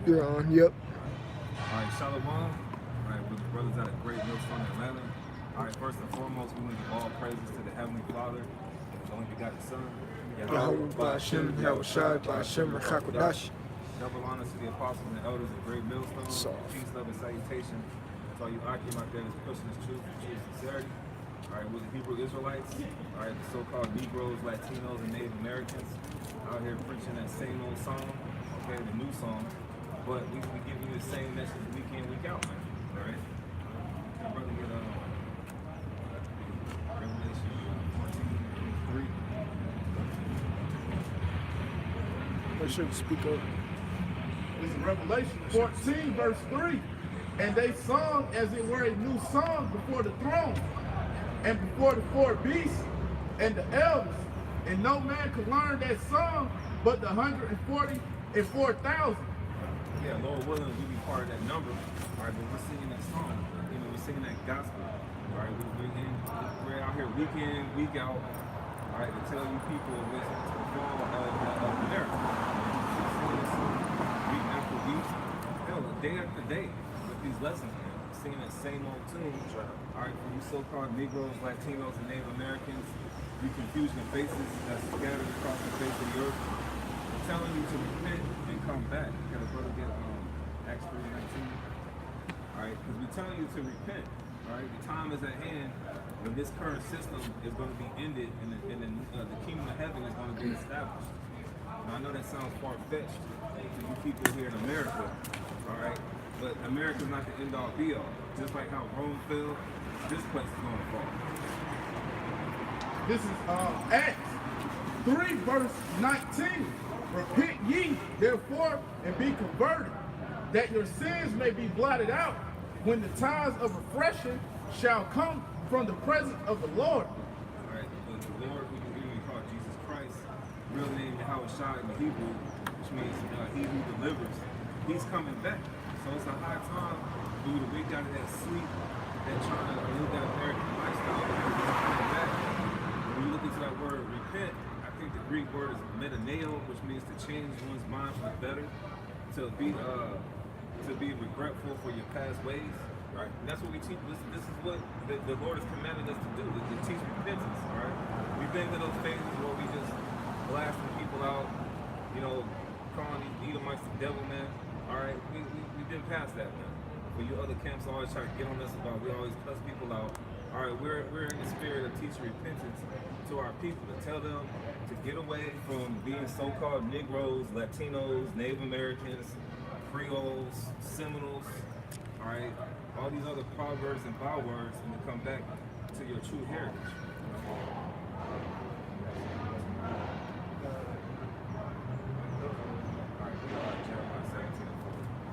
You're on, yep. All right, Shalom. All right, we're the brothers out of Great Millstone, Atlanta. All right, first and foremost, we want to give all praises to the Heavenly Father and His only begotten Son, Yahweh Yahweh, Ba'Shem, Ba'Shem, Yahweh Yahweh Shai, Shai, Ba'Shem, Ba'Shem, Rachakodash. Rachakodash. Double honor to the apostles and elders of Great Millstone. Soft. Peace, love, and salutation to all you Akim out there that's pushing this truth and true sincerity. All right, we're the Hebrew Israelites. All right, the so-called Negroes, Latinos, and Native Americans out here preaching that same old song, okay, the new song. But we give you the same message week in, week out, man. All right? I'd rather get Revelation 14:3. Make sure to speak up. This is Revelation 14, verse 3. And they sung as it were a new song before the throne, and before the four beasts and the elders. And no man could learn that song but the 144,000. Yeah, Lord willing, we be part of that number. All right, but we're singing that song. You know, we're singing that gospel. All right, we're out here week in, week out. All right, to tell you people what's the fall of America. Singing this week after week, hell, day after day with these lessons, man. Singing that same old tune. All right, for you so-called Negroes, Latinos, and Native Americans, you confusion of faces that's scattered across the face of the earth. Telling you to repent and come back. Can a brother get Acts 3:19? All right, because we're telling you to repent. All right, the time is at hand when this current system is going to be ended and the kingdom of heaven is going to be established. Now, I know that sounds far-fetched to you people here in America. All right, but America is not the end-all be-all. Just like how Rome fell, this place is going to fall. This is Acts 3, verse 19. Repent ye, therefore, and be converted, that your sins may be blotted out when the times of refreshing shall come from the presence of the Lord. All right, the Lord, who you hear me call Jesus Christ, real name Yahweh Shai in the Hebrew, which means he who delivers, he's coming back. So it's a high time for you to wake out of that sleep, that trying to live that American lifestyle, because he's coming back. When you look into that word repent, I think the Greek word is metaneo, which means to change one's mind for the better, to be regretful for your past ways. Right? And that's what we teach. This is what the Lord is commanding us to do, to teach repentance. All right? We've been to those phases where we just blasting people out, you know, calling these Edomites the devil, man. All right? We've been past that, man. But you other camps always try to get on us about, we always cuss people out. All right, we're in the spirit of teaching repentance to our people, to tell them to get away from being so-called Negroes, Latinos, Native Americans, Creoles, Seminoles, all right, all these other proverbs and bywords, and to come back to your true heritage.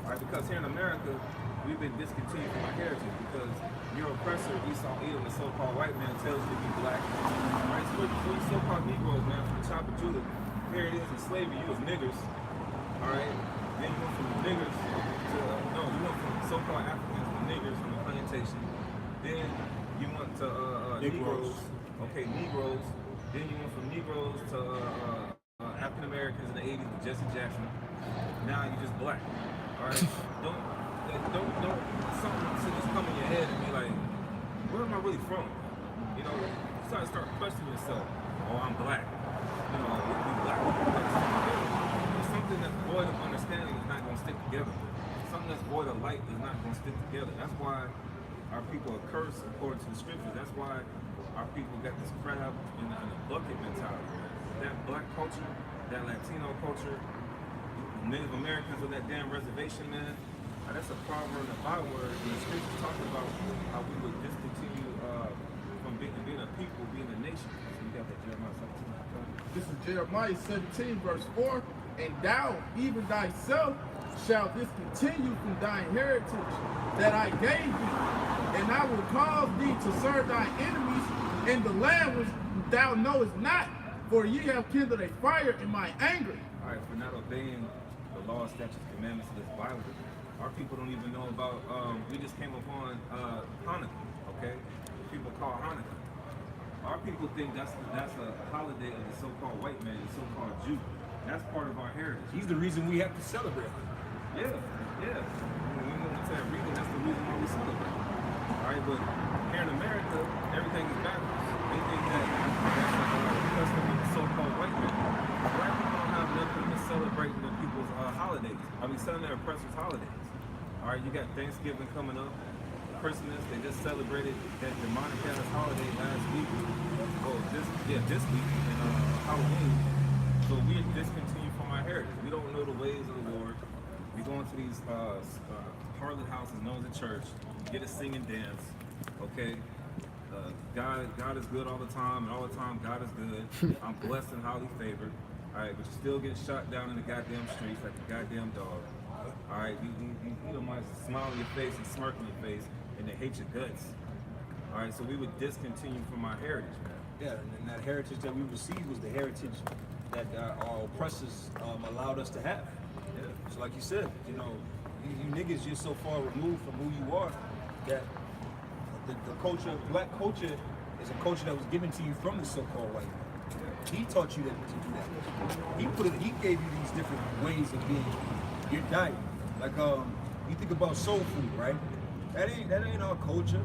All right, because here in America, we've been discontinued from our heritage because your oppressor, Esau Edom, the so-called white man, tells you to be black. All right, so for you so-called Negroes, man, from the tribe of Judah, here it is in slavery, you was niggers. All right, then you went from niggers to, you went from so-called Africans to niggers from the plantation. Then you went to Negroes. Okay, Negroes. Then you went from Negroes to African Americans in the 80s with Jesse Jackson. Now you're just black. All right, don't something just come in your head and be like, where am I really from? You know, you start questioning yourself. Oh, I'm black. You know, we black. But something that's void of understanding is not going to stick together. Something that's void of light is not going to stick together. That's why our people are cursed according to the scriptures. That's why our people got this crab in the bucket mentality. That black culture, that Latino culture, Native Americans with that damn reservation, man. That's a proverb and a byword, and the scriptures talking about how we would discontinue from being a people, being a nation. So you got that Jeremiah 17. This is Jeremiah 17, verse 4. And thou, even thyself, shalt discontinue from thine heritage that I gave thee, and I will cause thee to serve thy enemies in the land which thou knowest not, for ye have kindled a fire in my anger. All right, for not obeying the law, statutes, commandments of this Bible. Our people don't even know about, we just came upon Hanukkah, okay? People call Hanukkah. Our people think that's a holiday of the so-called white man, the so-called Jew. That's part of our heritage. He's the reason we have to celebrate. Yeah, yeah. When we want to say reason, that's the reason why we celebrate. All right, but here in America, everything is backwards. They think that's like a custom of the so-called white man. Black people don't have nothing to celebrate the people's holidays. I mean, some of their oppressors' holidays. All right, you got Thanksgiving coming up, Christmas. They just celebrated that demonic ass holiday last week. Oh, this week, and Halloween. So we discontinued from our heritage. We don't know the ways of the Lord. We go into these harlot houses known as a church, get a sing and dance, okay? God is good all the time, and all the time God is good. I'm blessed and highly favored, all right? But you still get shot down in the goddamn streets like a goddamn dog, all right? You might smile on your face and smirk on your face, and they hate your guts, all right? So we would discontinue from our heritage, man. Yeah, and that heritage that we received was the heritage that our oppressors allowed us to have. Yeah. So like you said, you know, you niggas, you're so far removed from who you are that the culture, black culture, is a culture that was given to you from the so-called white man. He taught you to do that. He gave you these different ways of being your diet. Like you think about soul food, right? That ain't our culture.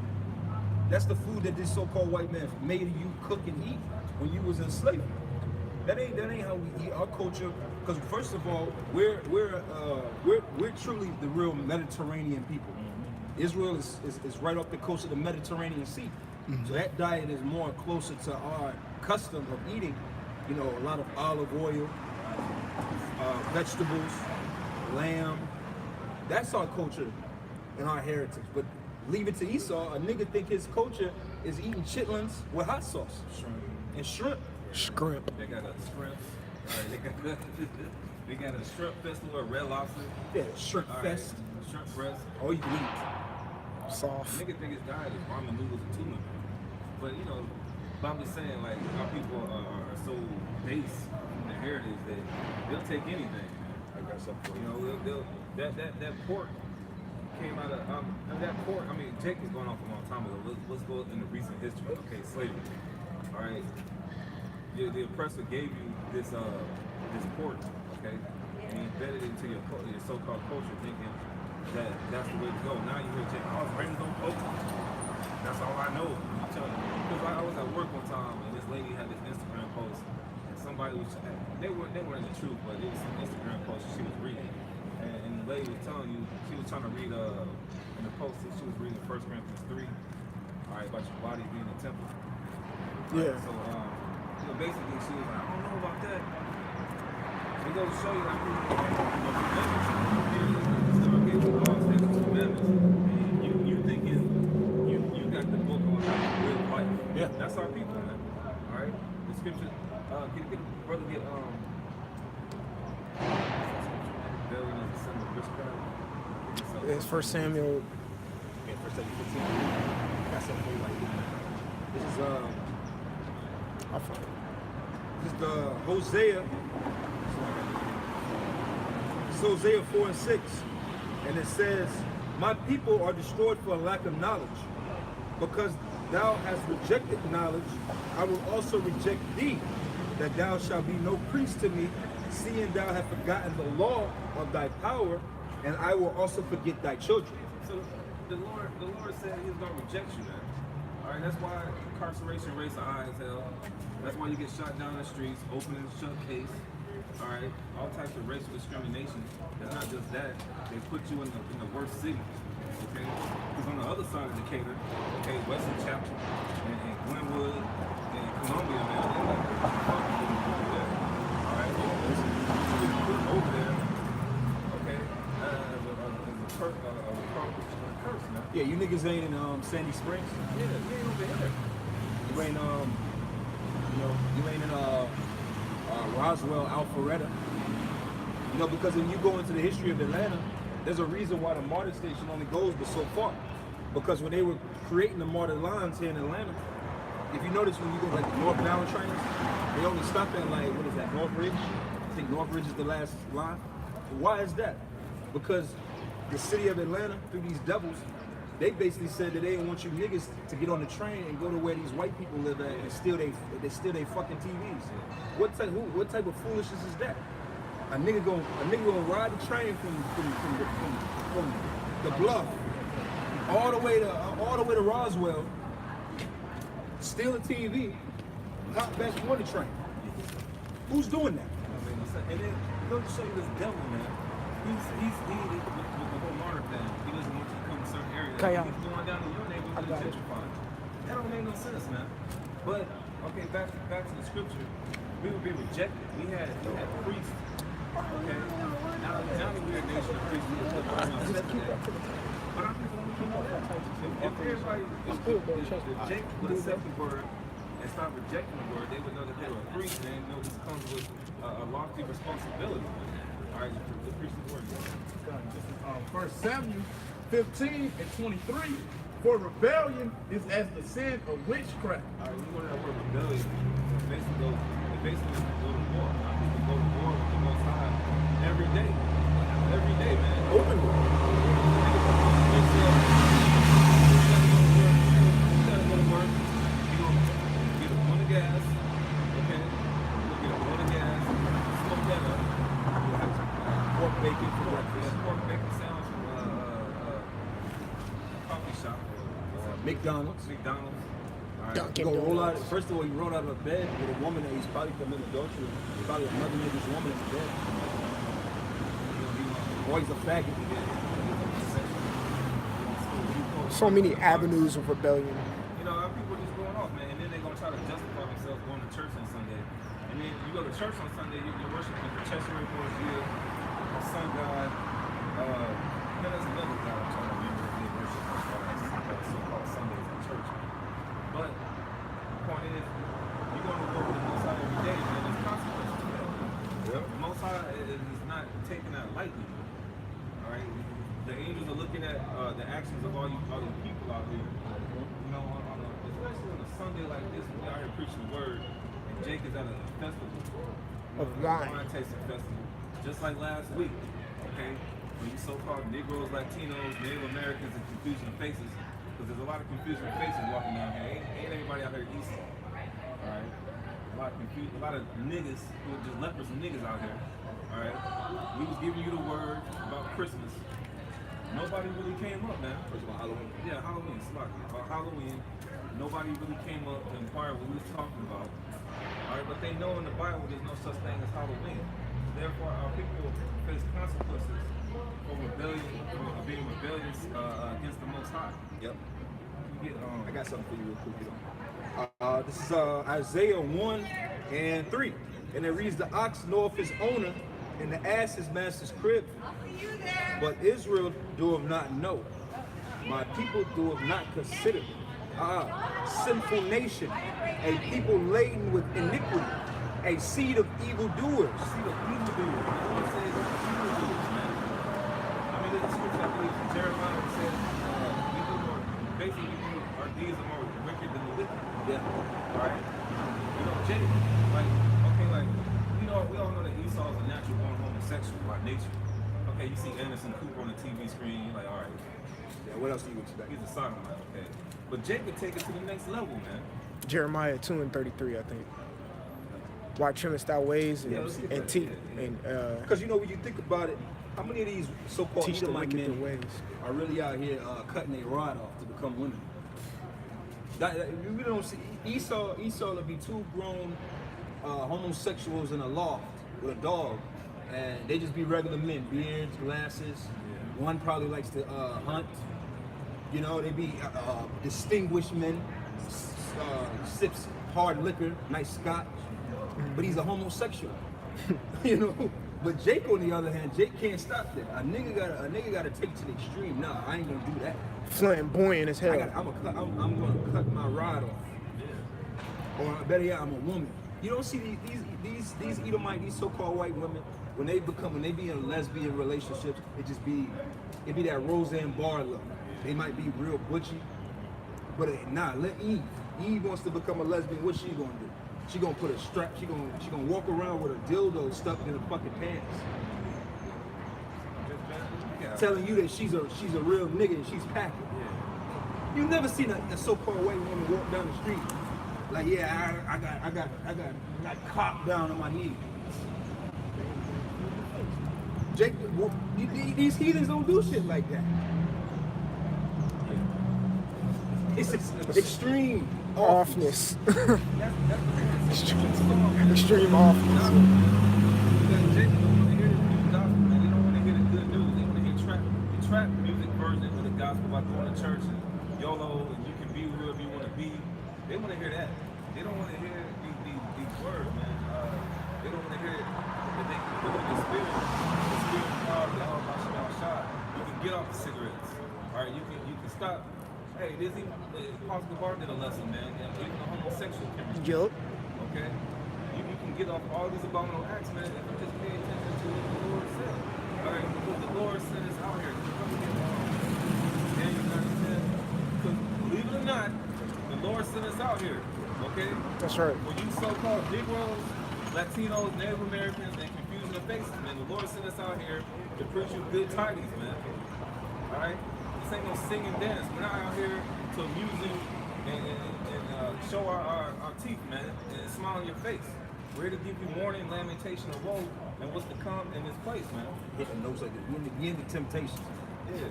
That's the food that this so-called white man made you cook and eat when you was in slavery. That ain't how we eat. Our culture, because first of all, we're truly the real Mediterranean people. Israel is right off the coast of the Mediterranean Sea. So that diet is more closer to our custom of eating, you know, a lot of olive oil, vegetables, lamb. That's our culture and our heritage. But leave it to Esau, a nigga think his culture is eating chitlins with hot sauce. Shrimp. And shrimp. Scrimp. They got a shrimp. All right, they got a shrimp festival at Red Lobster. Yeah, shrimp All fest. Right, shrimp breast. All you can eat. Soft. Nigga think his diet is ramen noodles and tuna. But you know, but I'm just saying, like, our people are so base in their heritage that they'll take anything. I got something for You you. know, that pork came out of that pork. I mean, Jake was going off a long time ago. Let's go in the recent history. Okay, slavery. All right, the oppressor gave you this pork, okay, and he embedded it into your so-called culture, thinking that that's the way to go. Now you hear Jake, oh, it's raised on pork. That's all I know. Because I was at work one time, and this lady had this Instagram post, and somebody was they weren't the truth, but it was some Instagram post she was reading. And the lady was telling you, she was trying to read in the post, she was reading 1 Corinthians 3, all right, about your body being a temple. Yeah. So, you know, basically, she was like, I don't know about that. It goes to show you, like, gave you laws, statutes, and commandments, and you thinking you got the book on how to live life. Yeah. That's our people, man. All right? The scripture, can brother get, It's 1 Samuel. Yeah, 1 Samuel 15. I got something for you right here. This is I'll find it. this is the Hosea. It's Hosea 4 and 6. And it says, my people are destroyed for a lack of knowledge. Because thou hast rejected knowledge, I will also reject thee, that thou shalt be no priest to me, seeing thou hast forgotten the law of thy power, and I will also forget thy children. So the Lord said He's gonna reject you, man. All right, that's why incarceration rates are high as hell. That's why you get shot down in the streets, open and shut case. All right, all types of racial discrimination. It's not just that; they put you in the worst city. Okay, because on the other side of Decatur, okay, Western Chapel and Glenwood and Columbia, man, they're like fucking over there. All right, so you put over there. Okay, as a curse, man. Yeah, you niggas ain't in Sandy Springs. Yeah, you ain't over here. You ain't you ain't in Roswell, Alpharetta. You know, because when you go into the history of Atlanta, there's a reason why the MARTA station only goes but so far. Because when they were creating the MARTA lines here in Atlanta, if you notice when you go like the northbound trains, they only stop at like, what is that, Northridge? I think Northridge is the last line. Why is that? Because the city of Atlanta, through these devils, they basically said that they didn't want you niggas to get on the train and go to where these white people live at and steal they fucking TVs. What type of foolishness is that? A nigga gonna ride the train from the bluff all the way to Roswell, steal a TV, hop back on the train. Who's doing that? And then look to show you this devil, man. He's with the whole martyr thing. He doesn't want you to come to certain areas. He's going down to your neighborhood and gentrifying. That don't make no sense, man. But okay, back to the scripture. We would be rejected. We had priests. Okay. Now that we're a nation of priests, we have but I'm just if everybody, if Jake would accept the word and stop rejecting the word, they would know that they were a priest, and they know this comes with a lofty responsibility. All right, the priest of the word. This is 1 Samuel 15 and 23. For rebellion is as the sin of witchcraft. All right, we go to that word rebellion. It basically go to war. People go to war with the Most High every day. Every day, man. Open war. Gas, okay? We'll get a load of gas, smoke that up. We'll have some pork bacon for breakfast. Pork bacon sandwich from coffee shop. McDonald's. All right. You go roll out. First of all, you roll out of bed with a woman that he's probably committing adultery. Probably another nigga's woman in bed. Or he's a faggot. So many avenues of rebellion. You know, people just going off, man, and then they're gonna try to justify themselves going to church on Sunday. And then you go to church on Sunday, you're worshiping the Cheshire Borgia, a sun god. Then there's another god I'm trying to remember if they worship on so-called Sundays in church. But the point is, you're going to go with the Most High every day, man. There's consequences to that. Yep. The Most High is not taking that lightly. All right. The angels are looking at the actions of all you people out here. You know, especially on a Sunday like this, we out here preaching the word, and Jake is at a festival. Of wine. Wine tasting festival. Just like last week, okay? When you so-called Negroes, Latinos, Native Americans, and confusion faces, because there's a lot of confusion faces walking down here. Ain't everybody out here Esau. Alright? A lot of niggas who are just lepers and niggas out here. Alright? We was giving you the word about Christmas. Nobody really came up, man. First of all, Halloween. Yeah, Halloween, about Halloween. Nobody really came up to inquire what we was talking about. Alright, but they know in the Bible there's no such thing as Halloween. Therefore, our people face consequences for rebellion, for being rebellious against the Most High. Yep. You get, I got something for you real quick. This is Isaiah 1 and 3. And it reads, the ox knoweth his owner, and the ass his master's crib. But Israel doeth not know. My people doeth not consider. Sinful nation, a people laden with iniquity, a seed of evildoers. see the evil doers. I want to say evildoers, man. I mean, there's a scripture I believe from Jeremiah that says, basically, our deeds are more wicked than the wicked. Yeah. Alright? You know, Jake, we all know that Esau is a natural born homosexual by nature. Okay, you see Anderson Cooper on the TV screen, you're like, alright. Yeah, what else do you expect? He's a sodomite, okay. But Jake could take it to the next level, man. Jeremiah 2 and 33, I think. Why trimmest thou ways and teach and Because you know, when you think about it, how many of these so-called teach the Edomite wicked men their ways. are really out here cutting their rod off to become women? You really don't see Esau to be two grown homosexuals in a loft with a dog, and they just be regular men, beards, glasses. Yeah. One probably likes to hunt. You know, they be distinguished men, sips hard liquor, nice scotch, but he's a homosexual. You know. But Jake, on the other hand, Jake can't stop that. A nigga gotta take it to the extreme. Nah, I ain't gonna do that. Flamboyant as hell. I'm gonna cut my rod off. Yeah. Or better yet, I'm a woman. You don't see these Edomite, these so-called white women, when they be in lesbian relationships, it be that Roseanne Barr look. They might be real butchy, but let Eve. Eve wants to become a lesbian. What's she gonna do? She gonna put a strap. She gonna walk around with a dildo stuck in her fucking pants, telling you that she's a real nigga and she's packing. You never seen a so-called white woman walk down the street like, yeah, I got cock down on my knee. Jake, these heathens don't do shit like that. It's extreme Offness. Extreme Because offness. Jake don't want to hear the gospel, man. They don't want to hear the good news. They want to hear the trap music version of the gospel about going to church and YOLO and you can be whoever you want to be. They want to hear that. They don't want to hear these words, man. They don't want to hear that they can put in the spirit of God, the Al Shah. You can get off the cigarettes. All right, you can stop. Hey, this even Apostle Bar did a lesson, man. Even the homosexual can be. Guilt. Okay? You can get off all these abominable acts, man, if you just pay attention to what the Lord said. All right? Because the Lord sent us out here to come and get Daniel 9:10. Because believe it or not, the Lord sent us out here. Okay? That's right. For you so-called Negroes, Latinos, Native Americans, and confusing the faces, man, the Lord sent us out here to preach you good tidings, man. All right? This ain't no sing and dance. We're not out here to amuse you and show our teeth, man, and smile on your face. We're here to give you mourning, lamentation, and woe, and what's to come in this place, man. Hitting those like the end of temptations. Yeah.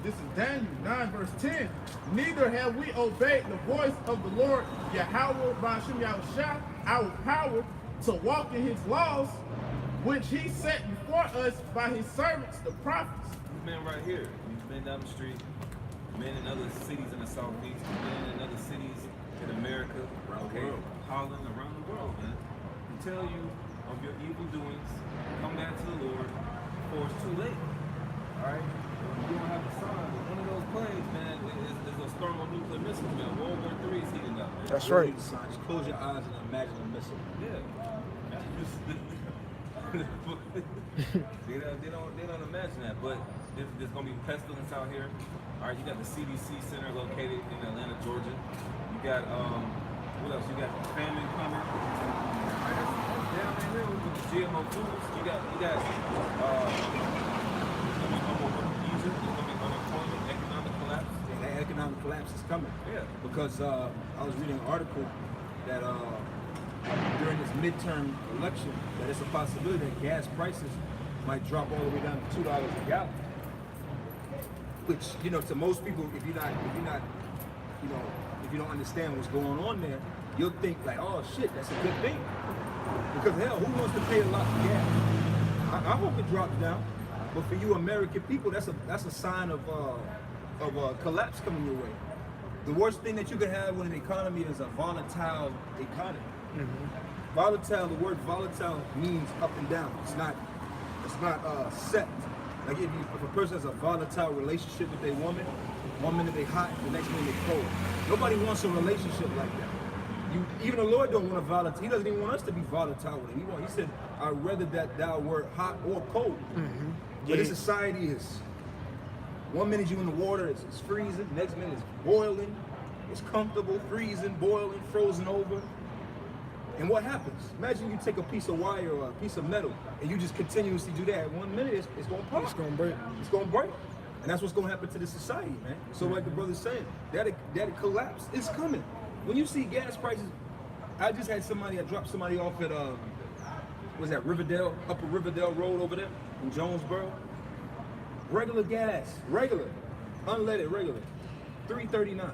This is Daniel 9 verse 10. Neither have we obeyed the voice of the Lord Yahweh Ba'ashem Yahushua, our power, to walk in his laws, which he set before us by his servants, the prophets. These men right here, these men down the street, men in other cities in the southeast, men in other cities in America, Around the world. Holland, around the world, man. To tell you of your evil doings, come back to the Lord, before it's too late. All right? You don't have the sign, but one of those planes, man, is those thermonuclear missiles, man. World War III is heating up, man. That's right. Just close your eyes and imagine a missile. Yeah. they don't imagine that, but there's gonna be pestilence out here. All right, you got the CDC center located in Atlanta, Georgia. You got what else? You got famine coming. All right, that's down in here with the GMO foods. You got there's gonna be no more work in Egypt. There's gonna be unemployment, economic collapse. And that economic collapse is coming. Yeah. Because I was reading an article that during this midterm election, that it's a possibility that gas prices might drop all the way down to $2 a gallon. Which, you know, to most people, if you don't understand what's going on there, you'll think like, oh shit, that's a good thing. Because hell, who wants to pay a lot for gas? I hope it drops down. But for you American people, that's a sign of collapse coming your way. The worst thing that you could have when an economy is a volatile economy. Mm-hmm. Volatile, the word volatile means up and down. It's not set. Like if a person has a volatile relationship with a woman, one minute they hot, the next minute they cold. Nobody wants a relationship like that. Even the Lord don't want a volatile. He doesn't even want us to be volatile with him. He said, I'd rather that thou were hot or cold. Mm-hmm. But this society is, one minute you in the water, it's freezing, next minute it's boiling, it's comfortable, freezing, boiling, frozen over. And what happens? Imagine you take a piece of wire or a piece of metal and you just continuously do that. 1 minute, it's going to pop. It's going to break. It's going to break. And that's what's going to happen to this society, man. So like the brother's saying, that collapse is coming. When you see gas prices, I just had I dropped somebody off at, what's that, Riverdale, Upper Riverdale Road over there in Jonesboro. Regular gas, unleaded regular, $3.39. And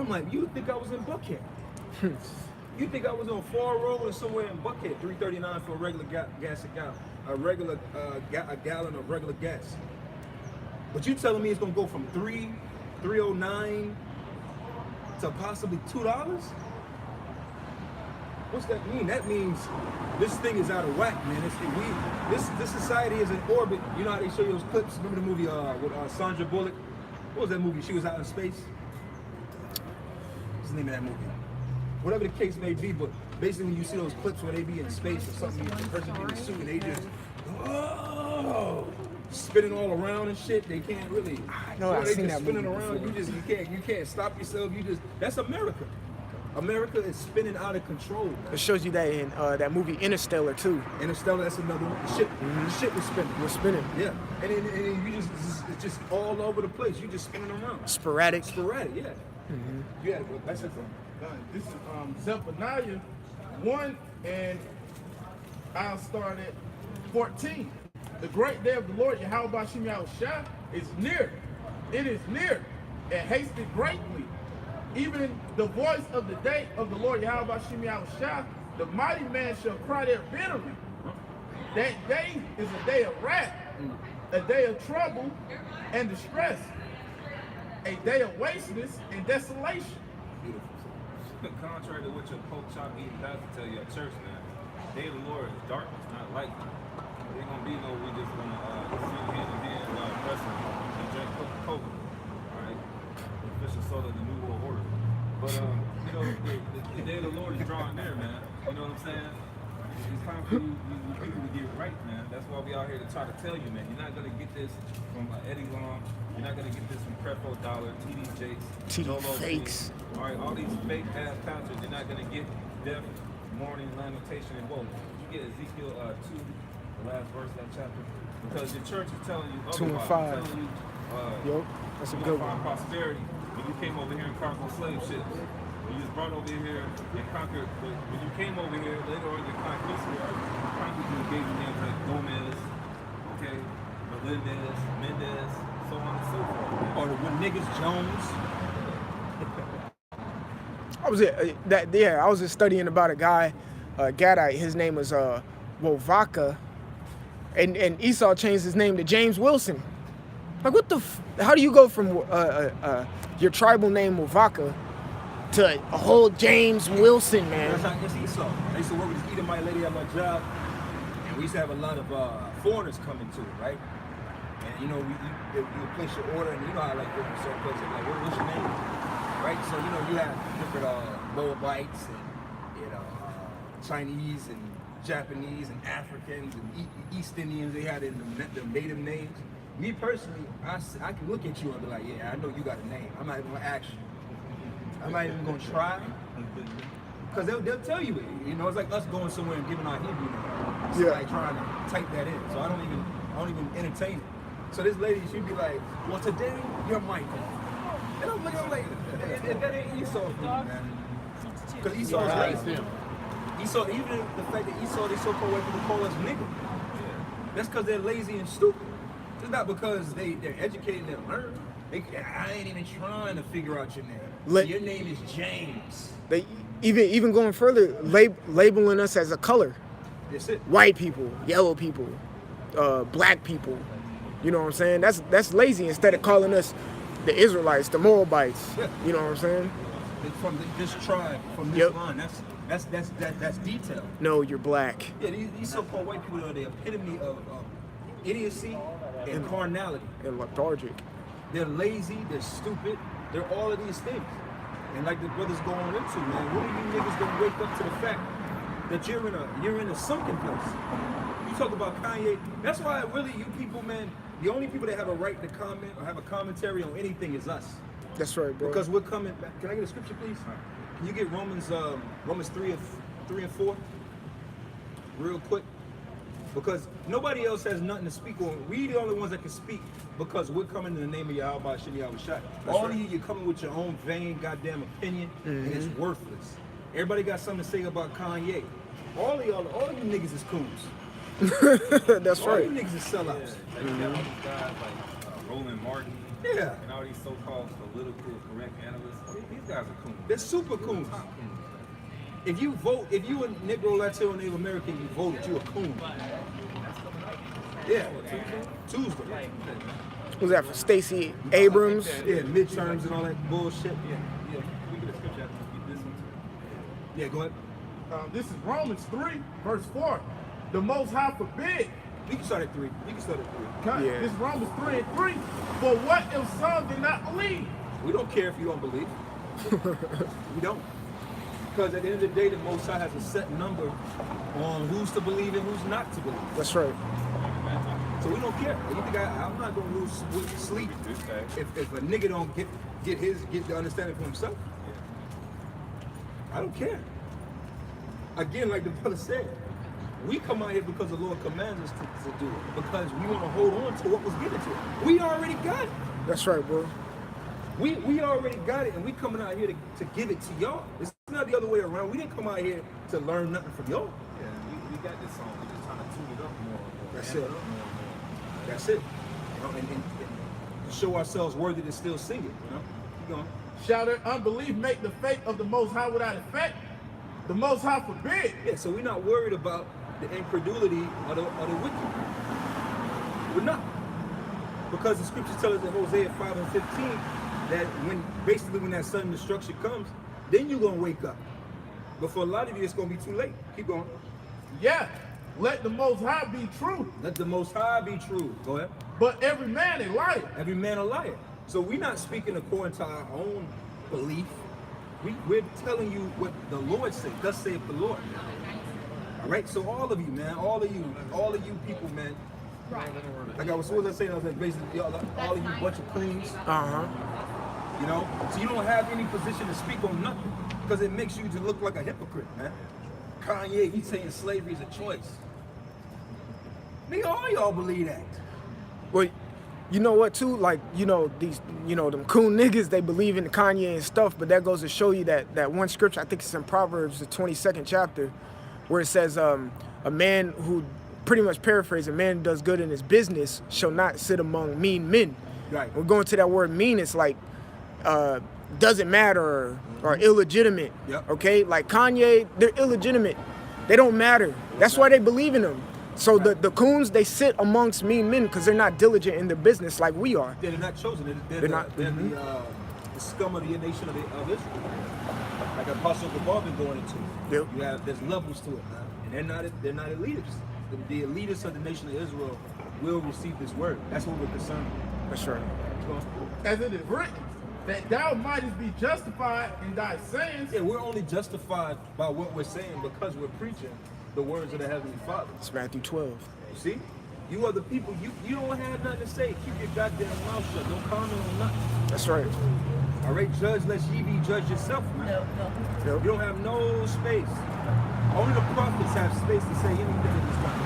I'm like, you think I was in Buckhead? You think I was on Far Road or somewhere in Buckhead? $3.39 for a regular gas a gallon of regular gas. But you telling me it's gonna go from $3.09 to possibly $2? What's that mean? That means this thing is out of whack, man. This society is in orbit. You know how they show you those clips? Remember the movie with Sandra Bullock? What was that movie? She was out in space. What's the name of that movie? Whatever the case may be, but basically when you see those clips where they be in space or something, the person in the suit and they just spinning all around and shit. They can't really. No, I've seen that spinning movie around. before. You can't stop yourself. That's America. America is spinning out of control. It shows you that in that movie Interstellar too. Interstellar, that's another one. The shit was spinning. We're spinning. Yeah, and you it's just all over the place. You just spinning around. Sporadic. Yeah. Mm-hmm. Yeah, that's it. This is Zephaniah 1, and I'll start at 14. The great day of the Lord Yahweh Bashim Yahushua is near. It is near and hasted greatly. Even the voice of the day of the Lord Yahweh Bashim Yahushua, the mighty man shall cry there bitterly. That day is a day of wrath, a day of trouble and distress, a day of wasteness and desolation. Beautiful. Contrary to what your Pope Chop eating pastor tell you at church, man, the day of the Lord is darkness, not light. There ain't gonna be no we just gonna swing hand in hand pressing and drink Coca-Cola. Alright? Official soda of the New World Order. But you know, the day of the Lord is drawing near, man. You know what I'm saying? It's time for you people to get right, man. That's why we out here to try to tell you, man. You're not gonna get this from Eddie Long. You're not gonna get this from Creflo Dollar, TD Jakes, TD Fakes. All right, all these fake ass pastors. You're not gonna get death, mourning, lamentation, and woe. You get Ezekiel 2, the last verse of that chapter, because your church is telling you otherwise. 2 and 5. Telling you, Yup, that's a you good find one. prosperity when you came over here and conquered slave ships. You just brought over here and conquered, but when you came over here, later on your conquistador, you gave you names like Gomez, okay, Melendez, Mendez, so on and so forth. Or when niggas Jones. I was just studying about a guy, Gadite. His name was Wovaka, and Esau changed his name to James Wilson. Like, what the? How do you go from your tribal name Wovaka to a whole James Wilson, man? That's how it's Esau. I used to work with this Edomite lady at my job, and we used to have a lot of foreigners coming to it, right? And you know, you place your order, and you know how like different certain places, like, what's your name? Right? So you know, you have different Moabites and Chinese and Japanese and Africans and East Indians. They had the native names. Me personally, I can look at you and be like, yeah, I know you got a name. I'm not even gonna ask you. I'm not even gonna try, because they'll tell you it. You know, it's like us going somewhere and giving our Hebrew name. It's like trying to type that in. So I don't even entertain it. So this lady, she'd be like, well, today you're Michael. And I'm looking like, that ain't Esau for me, man. Because Esau's lazy. Esau, even the fact that Esau, they so-called white people call us nigga. That's because they're lazy and stupid. It's not because they're educated and they learn. I ain't even trying to figure out your name. Your name is James. They even going further, labeling us as a color. That's it. White people, yellow people, black people. You know what I'm saying? That's lazy. Instead of calling us the Israelites, the Moabites. Yeah. You know what I'm saying? From this tribe, from this line. That's detail. No, you're black. Yeah, these so-called white people are the epitome of idiocy and carnality. And lethargic. They're lazy, they're stupid, they're all of these things. And like the brother's going into, man, when are you niggas gonna wake up to the fact that you're in a sunken place? You talk about Kanye, that's why really you people, man, the only people that have a right to comment or have a commentary on anything is us. That's right, bro. Because we're coming back. Can I get a scripture, please? Can you get Romans 3 and 4? Real quick. Because nobody else has nothing to speak on. We the only ones that can speak because we're coming in the name of Yahweh Shem Yahushua. All of you're coming with your own vain goddamn opinion, and it's worthless. Everybody got something to say about Kanye. All of you niggas is coons. That's all right. All you niggas is sellouts. Yeah, like all these guys like Roland Martin. Yeah. And all these so-called political correct analysts. These guys are coons. They're super coons. If you a Negro, Latino, Native American, you voted, you a coon. Yeah, Tuesday. Who's that for? Stacey Abrams? Yeah, midterms and all that bullshit. Yeah. We get a scripture after we get this one too. Yeah, go ahead. This is Romans 3, verse 4. The Most High forbid. We can start at 3. You can start at 3. Yeah. This is Romans 3 and 3. For what if some did not believe? We don't care if you don't believe. We don't. Because at the end of the day, the Most High has a set number on who's to believe and who's not to believe. That's right. So we don't care. You think I'm not gonna lose sleep if a nigga don't get the understanding for himself? I don't care. Again, like the brother said, we come out here because the Lord commands us to do it. Because we want to hold on to what was given to us. We already got it. That's right, bro. We already got it, and we coming out here to give it to y'all. It's not the other way around. We didn't come out here to learn nothing from y'all. Yeah, we got this song. We're just trying to tune it up more. That's it. That's it. You know, and to show ourselves worthy to still sing it. You know, keep going. Shall their unbelief make the faith of the Most High without effect? The Most High forbid. Yeah, so we're not worried about the incredulity of the wicked. We're not. Because the scriptures tell us in Hosea 5 and 15 that when that sudden destruction comes, then you're going to wake up. But for a lot of you, it's going to be too late. Keep going. Yeah, let the Most High be true, Let the Most High be true. Go ahead. but every man a liar. Every man a liar. So we're not speaking according to our own belief. We're telling you what the Lord said. Thus saith the Lord. All right. So all of you, man, all of you people, man. Like what was I saying? I was like, basically, all of you bunch of queens. You know. So you don't have any position to speak on nothing because it makes you to look like a hypocrite, man. Kanye, he's saying slavery is a choice. Nigga, all y'all believe that. Well, you know what too? Like, them coon niggas, they believe in Kanye and stuff, but that goes to show you that one scripture, I think it's in Proverbs, the 22nd chapter, where it says, a man who, pretty much paraphrase, a man who does good in his business shall not sit among mean men. Right. We're going to that word mean, it's like, doesn't matter or illegitimate. Yep. Okay? Like Kanye, they're illegitimate. They don't matter. That's why they believe in them. So the coons, they sit amongst mean men because they're not diligent in their business like we are. Yeah, they're not chosen. They're the scum of the nation of Israel. Like Apostle Gabar been going into. Yep. There's levels to it, man. And they're not elitists. The elitists of the nation of Israel will receive this word. That's what we're concerned with. That's right. As it is written, that thou mightest be justified in thy sayings. Yeah, we're only justified by what we're saying because we're preaching the words of the Heavenly Father. It's Matthew 12. You see? You are the people, you don't have nothing to say. Keep your goddamn mouth shut. Don't comment on nothing. That's right. All right, judge lest ye be judged yourself, man. Yep. You don't have no space. Only the prophets have space to say anything in this country.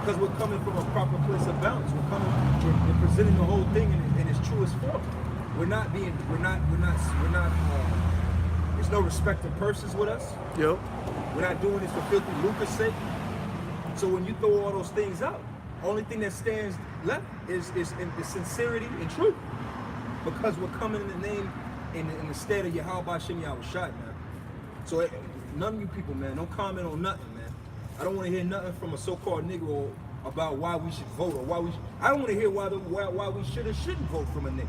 Because we're coming from a proper place of balance. We're presenting the whole thing in its truest form. There's no respect of persons with us. Yep. We're not doing this for filthy lucre's sake. So when you throw all those things out, only thing that stands left is sincerity and truth. Because we're coming in the name, in the stead of Yahweh Shem Yahushai, man. So none of you people, man, don't comment on nothing, man. I don't want to hear nothing from a so-called Negro about why we should vote or I don't want to hear why we should or shouldn't vote from a nigga.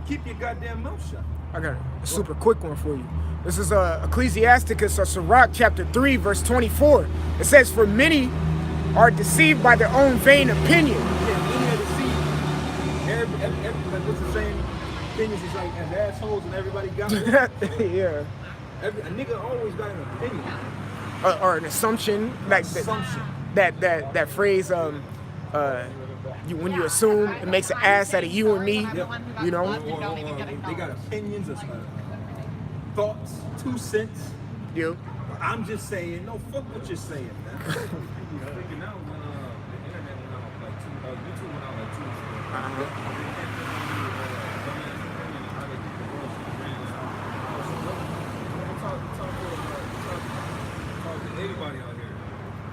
Keep your goddamn mouth shut. I got a super quick one for you. This is Ecclesiasticus or Sirach chapter 3 verse 24. It says, for many are deceived by their own vain opinion. Yeah, many are deceived. Every what's the saying? Opinions is like as assholes and everybody got one. Yeah. A nigga always got an opinion. Or an assumption. Like Assumption. That phrase, when you assume, it makes an ass out of you and me. Yep. You know? Or they got opinions, thoughts, 2 cents. Yep. I'm just saying, no, fuck what you're saying, man. Thinking now when the internet went out like YouTube went out like 2 weeks ago. Talk to anybody out here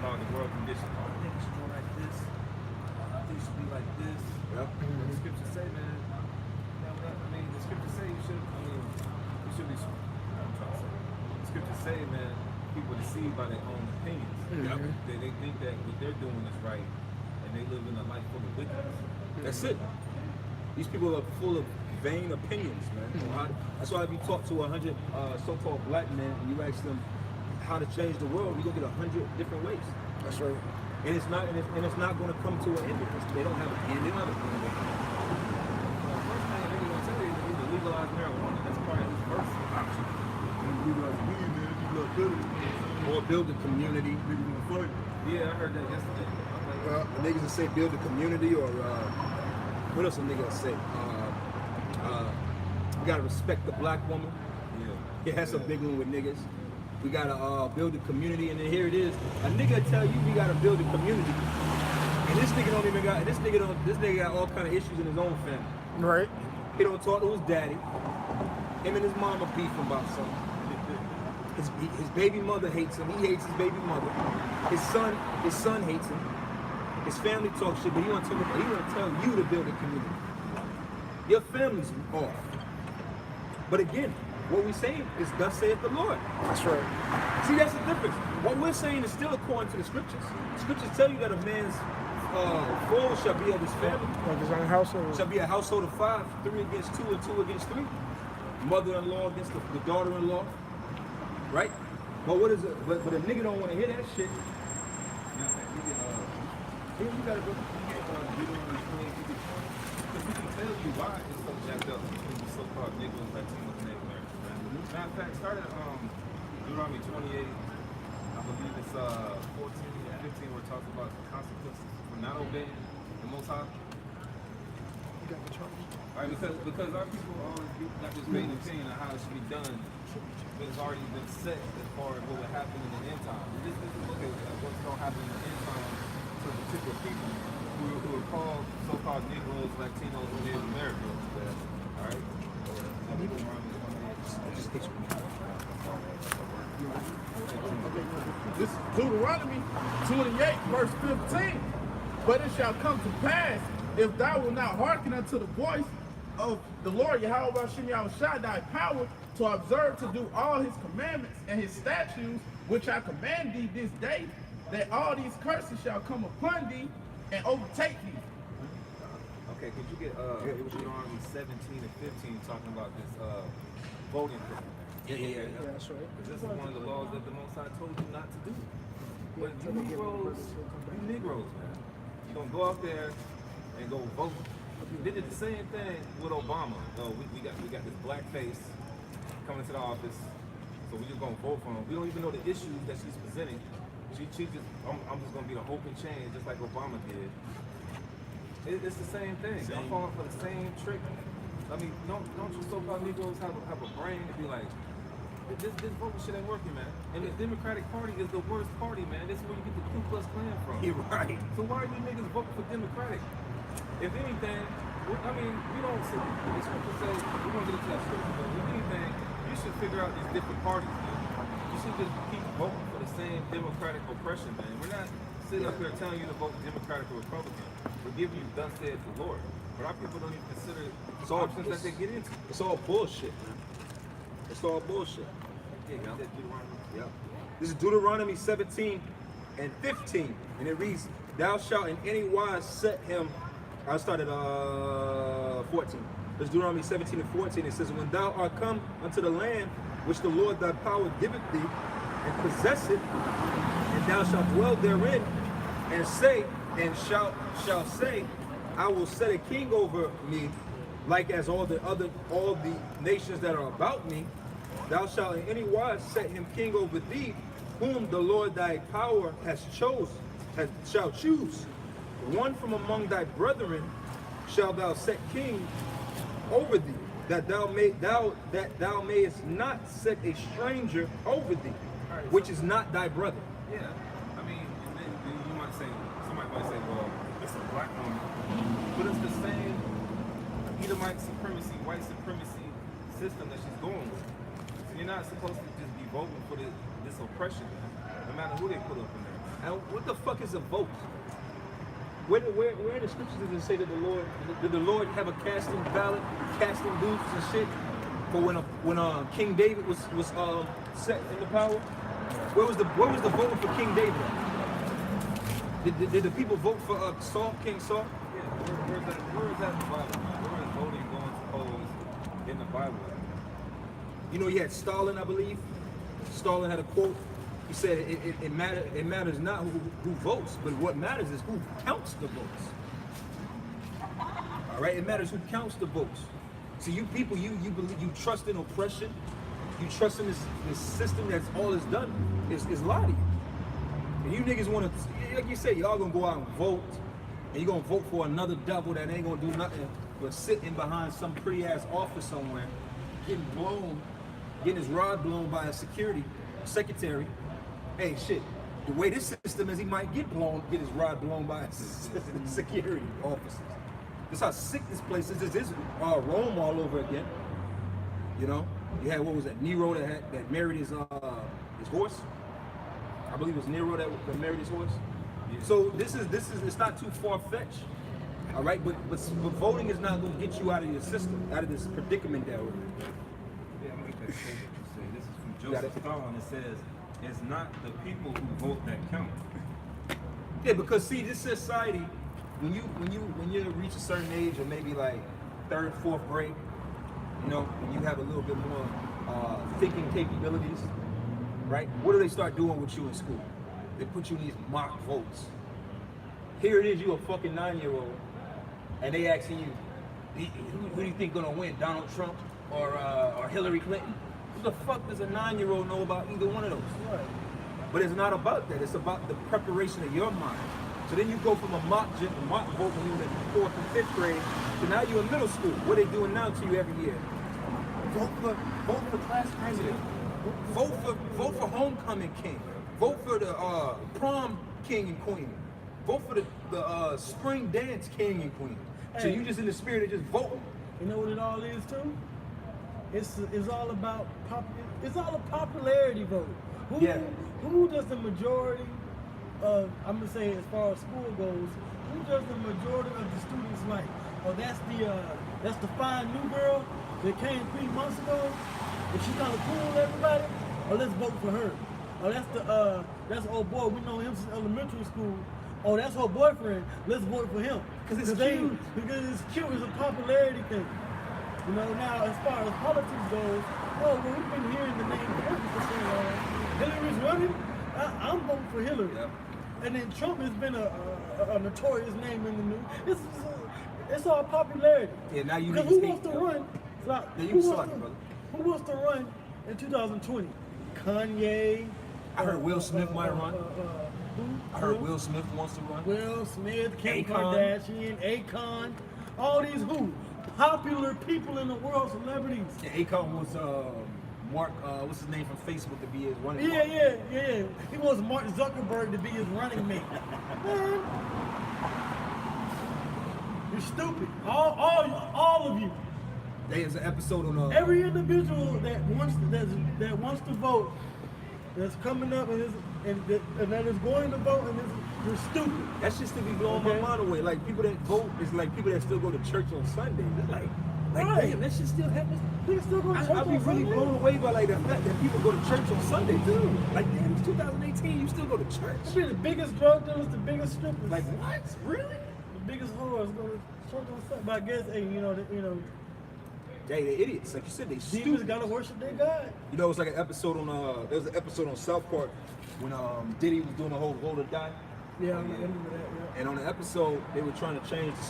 about the world condition. Oh, niggas should go like this. Things should be like this. Yep. The scriptures say, man. The scriptures say you should. You should be. I'm trying to say. The scriptures say, man, people deceived by their own opinions. They think that what they're doing is right, and they live in a life full of wickedness. That's it. These people are full of vain opinions, man. That's why if you talk to 100 so-called black men and you ask them how to change the world, you go get 100 different ways. That's right. And it's not going to come to an end. They don't have an end. They don't have an end. First thing they're going to tell you is to legalize marijuana. That's part of his first option. Or build a community. Yeah, I heard that yesterday. Niggas that say build a community, or what else a nigga will say? We gotta respect the black woman. Yeah, that's a big one with niggas. We gotta build a community, and then here it is. A nigga tell you we gotta build a community, and this nigga don't even got this nigga got all kind of issues in his own family. Right. He don't talk to his daddy. Him and his mama beefing about something. His baby mother hates him. He hates his baby mother. His son hates him. His family talk shit, but he want to tell you to build a community. Your family's off. But again, what we saying is thus saith the Lord. That's right. See, that's the difference. What we're saying is still according to the scriptures. The scriptures tell you that a man's foe shall be of his family. Like his own household. Shall be a household of 5, 3 against 2, and 2 against 3. Mother-in-law against the daughter-in-law. Right? But what is it? But a nigga don't want to hear that shit. You gotta go because we can tell you why it's so jacked up between the so-called Negroes, Latinos, and Native Americans, man. Matter of fact, started Deuteronomy 28, I believe it's 14 and 15, where it talks about the consequences for not obeying the Most High. You got the charge? All right, because our people always get like this great opinion on how it should be done, but it's already been set as far as what would happen in the end time. This is look at what's going to happen in the end time to particular people who are called so-called Negroes, Latinos, and Native Americans. All right. This is Deuteronomy 28, verse 15. But it shall come to pass, if thou wilt not hearken unto the voice of the Lord Yahweh Hashem Yahushua, thy power to observe to do all his commandments and his statutes, which I command thee this day, that all these curses shall come upon thee and overtake thee. Okay, could you get Deuteronomy 17 and 15 talking about this voting thing? Yeah, that's right. Because this is one of the laws that the Most High told you not to do. But you Negroes, man, you're going to go out there and go vote. They did the same thing with Obama. We got this black face coming to the office, so we just going to vote for him. We don't even know the issues that she's presenting. She just, I'm just going to be the hope and change, just like Obama did. It's the same thing. I'm falling for the same trick. I mean, don't you so-called Negroes have a brain to be like, this voting shit ain't working, man. And the Democratic Party is the worst party, man. This is where you get the Ku Klux Klan from. You're right. So why are you niggas voting for Democratic? If anything, I mean, we don't say, the scripture says, we're going to get into that scripture, but if anything, you should figure out these different parties, man. You should just keep voting for the same Democratic oppression, man. We're not sitting up here telling you to vote Democratic or Republican. We're giving you thus saith the Lord. But our people don't even consider the options that they get into. It's all bullshit, man. It's all bullshit. Yeah, you said Deuteronomy. Yeah. This is Deuteronomy 17 and 15. And it reads, thou shalt in any wise set him. I started 14. This is Deuteronomy 17 and 14. It says, when thou art come unto the land which the Lord thy power giveth thee, and possess it, and thou shalt dwell therein, and say, and shall say, I will set a king over me, like as all the nations that are about me. Thou shalt in any wise set him king over thee, whom the Lord thy power shall choose. One from among thy brethren shalt thou set king over thee, that thou mayest not set a stranger over thee, which is not thy brother. Yeah, I mean, and then you might say, somebody might say, well, it's a black woman, but it's the same Edomite supremacy, white supremacy system that she's going with. So you're not supposed to just be voting for this oppression, no matter who they put up in there. And what the fuck is a vote? Where in the scriptures does it say that did the Lord have a casting ballot, casting booths and shit for when King David was set in the power? Where was the voting for King David? Did the people vote for King Saul? Yeah, where is that in the Bible? Where is voting going to pose in the Bible? You know, you had Stalin, I believe. Stalin had a quote. He said, it matters not who votes, but what matters is who counts the votes. All right, it matters who counts the votes. So you people, you believe, you trust in oppression, you trust in this system that's all it's done is lie to you. And you niggas want to, like you said, y'all gonna go out and vote, and you're gonna vote for another devil that ain't gonna do nothing but sitting behind some pretty ass office somewhere, getting his rod blown by a secretary. Hey, shit, the way this system is, he might get his rod blown by security officers. That's how sick this place is. This is Rome all over again. You know, you had, what was that, Nero that married his horse. I believe it was Nero that married his horse. So this is it's not too far fetched. All right, but voting is not going to get you out of your system, out of this predicament that we're in. Yeah, I'm gonna get that quote that you say. This is from Joseph Stalin. It says, "It's not the people who vote that count." Yeah, because see, this society, when you reach a certain age, or maybe like 3rd, 4th grade, you know, when you have a little bit more thinking capabilities, right? What do they start doing with you in school? They put you in these mock votes. Here it is, you a fucking 9-year-old, and they asking you, who do you think gonna win, Donald Trump or Hillary Clinton? Who the fuck does a 9-year-old know about either one of those? Right. But it's not about that. It's about the preparation of your mind. So then you go from a mock vote when you were in 4th and 5th grade to now you're in middle school. What are they doing now to you every year? Vote for class president. Vote for homecoming king. Vote for the prom king and queen. Vote for the spring dance king and queen. So Hey. you just in the spirit of just voting. You know what it all is too? It's all about it's all a popularity vote. Who does the majority of, I'm gonna say as far as school goes, who does the majority of the students like? Oh, that's the fine new girl that came 3 months ago, and she kind of cool everybody. Oh, let's vote for her. Oh, that's old boy. We know him since elementary school. Oh, that's her boyfriend. Let's vote for him. Because it's cute. Because it's cute. It's a popularity thing. You know, now as far as politics goes, well, we've been hearing the name Clinton for so long. Hillary's running. I'm voting for Hillary. Yep. And then Trump has been a notorious name in the news. It's all popularity. Yeah, now you Because need who to wants to speak. run? Like, Yeah, you who suck, wants to- brother. Who wants to run in 2020? Kanye. I heard Will Smith might run. Who? I heard Will Smith wants to run. Will Smith, Kim Akon. Kardashian, Akon, all these who? Popular people in the world, celebrities. Yeah, Akon was Mark, what's his name from Facebook to be his running Yeah, mate. yeah. He wants Mark Zuckerberg to be his running mate. Man, you're stupid. All of you. There's an episode on Every individual that wants to vote, that's coming up and that is going to vote, and you're stupid. That's just to be blowing Okay. my mind away. Like people that vote is like people that still go to church on Sundays. It's like Right. damn, that shit still happens. Niggas still go to church I'll be on really Sunday? blown away by like the fact that people go to church on Sunday too. Like damn, it's 2018, you still go to church. I mean, the biggest drug dealers, the biggest strippers, Like what? Really? the biggest whores go to church on Sunday. But I guess, hey, Hey, they're idiots. Like you said, they demons stupid. gotta worship their God. You know, it was like an episode on there was an episode on South Park when Diddy was doing the whole roll or die. Yeah, I remember that. Yeah. And on the episode, they were trying to change the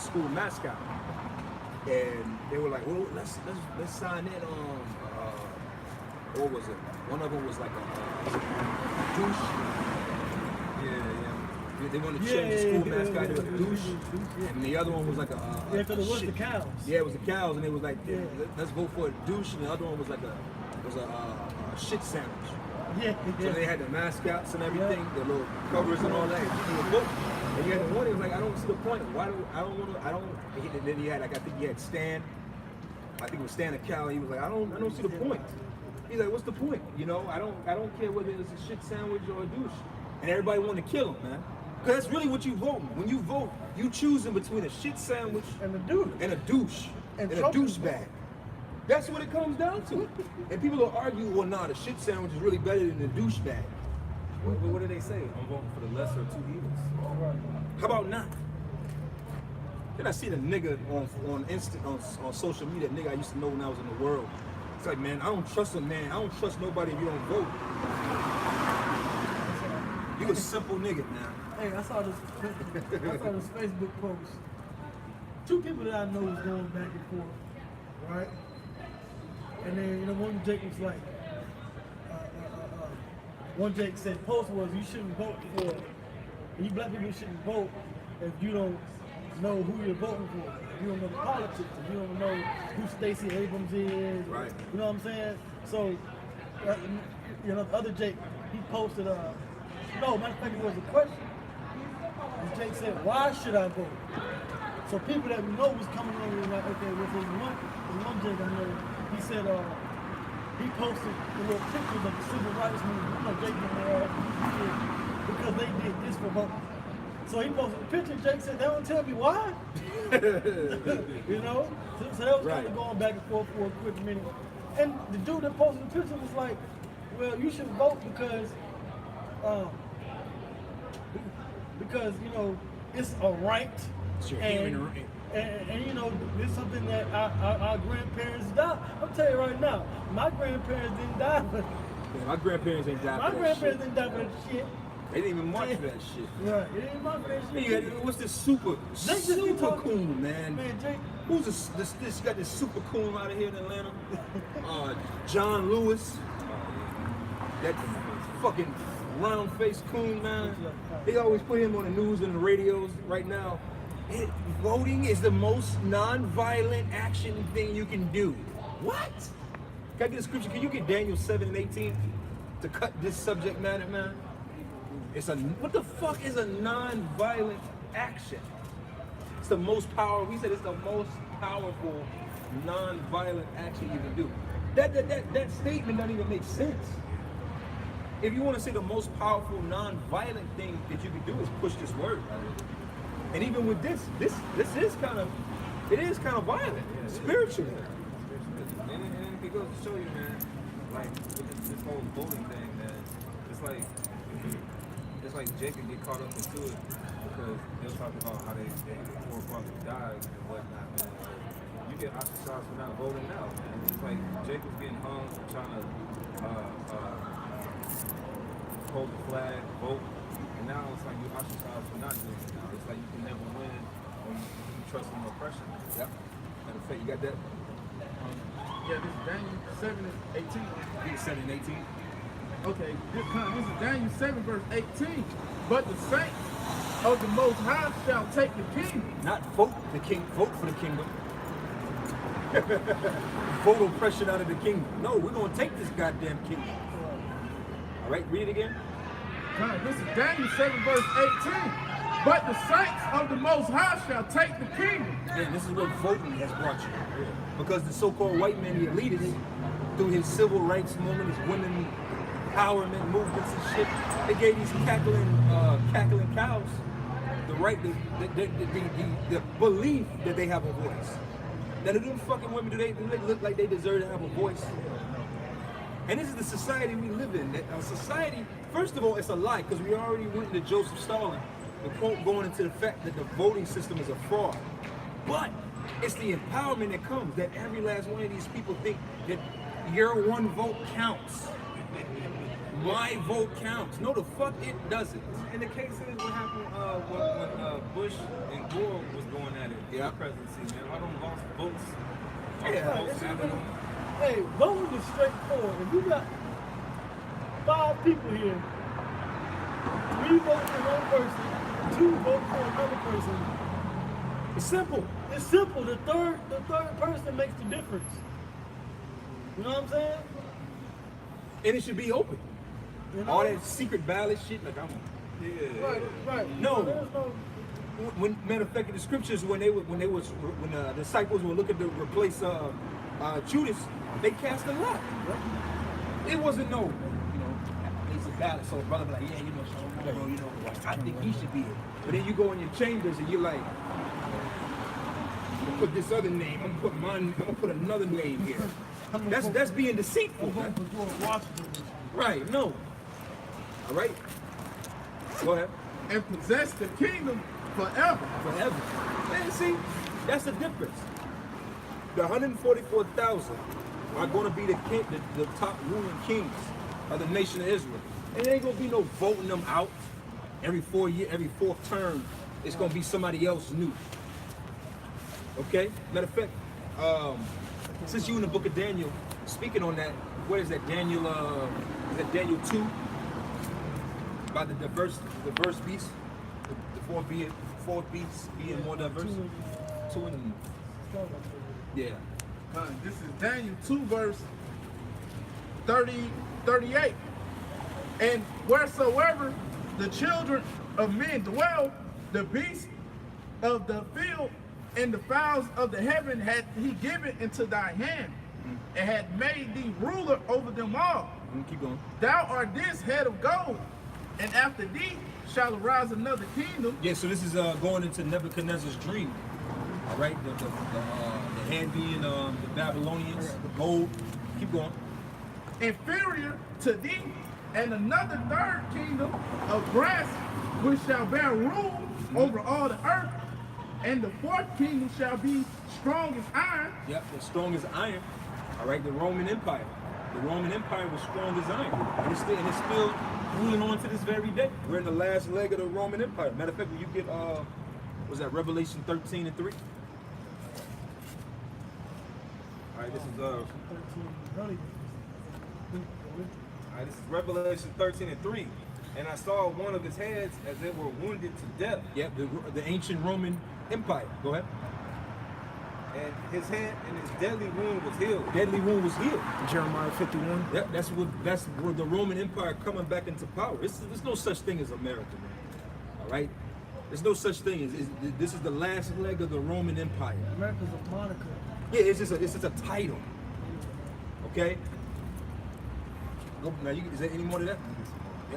school mascot, and they were like, "Well, let's sign in on what was it? One of them was like a douche. Yeah. They wanted to change the school mascot to a douche, Yeah, and the other one was like a because it was shit. the cows. Yeah, it was the cows, and they was like, Yeah. let's vote for a douche, and the other one was like a shit sandwich. Yeah, So they had the mascots and everything, the little covers and all that. And you had the one, he was like, I don't see the point. And then he had, like, I think he had Stan. I think it was Stan the cow. He was like, I don't see the point. He's like, what's the point? You know, I don't care whether it's a shit sandwich or a douche. And everybody wanted to kill him, man. Because that's really what you voting. When you vote, you choosing between a shit sandwich and the dude. and a douche And and a Trump is douchebag. That's what it comes down to. And people will argue, well, nah, the shit sandwich is really better than the douchebag. What do they say? I'm voting for the lesser of two evils. How about not? Then I see the nigga on social media, nigga I used to know when I was in the world. It's like, man, I don't trust a man. I don't trust nobody if you don't vote. You a simple nigga, man. Hey, I saw this Facebook post. Two people that I know was going back and forth, right? And then one Jake was like, one Jake said, post was you shouldn't vote for. You black people shouldn't vote if you don't know who you're voting for. If you don't know the politics. If you don't know who Stacey Abrams is. Right. You know what I'm saying? So, the other Jake, he posted no, matter of fact, it was a question. And Jake said, why should I vote? So people that we know was coming on and was like, okay, well, there's one Jake I know, he said, he posted the little pictures of the civil rights movement. You know, Jake been there, because they did this for voting. So he posted a picture. Jake said, "They don't tell me why." You know, so that was kind of going back and forth for a quick minute. And the dude that posted the picture was like, "Well, you should vote because you know it's a right, It's your human right. And you know it's something that our grandparents died. I'm telling you right now, my grandparents didn't die for. Yeah, my grandparents ain't died My for that grandparents shit. didn't die for that shit. They didn't even march for that shit. Right, it ain't march for that shit. Yeah, what's this super coon, man? Man, Jake. Who's this got this super coon out of here in Atlanta? John Lewis. That fucking round faced coon, man. They always put him on the news and the radios right now. Voting is the most non-violent action thing you can do. What? Can I get a scripture? Can you get Daniel 7:18 to cut this subject matter, man? What the fuck is a non-violent action? It's the most powerful. We said it's the most powerful non-violent action you can do. That statement doesn't even make sense. If you want to say the most powerful non-violent thing that you can do is push this word, and even with this is kind of violent, spiritually. And it goes to show you, man, like with this whole voting thing, man, it's like Jacob get caught up into it because they'll talk about how they forefathers died and whatnot, man. You get ostracized for not voting now, man. It's like Jacob's getting hung for trying to hold the flag, vote, and now it's like you ostracized for not doing it now. It's like you can never win when you trust in oppression. Yep. Matter of fact, you got that? Yeah, this is Daniel 7:18. Read 7:18. Okay, this is Daniel 7 verse 18. But the saints of the Most High shall take the kingdom. Not vote the king. Vote for the kingdom. Vote oppression out of the kingdom. No, we're gonna take this goddamn kingdom. All right, read it again. This is Daniel 7 verse 18. But the saints of the Most High shall take the kingdom. And this is what voting has brought you. Because the so-called white man, the elitists, through his civil rights movement, his women empowerment movements and shit, they gave these cackling cows the right, the belief that they have a voice. Now, do them fucking women, do they look like they deserve to have a voice? And this is the society we live in. That our society, first of all, it's a lie, because we already went into Joseph Stalin, the quote going into the fact that the voting system is a fraud. But it's the empowerment that comes, that every last one of these people think that your one vote counts. My vote counts. No, the fuck it doesn't. And the case is what happened when Bush and Gore was going at it for the presidency, man. All them lost votes. Hey, voting is straightforward. If you got 5 people here, 3 vote for one person, 2 vote for another person. It's simple. It's simple. The third person makes the difference. You know what I'm saying? And it should be open. You know? All that secret ballot shit, like Right. No. There's no. When matter of fact, in the scriptures, when the disciples were looking to replace Judas, they cast a lot. It wasn't no, it's a ballot. So brother be like, yeah, I think he should be it. But then you go in your chambers and you're like, I'm gonna put this other name. I'm gonna put another name here. That's being deceitful. Man. Right? No. All right. Go ahead. And possess the kingdom forever. Forever. Man, see, that's the difference. The 144,000 are going to be the top ruling kings of the nation of Israel. And there ain't going to be no voting them out every 4 years, every 4th term. It's going to be somebody else new. Okay? Matter of fact, since you in the book of Daniel, speaking on that, what is that, Daniel, is that Daniel 2? By the diverse beasts, the 4th beast being more diverse. 2 and yeah. This is Daniel 2 verse 38. And wheresoever the children of men dwell, the beasts of the field and the fowls of the heaven had he given into thy hand, and had made thee ruler over them all. Keep going. Thou art this head of gold, And after thee shall arise another kingdom. Yeah, so this is going into Nebuchadnezzar's dream. All right, the hand being the Babylonians, the gold. Keep going. Inferior to thee, and another third kingdom of brass, which shall bear rule over all the earth. And the fourth kingdom shall be strong as iron. Yep, as strong as iron. All right, the Roman Empire. The Roman Empire was strong as iron, and it's still ruling on to this very day. We're in the last leg of the Roman Empire. Matter of fact, when you get was that Revelation 13:3? All right, this is this is Revelation 13:3. And I saw one of his heads as it were wounded to death. Yep, the ancient Roman Empire. Go ahead. And his head and his deadly wound was healed. Deadly wound was healed. Jeremiah 51. Yep, that's where the Roman Empire coming back into power. There's no such thing as America, man. All right, there's no such thing as this is the last leg of the Roman Empire. America's a moniker. Yeah, it's just a title. Okay. Go, now, is there any more to that?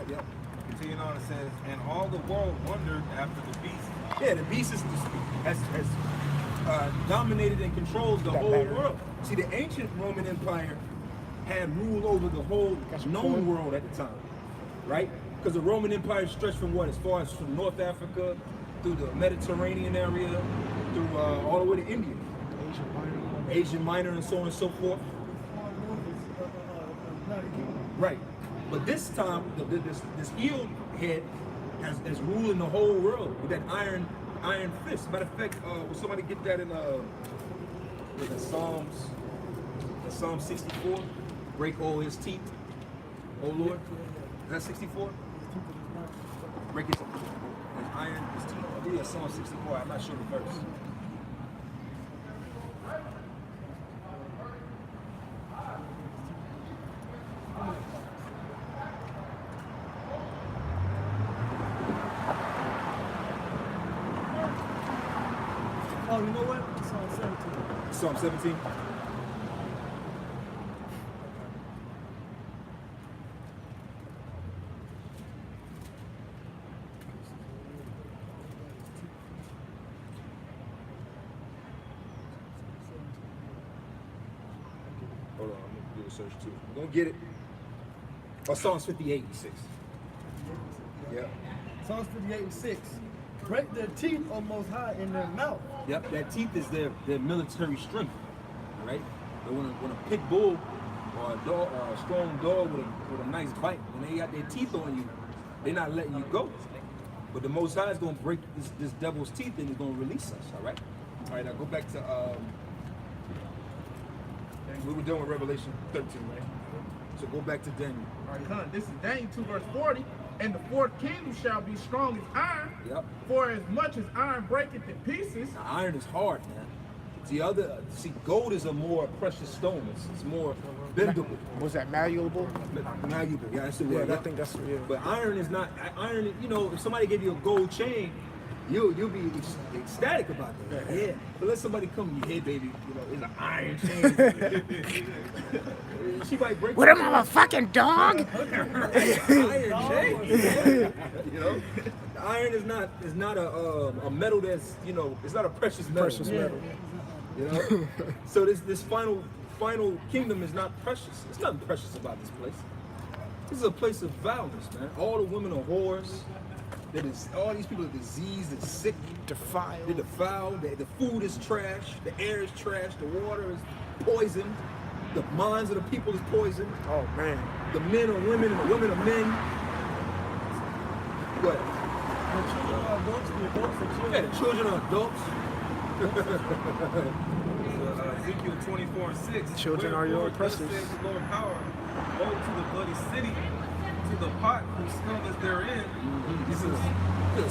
Yep. Continuing on, it says, and all the world wondered after the beast. Yeah, the beast has dominated and controlled the whole world. See, the ancient Roman Empire had rule over the whole known world at the time, right? Because the Roman Empire stretched from what, as far as from North Africa, through the Mediterranean area, through all the way to India, Asia Minor, and so on and so forth. Right. But this time, this healed head has ruling the whole world with that iron fist. Matter of fact, will somebody get that in the Psalms 64? Break all his teeth, oh Lord. Is that 64? Break his iron, his teeth. I believe that's Psalm 64. I'm not sure the verse. Oh, you know what? It's on 17. Psalm 17. Hold on, I'm gonna do a search too. I'm gonna get it. Oh, Psalms 58 and 6. Yeah. Psalms 58 and 6. Break their teeth on Most High in their mouth. Yep, that teeth is their military strength, right? But when a pit bull or a dog or a strong dog with a nice bite, when they got their teeth on you, they're not letting you go. But the Most High is gonna break this devil's teeth and he's gonna release us. All right. All right. Now go back to we were done with Revelation 13, right? So go back to Daniel. All right, this is Daniel 2 verse 40. And the fourth kingdom shall be strong as iron. Yep. For as much as iron breaketh in pieces. Now, iron is hard, man. See, gold is a more precious stone. It's more bendable. Was that malleable? Malleable, yeah, that's the word. Yeah, I think that's yeah. But iron is not. Iron, you know, if somebody gave you a gold chain, you'll be ecstatic about that. Yeah. But let somebody come, you, hey baby, you know, it's an iron chain. She might break. What am I, a fucking dog? Iron chain. You know, iron is not a metal that's, you know, it's not a precious metal. Precious metal. You know. So this final kingdom is not precious. There's nothing precious about this place. This is a place of violence, man. All the women are whores. All these people are diseased and sick. Defiled. They're defiled. The food is trash. The air is trash. The water is poisoned. The minds of the people is poisoned. Oh man. The men are women and the women are men. What? The children are adults, the adults are children. Yeah, the children are adults. Ezekiel 24 and 6. Children are your Wherefore, thus oppressors. says the Lord power, go to the bloody city, to the pot whose scum is therein. This is a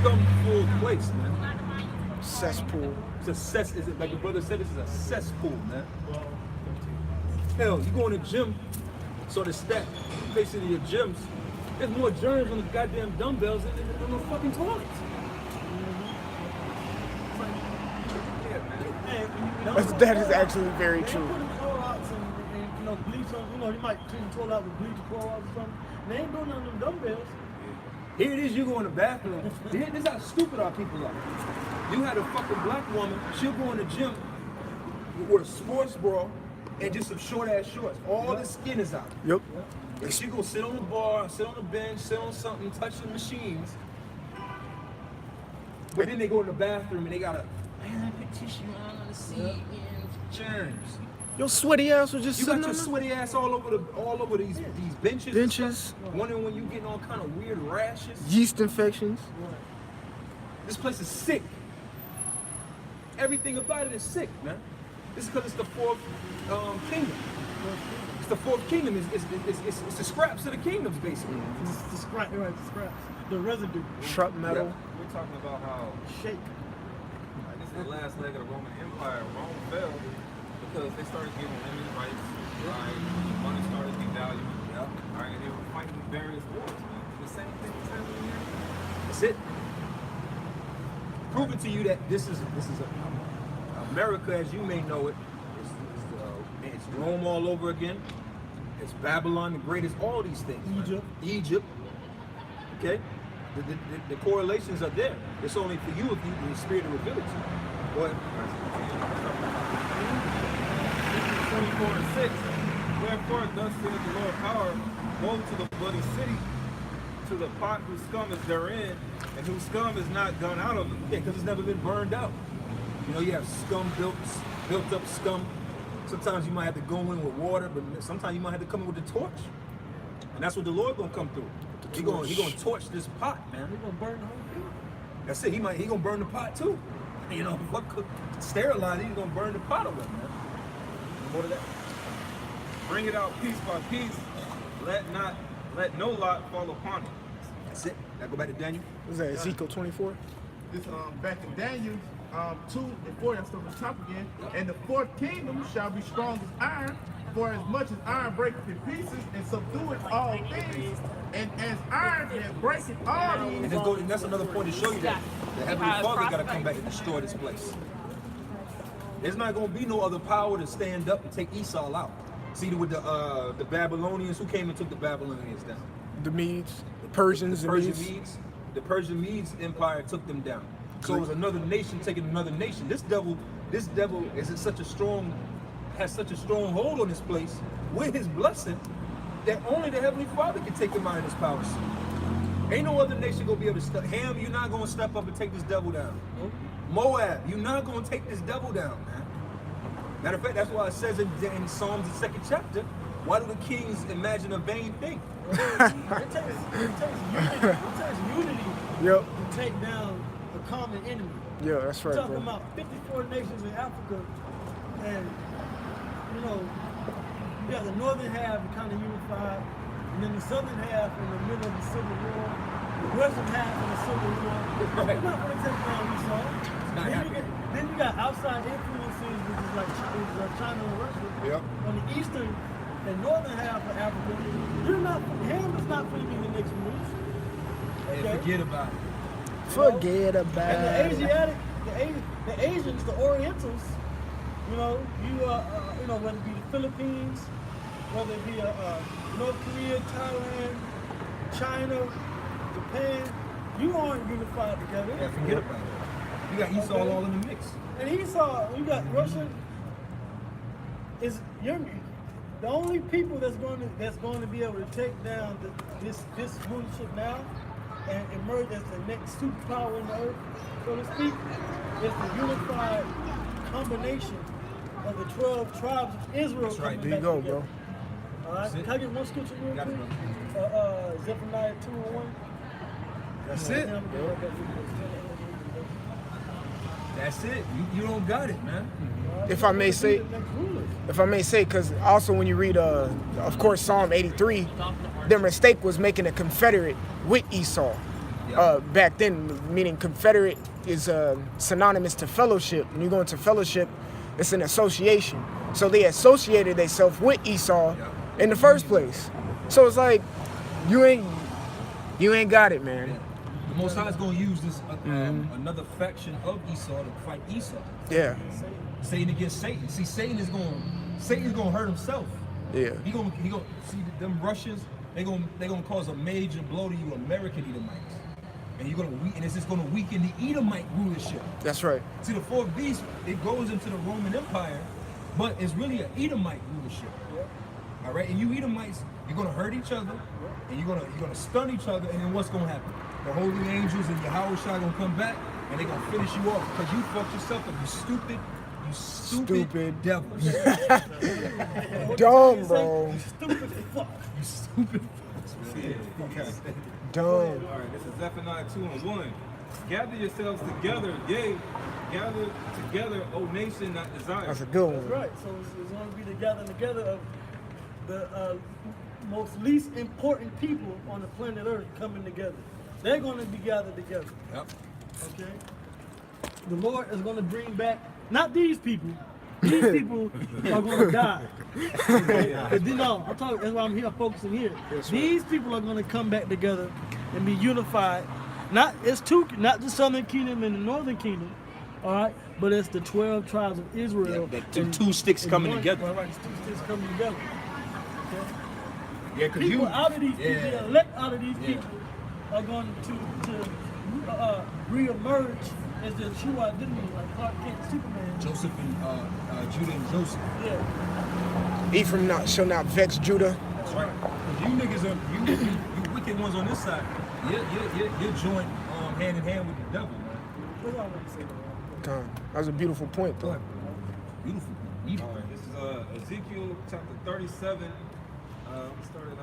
scum-full place, man. Cesspool. It's a cess. Is it like the brother said? This is a cesspool, man. Hell, you go in the gym, so the stat facing your gyms, there's more germs on the goddamn dumbbells than on the fucking toilets. That is actually very They true. put Clorox and bleach on, you know, you might clean the toilet out with bleach or Clorox or something. They ain't doing none of them dumbbells. Here it is, you go in the bathroom. This is how stupid our people are. You had a fucking black woman, she'll go in the gym with a sports bra and just some short ass shorts. All the skin is out. Yep. And she go sit on the bar, sit on the bench, sit on something, touch the machines. But then they go in the bathroom and they gotta, man, put tissue on the seat and germs. Your sweaty ass was just You sitting got your on sweaty ass all over these benches. and benches, stuff. Wondering when you getting all kind of weird rashes. yeast infections. This place is sick. Everything about it is sick, man. This is because it's the fourth kingdom. It's the fourth kingdom. It's the scraps of the kingdoms, basically. It's the scraps, right? The scraps, the residue. Shrub metal. We're talking about how Shake. this is the last leg of the Roman Empire. Rome fell because they started giving women's rights. Right? Money started devaluing. Yeah. All right, and they were fighting various wars, man. The same thing is happening here. That's it. Proving to you that this is America as you may know it. It's Rome all over again. It's Babylon the Great. It's all these things. man. Egypt. Okay. The correlations are there. It's only for you if you the spirit to reveal it to you. Go ahead. 24 and 6. Wherefore, thus saith the Lord power, woe to the bloody city, to the pot whose scum is therein, and whose scum is not gone out of it. Yeah, because it's never been burned out. You know, you have scum built up scum. Sometimes you might have to go in with water, but sometimes you might have to come in with the torch. And that's what the Lord gonna come through. He gonna torch this pot, man. We're gonna burn the whole thing. That's it. He gonna burn the pot too. You know, sterilize it, he's gonna burn the pot away, man. More of that. Bring it out piece by piece. Let no lot fall upon it. That's it. Now go back to Daniel. Was that Ezekiel 24? This back in Daniel 2 and 4, that's on the top again. And the fourth kingdom shall be strong as iron, for as much as iron breaketh in pieces and subdueth all things, and as iron that breaketh all And, these. and that's another point to show you that the Heavenly Father got to come back and destroy this place. There's not going to be no other power to stand up and take Esau out. See, with the Babylonians, who came and took the Babylonians down? The Medes, the Persians, The Persian Medes empire took them down. So it was another nation taking another nation. This devil has such a strong hold on this place with his blessing that only the Heavenly Father can take him out of his power seat. Ain't no other nation gonna be able to step. Ham, you're not gonna step up and take this devil down. Moab, you're not gonna take this devil down, man. Matter of fact, that's why it says in Psalms, the 2nd chapter, why do the kings imagine a vain thing? It takes unity Yep. to take down a common enemy. Yeah, that's right, We're talking bro. about 54 nations in Africa, and you know, you got the northern half kind of unified, and then the southern half in the middle of the Civil War, the western half in the Civil War. We're not going to take down Esau. Then you got outside influences, which is like China and Russia. Yep. On the eastern and northern half of Africa, Ham is not going to be the next move. And forget about it. Forget about And the it. Asiatic, the Asians, the Orientals, you know, whether it be the Philippines, whether it be North Korea, Thailand, China, Japan, you aren't unified together. Yeah, forget about it. You got Esau all in the mix. And Esau, you got Russia. The only people that's going to be able to take down this rulership now and emerge as the next superpower in the earth, so to speak, is the unified combination of the 12 tribes of Israel. That's right. coming There you back go, together. bro. All right, That's it. can I get one scripture real Got it, quick? Zephaniah 2:1. That's it. That's it. You don't got it, man. If I may say, because also when you read, of course, Psalm 83, their mistake was making a confederate with Esau. Back then, meaning confederate is synonymous to fellowship. When you go into fellowship, it's an association. So they associated themselves with Esau in the first place. So it's like, you ain't got it, man. The Most High is going to use this another faction of Esau to fight Esau. Yeah. Satan against Satan. See, Satan's going to hurt himself. Yeah. He gonna see them Russians. they're gonna cause a major blow to you American Edomites. And it's just gonna weaken the Edomite rulership. That's right. See, the fourth beast, it goes into the Roman Empire, but it's really an Edomite rulership. All right, and you Edomites, you're gonna hurt each other, and you're gonna stun each other, and then what's gonna happen? The holy angels and Yahweh Shai gonna come back, and they're gonna finish you off because you fucked yourself up. You stupid devil. Dumb, bro. You stupid fuck. You stupid. Dumb. All right, this is Zephaniah 2:1. Gather yourselves together, yea, gather together, O nation not desired. That's a good That's one. right. So it's going to be the gathering together of the most least important people on the planet Earth coming together. They're going to be gathered together. Yep. Okay. The Lord is going to bring back not these people. These people are going to die. But no, I'm talking. That's why I'm here focusing here. These people are going to come back together and be unified. Not the Southern Kingdom and the Northern Kingdom. All right, but it's the 12 tribes of Israel. Yeah, the two sticks coming together. Right, the two sticks coming together. Okay. Yeah, because People out of these people, yeah. the elect out of these people are going to re-emerge as their true identity, like Clark Kent, Superman. Joseph and Judah and Joseph. Yeah. Ephraim shall not vex Judah. That's right. 'Cause you niggas are you wicked ones on this side. You're joined hand in hand with the devil, man. That's all I want to say. Time. That was a beautiful point, Go though. ahead. Beautiful. All right, this is Ezekiel chapter 37. We started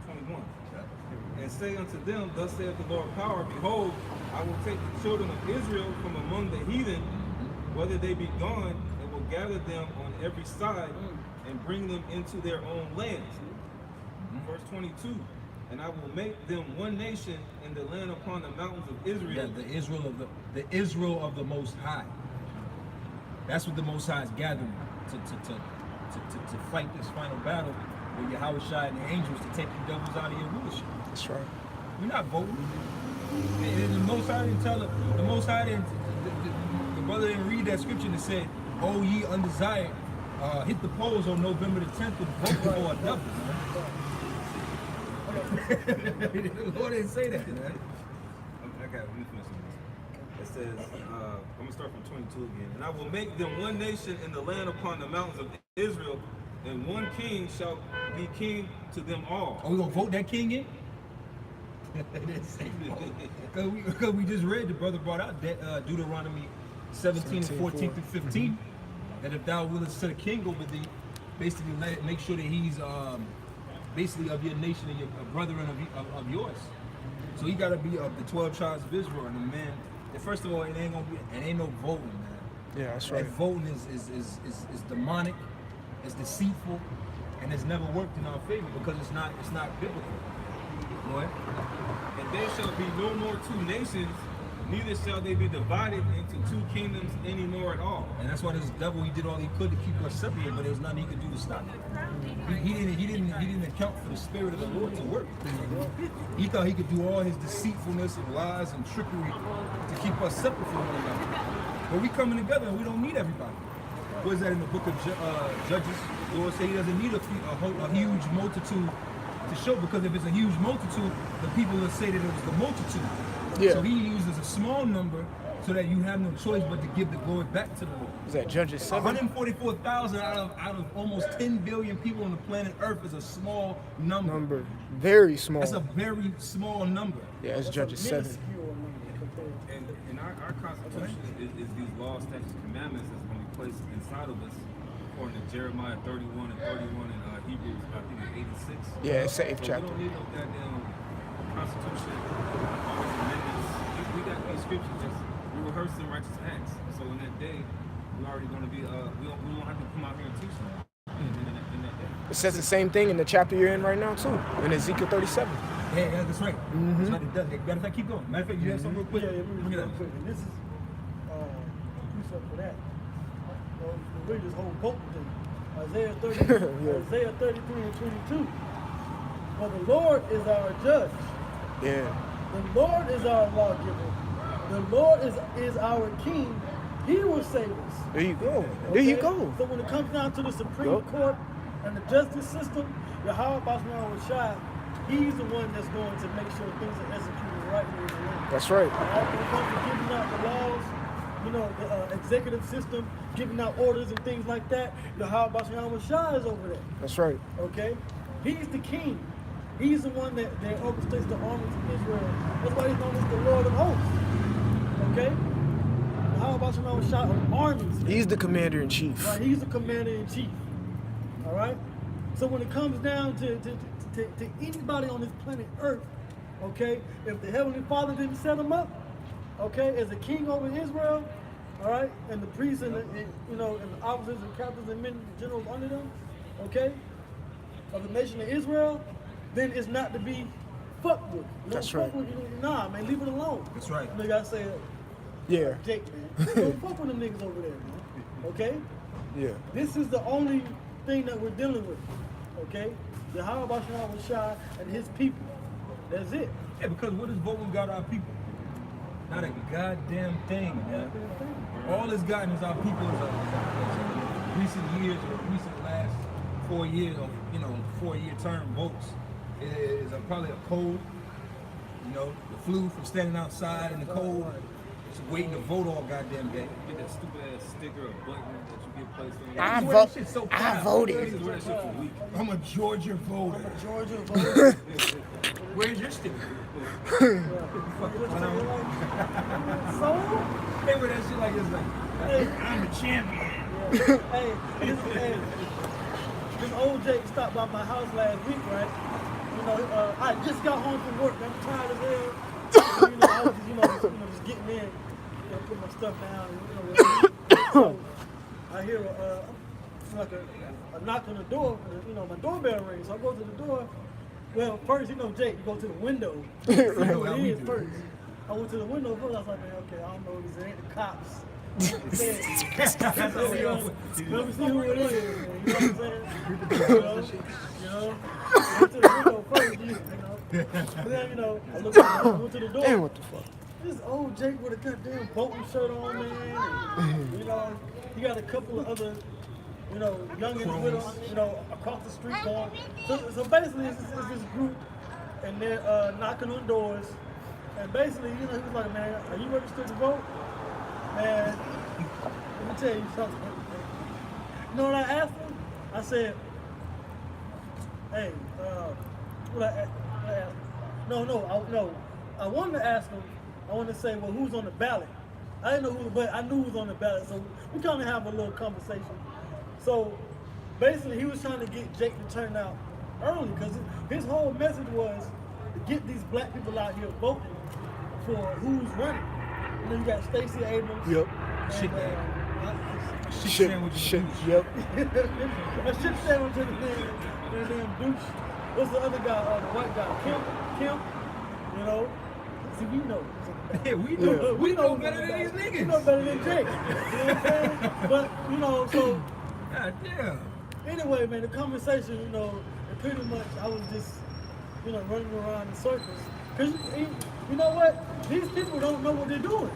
21. And say unto them, thus saith the Lord power, behold, I will take the children of Israel from among the heathen, whether they be gone, and will gather them on every side and bring them into their own lands. Verse 22. And I will make them one nation in the land upon the mountains of Israel. Yeah, the Israel of the Most High. That's what the Most High is gathering to fight this final battle with Yahweh Shai and the angels to take you devils out of your rulership. That's right. We're not voting. And the Most High didn't tell it. The Most High didn't. The brother didn't read that scripture that said, "Oh ye undesired, hit the polls on November the 10th and vote for a devil." The Lord didn't say that, man. Okay, let me finish this. It says, I'm going to start from 22 again. And I will make them one nation in the land upon the mountains of Israel, and one king shall be king to them all. Are we gonna vote that king in? Because we just read, the brother brought out that Deuteronomy 17 and 14 through 15, that if thou willest set a king over thee, basically make sure that he's basically of your nation and your brethren of yours. So he got to be of the 12 tribes of Israel, and the man. First of all, it ain't no voting, man. Yeah, that's right. That voting is demonic, it's deceitful, and it's never worked in our favor because it's not biblical. What? And there shall be no more two nations, neither shall they be divided into two kingdoms anymore at all. And that's why this devil, he did all he could to keep us separated, but there was nothing he could do to stop it. He didn't account for the spirit of the Lord to work. He thought he could do all his deceitfulness and lies and trickery to keep us separate from one another. But we coming together and we don't need everybody. What is that in the book of Judges? The Lord said he doesn't need a huge multitude to show, because if it's a huge multitude, the people will say that it was the multitude. Yeah. So he uses a small number so that you have no choice but to give the glory back to the Lord. Is that Judges 7? 144,000 out of almost 10 billion people on the planet Earth is a small number. Very small. That's a very small number. Yeah, it's Judges 7. And our Constitution is these laws, statutes, commandments that's going to be placed inside of us, according to Jeremiah 31 and 31 and Hebrews, I think it's 86. Yeah, it's safe So chapter. we don't need no goddamn Constitution, all these amendments. We got these scriptures that's we're rehearsing righteous acts. So in that day, we're already going to be, we won't have to come out here and teach them in that day. It says the same thing in the chapter you're in right now, too, in Ezekiel 37. Yeah, that's right. That's right, it does. Matter of fact, keep going. Matter of fact, you have something real quick? Yeah, Bring it up. quick. And this is precept for that. Read this whole quote thing. Isaiah 33 and 22. For the Lord is our judge. Yeah. The Lord is our lawgiver. The Lord is our king. He will save us. There you go. There you Okay? go. So when it comes down to the Supreme Court and the justice system, Yahweh Bashman Rashad, he's the one that's going to make sure things are executed right here in the land. That's right. When it comes to giving out the laws, you know, the executive system, giving out orders and things like that, Yahweh Bashman Rashad is over there. That's right. Okay? He's the king. He's the one that orchestrates the armies of Israel. That's why he's known as the Lord of Hosts. Okay? How about you know shot of armies? He's the commander-in-chief. Right, he's the commander-in-chief. All right? So when it comes down to anybody on this planet Earth, okay, if the Heavenly Father didn't set him up, okay, as a king over Israel, all right, and the priests and the, you know, and the officers and captains and men and generals under them, okay, of the nation of Israel, then it's not to be fucked with. Don't That's fuck right. with you. Nah, man, leave it alone. That's right. You gotta say, Yeah. Jake, man, don't fuck with them niggas over there, man. Okay? Yeah. This is the only thing that we're dealing with. Okay? Yahweh Bashar Shah and his people. That's it. Yeah, because what has voting got our people? Not a goddamn thing, man. All it's gotten is our people is recent years or recent last 4 years of, you know, 4-year term votes. Is probably a cold, you know, the flu from standing outside in the cold, just waiting to vote all goddamn day. Get that stupid ass sticker of button that you get placed on your I That's why vote. that shit's so I proud. voted. Niggas wear that shit for weeks. I'm a Georgia voter. I'm a Georgia voter. Where's your sticker? So, They wear that shit like it's like, hey, I'm the champion. hey, this old Jake stopped by my house last week, right? You know, I just got home from work. I'm tired as hell. You know, I was just getting in, you know, put my stuff down. And, so I hear like a knock on the door. You know, my doorbell rings. So I go to the door. Well, first, you know, Jake, you go to the window. See who it is first. I went to the window first. I was like, man, okay, I don't know these. It ain't the cops. Let me see who it is. Man. You know what I'm saying? You know, went to the window first. You know, and then I went to the door. Damn, what the fuck? This old Jake with a goddamn Bolton shirt on, man. And, you know, he got a couple of other, you know, youngins with him, you know, across the street going. So basically, it's this group, and they're knocking on doors. And basically, you know, he was like, man, are you registered to vote? And let me tell you something. You know what I asked him? I said, hey, what I asked him? No. I wanted to ask him, I wanted to say, well, who's on the ballot? I didn't know who, but I knew who was on the ballot. So we kind of have a little conversation. So basically, he was trying to get Jake to turn out early because his whole message was to get these black people out here voting for who's running. You know, you got Stacey Abrams. Yep. And, Shit, man. Shit. Yep. A shit sandwich in the damn douche. What's the other guy? The white guy, Kim. You know. See, we know. Yeah, we know. We know better than these niggas. We know better than Jake. You know what I'm saying? But you know, so. God damn. Anyway, man, the conversation, you know, pretty much I was just, you know, running around in circles. Because, you know what? These people don't know what they're doing.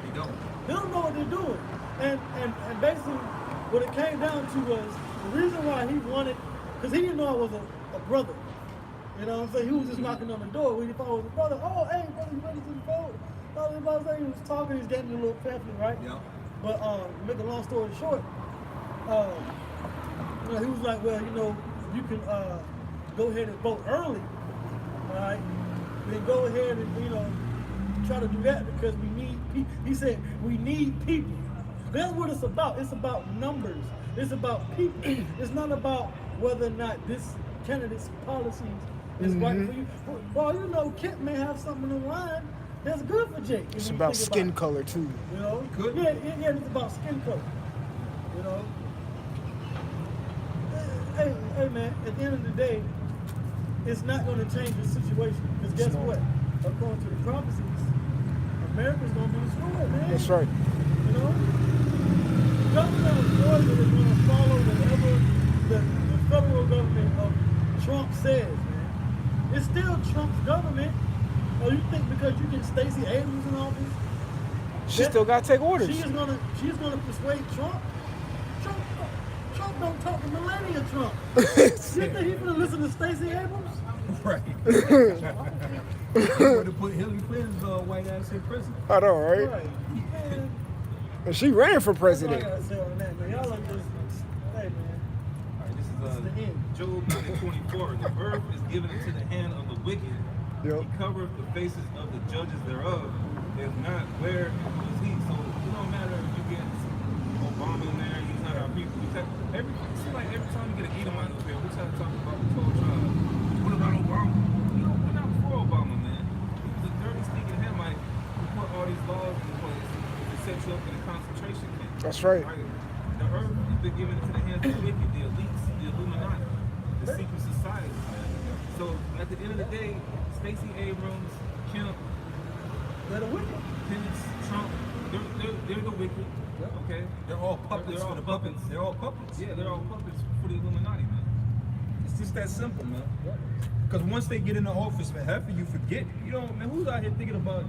They don't. They don't know what they're doing. And basically, what it came down to was the reason why he wanted, because he didn't know I was a brother. You know what I'm saying? He was just knocking on the door. When he thought I was a brother, oh, hey, brother, you ready to vote? He was talking, he was getting a little pamphlet, right? Yeah. But to make a long story short, you know, he was like, well, you know, you can go ahead and vote early, all right? Then go ahead and, you know, try to do that because we need people. He said, we need people. That's what it's about. It's about numbers. It's about people. It's not about whether or not this candidate's policies is right for you. Well, you know, Kent may have something in line that's good for Jake. It's about skin color too. You know? Good. Yeah, it's about skin color. You know? Hey man, at the end of the day, it's not going to change the situation. Because guess what? According to the prophecies, America's going to be destroyed, man. That's right. You know? The government of Georgia is going to follow whatever the federal government of Trump says, man. It's still Trump's government. Oh, you think because you get Stacey Abrams in office? She still got to take orders. She's gonna persuade Trump. Trump don't talk to Melania Trump. You think he gonna listen to Stacey Abrams? Right. They want to put Hillary Clinton's white ass in prison. I know, right? Right. Man, And she ran for that's all I president. gotta say on that, man. Y'all are just, hey, man. All right, this This is the is end. Job 9:24. The earth is given into the hand of the wicked. Yep. He covereth the faces of the judges thereof. If not, where is he? So it don't matter if you get Obama in there, he's not our people. It seems like every time you get an Edomite up here, we try to talk about the 12 tribes. What about Obama? You know, we're not for Obama, man. He was a dirty, stinking Hamite who put all these laws in place to set you up in a concentration camp. That's right. The earth has been given into the hands of the wicked, the elites, the Illuminati, the secret societies, man. So at the end of the day, Stacey Abrams, Kemp, They're the wicked. Pence, Trump, they're the wicked. Okay? They're all puppets They're all for the puppets. puppets. They're all puppets. Yeah, they're all puppets for the Illuminati, man. It's just that simple, man. Because once they get into office, man, half of you forget. You know, man, who's out here thinking about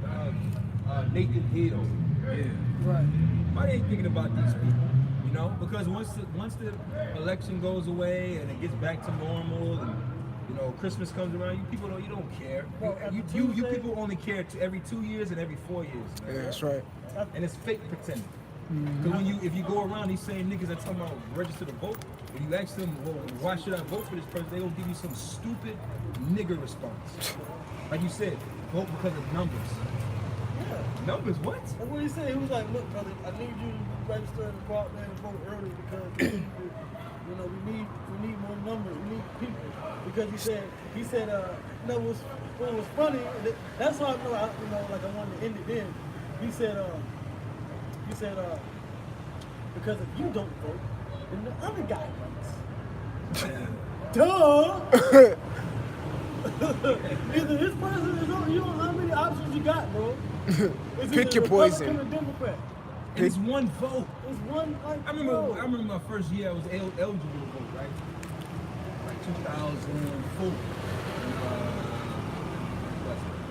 Nathan Hill? Yeah. Right. Why they ain't thinking about these people? You know, because once the election goes away and it gets back to normal, and you know Christmas comes around, you people don't care. Well, You people only care every 2 years and every 4 years. Man. Yeah, that's right. And it's fake pretending. Because if you go around these same niggas that talking about register to vote, if you ask them, well, why should I vote for this person, they gonna give you some stupid nigger response. Like you said, vote because of numbers. Yeah. Numbers, what? That's what he said. He was like, look, brother, I need you to register and go out there and vote early because you know we need more numbers. We need people. Because he said, no, what was funny. That's how I know. Like I wanted to end it then. He said, because if you don't vote, then the other guy votes. Duh. Either this person is on. You know how many options you got, bro? It's Pick either your poison. Republican or Democrat. And it's one vote. It's one. Like, I remember my first year I was eligible to vote, right? Like 2004.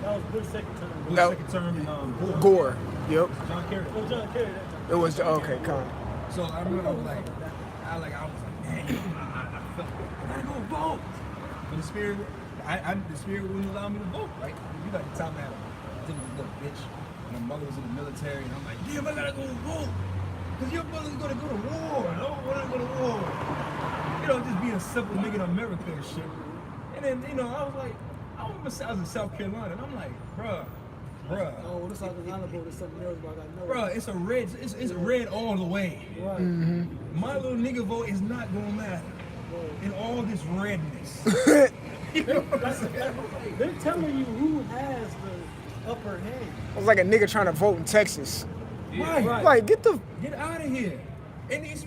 That was Bush second term. Bush No. second term and Gore. Yep. John Kerry. Oh, John Kerry that time. It was okay. Calm. So I remember I was like, man, I felt I gotta go vote. But the spirit wouldn't allow me to vote, right? You got the time I was a little bitch. My mother was in the military, and I'm like, damn, I gotta go vote. Because your mother's gonna go to war. I don't want to go to war. You know, just being a simple nigga in America and shit. And then, you know, I was like, I was in South Carolina, and I'm like, bruh. Oh, this South Carolina vote is something else, but I know. Bruh, it's red all the way. Right. My little nigga vote is not gonna matter in all this redness. You know what I'm saying? They're telling you who has the upper hand. It was like a nigga trying to vote in Texas. Right. Like, get Get out of here. And these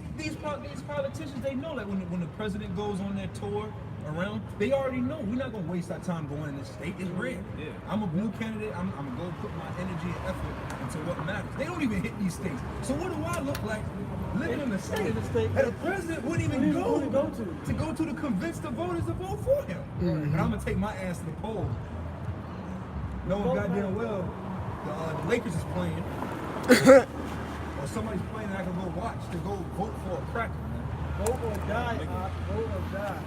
politicians, they know that when the president goes on that tour around, they already know we're not gonna waste our time going in this state. It's red. Yeah. I'm a blue candidate. I'm gonna go put my energy and effort into what matters. They don't even hit these states. So what do I look like living in a state that the president wouldn't even go to convince the voters to vote for him? And I'm gonna take my ass to the polls, knowing goddamn well the Lakers is playing. Or somebody's playing and I can go watch to go vote for a cracker, man. Vote or die, vote or die.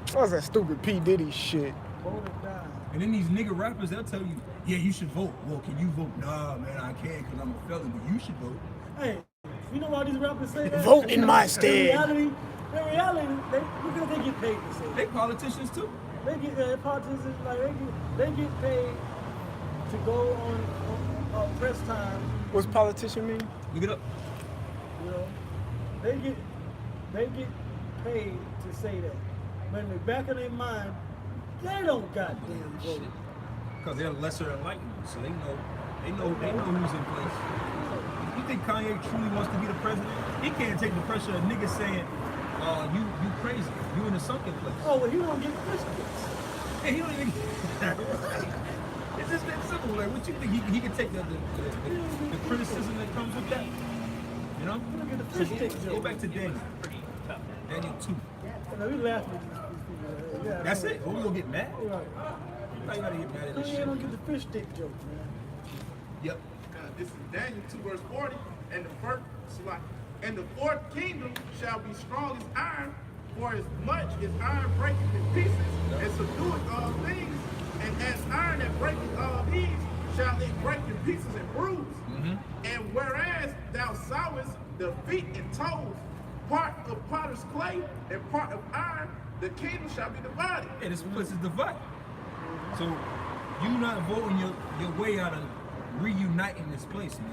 That was that stupid P. Diddy shit. Vote or die. And then these nigga rappers, they'll tell you, yeah, you should vote. Well, can you vote? Nah, man, I can't because I'm a felon, but you should vote. Hey, you know why these rappers say that? Vote in my stead. In reality, because they get paid to say They that. politicians too. They get politicians like they get paid to go on press time. What's politician mean? Look it up. You know, they get paid to say that. But in the back of their mind, they don't goddamn vote. Because they're lesser enlightened, so they know who's in place. You think Kanye truly wants to be the president? He can't take the pressure of niggas saying, you crazy, you in a sunken place. Oh, well, you don't get fish sticks. Hey, he don't even It's just that simple. Like, what you think he can take the criticism that comes with that? You know? Look at the fish stick Go joke. back to Daniel. Daniel 2. You know, we laughing at these people. Yeah, That's it? Or we gonna get mad? Right. Why you gotta get mad at this Kanye shit? don't get the fish stick joke, man. Yep. This is Daniel 2 verse 40, and the first, And the fourth kingdom shall be strong as iron, for as much as iron breaketh in pieces, and subdueth all things, and as iron that breaketh all these, shall it break in pieces and bruise. And whereas thou sawest the feet and toes, part of potter's clay and part of iron, the kingdom shall be divided. Yeah, this place is divided. So you not voting your way out of reuniting this place, man.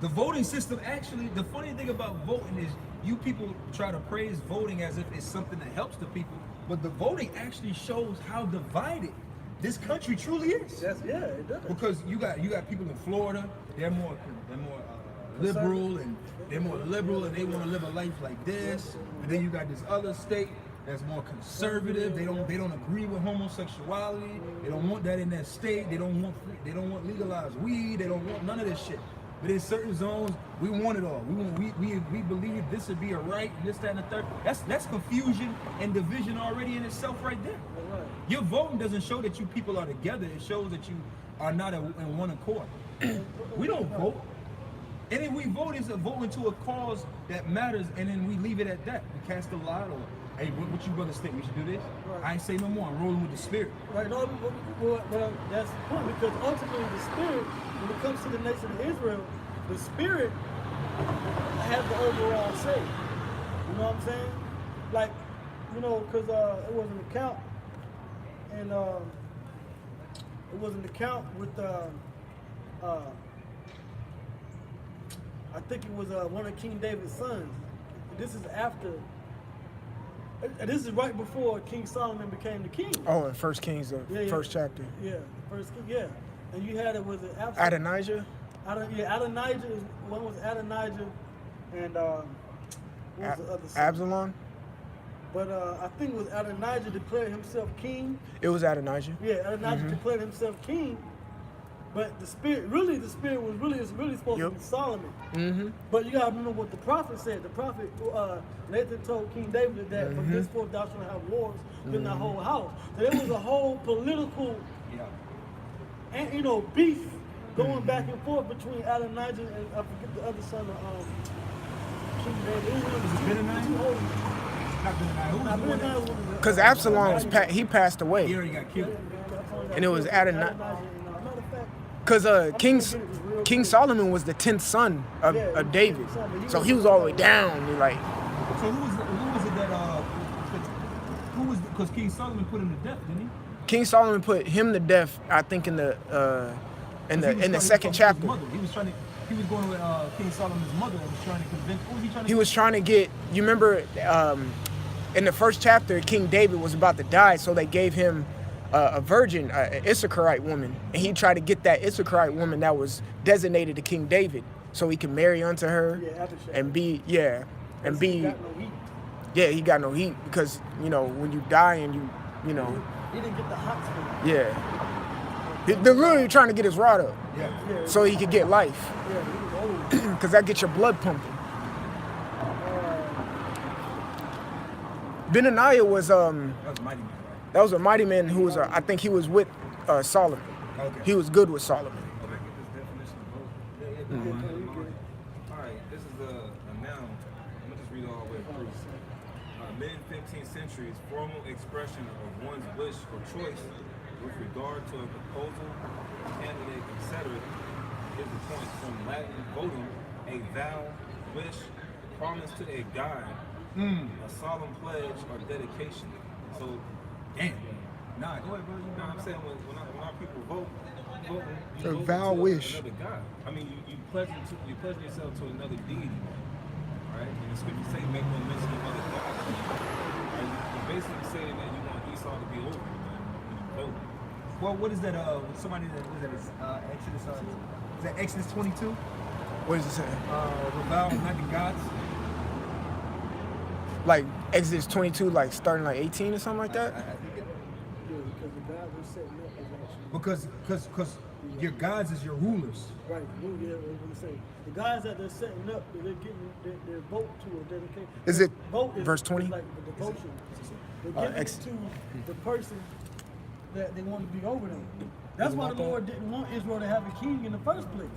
The voting system actually, the funny thing about voting is you people try to praise voting as if it's something that helps the people, but the voting actually shows how divided this country truly is. That's, yeah, it does. Because you got people in Florida, they're more liberal and they want to live a life like this. And then you got this other state that's more conservative. They don't agree with homosexuality. They don't want that in their state. They don't want legalized weed. They don't want none of this shit. But in certain zones, we want it all. We believe this would be a right and this, that, and the third. That's confusion and division already in itself right there. Right. Your voting doesn't show that you people are together. It shows that you are not in one accord. We don't vote. And if we vote, it's a vote into a cause that matters, and then we leave it at that. We cast a lot, or hey, what you brothers think? We should do this? Right. I ain't say no more. I'm rolling with the spirit. Right, no, well, that's the point, because ultimately the spirit, when it comes to the nation of Israel, the spirit has the overall say. You know what I'm saying? Like, you know, because it was an account, and it was an account with, I think it was one of King David's sons. This is after. This is right before King Solomon became the king. Oh, in First Kings, the first chapter. Yeah, First King. Yeah, and you had it was it after Adonijah. Adonijah. One was Adonijah, and what was the other son? Absalom. But I think it was Adonijah declared himself king. It was Adonijah. Yeah, Adonijah declared himself king. But the spirit was really supposed to be Solomon. But you gotta remember what the prophet said. The prophet Nathan told King David that from this forth thou shalt have wars within thy whole house. So there was a whole political, and beef going back and forth between Adonijah and I forget the other son of King David. Not Benaniah. Because Absalom he passed away, He already got killed. and it was Adonijah. Because King Solomon was the 10th son of David, so he was all the way down. So who was it that because King Solomon put him to death, didn't he? King Solomon put him to death, I think, in the second chapter. He was going with King Solomon's mother and was trying to convince. What was he trying to? He was trying to get. You remember, in the first chapter, King David was about to die, so they gave him a virgin, an Issacharite woman, and he tried to get that Issacharite woman that was designated to King David, so he can marry unto her and be He got no heat. Yeah, he got no heat because when you die and you He didn't get the hot spot. they're really trying to get his rod up Yeah. so he could get life, Yeah, he was old. because that gets your blood pumping. Benaniah was That was mighty man, right? that was a mighty man who was I think he was with Solomon. Okay. He was good with Solomon. Can I get this definition of vote? All right, this is a noun. I'm gonna just read it all the way through. Mid-15th century's formal expression of one's wish or choice with regard to a proposal, candidate, etc. is the point from Latin votum, a vow, wish, promise to a god, a solemn pledge or dedication. So, Damn. Nah, go ahead, bro. you know what I'm saying? When our people voting, you A vote vow to wish. another god. I mean, you pledge yourself to another deity, right? And the scriptures say make no mention of other gods. Right? You're basically saying that you want Esau to be over you, man. When you vote. Well, what is that? Somebody that was that? Exodus. Is that Exodus 22? What does it say? The vow of not the gods. Like Exodus 22, like starting like 18 or something like that. Yeah, because the God was setting up is actually Because your gods is your rulers. right. Yeah, I was gonna say the guys that they're setting up, they're getting their vote to a dedication. Is it vote verse 20? Like the devotion. They're giving it to the person that they want to be over them. That's why the Lord didn't want Israel to have a king in the first place.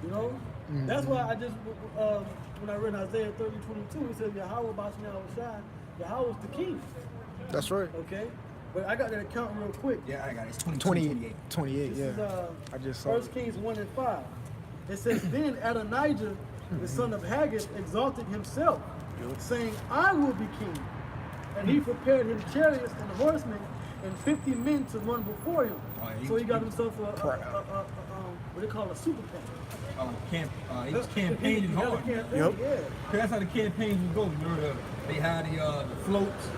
You know, That's why I just, when I read Isaiah 30:22, it says, Yahweh Bashmi Shai, Yahweh is the king. That's right. Okay? But I got that account real quick. Yeah, I got it. It's 22, 28. 28, This yeah. is I just saw 1 it. Kings 1 and 5. It says, Then Adonijah, the son of Haggith, exalted himself, saying, I will be king. And he prepared his chariots and horsemen and 50 men to run before him. Oh, yeah, So he got himself what they call a super PAC. He was campaigning He got a hard. campaign, Yep. yeah. That's how the campaigns would go. You know, they had the floats.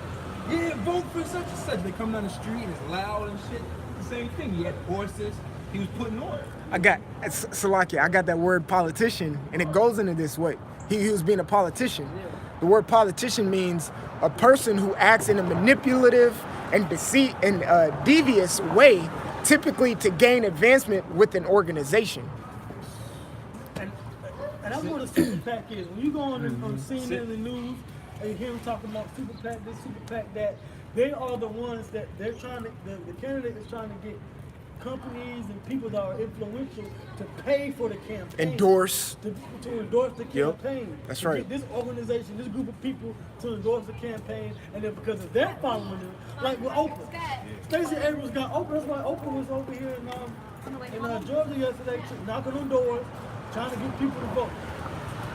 Yeah, vote for such and such. They come down the street and it's loud and shit. The same thing. He had horses. He was putting on. I got, Salakia, I got that word politician, and it goes into this way. He was being a politician. The word politician means a person who acts in a manipulative and devious way, typically to gain advancement with an organization. And that's what a super PAC is. When you go on CNN and the news and you hear them talking about super PAC, this super PAC, that, they are the ones that they're trying to, the candidate is trying to get companies and people that are influential to pay for the campaign. Endorse. To endorse the campaign. That's to right. Get this organization, this group of people to endorse the campaign, and then because of their following them, like with Oprah. Stacey Abrams got Oprah. That's why Oprah was over here in Georgia yesterday, knocking on doors, trying to get people to vote.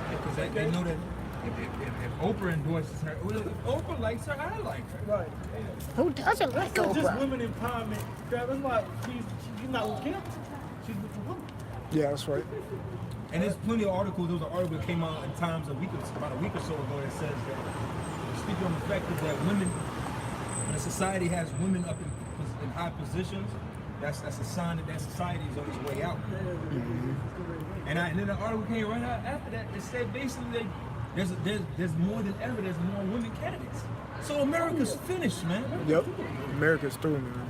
Because they know that if Oprah endorses her, well, if Oprah likes her, I like her. Right. Who doesn't like That's not just Oprah? women empowerment, crap. That's why she's not with Kim. She's with the woman. Yeah, that's right. And there's plenty of articles. There was an article that came out in Times about a week or so ago that says that, speaking on the fact that women, when a society has women up in high positions, that's a sign that society is on its way out. And then the article came right out after that. It said basically there's more than ever. There's more women candidates. So America's finished, man. Yep. America's through, man.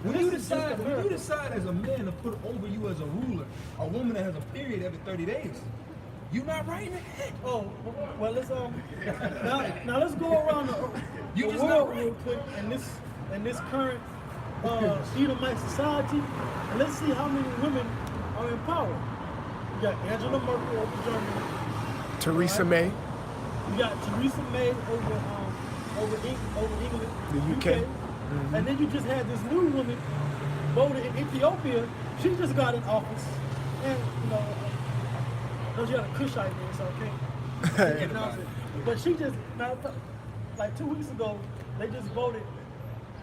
When you decide as a man to put over you as a ruler, a woman that has a period every 30 days, you're not right in the head. Oh, well, let's now let's go around the world real quick in this current Edomite society, and let's see how many women are in power. You got Angela Merkel over Germany. Theresa May. You got Theresa May over England, The UK. And then you just had this new woman voted in Ethiopia. She just got in office, and because you got a Cushite there, so I can't pronounce it. But she just like 2 weeks ago, they just voted.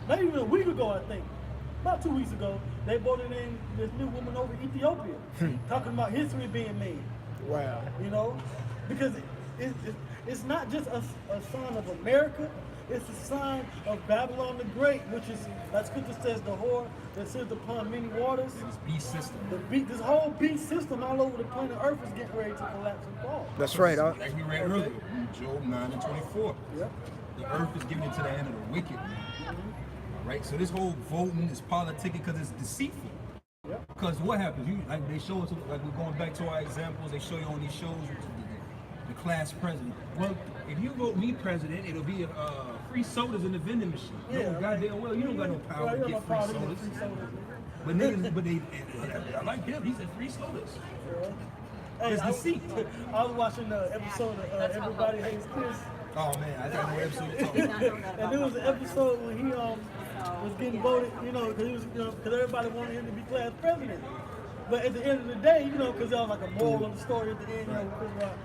Not even a week ago, I think. About 2 weeks ago, they voted in this new woman over Ethiopia, talking about history being made. Wow. Because it's not just a sign of America, it's a sign of Babylon the Great, which is, as Scripture says, the whore that sits upon many waters. This beast system. This whole beast system all over the planet Earth is getting ready to collapse and fall. That's right. Like we read earlier, Job 9:24. Yep. The earth is given into the hand of the wicked, man. Right? So this whole voting is politicking because it's deceitful. Because what happens? Like they show us, like we're going back to our examples, they show you on these shows the class president. Well, if you vote me president, it'll be free sodas in the vending machine. Yeah, No, goddamn well, you don't got no power to get free sodas. But niggas, I like him. He said free sodas. Hey, It's deceit. I was watching the episode of Everybody Hates Chris. Oh man, I got no episode to talk about. And there was an episode when he was getting voted, because everybody wanted him to be class president. But at the end of the day, because there was like a moral of the story at the end, Chris Rock.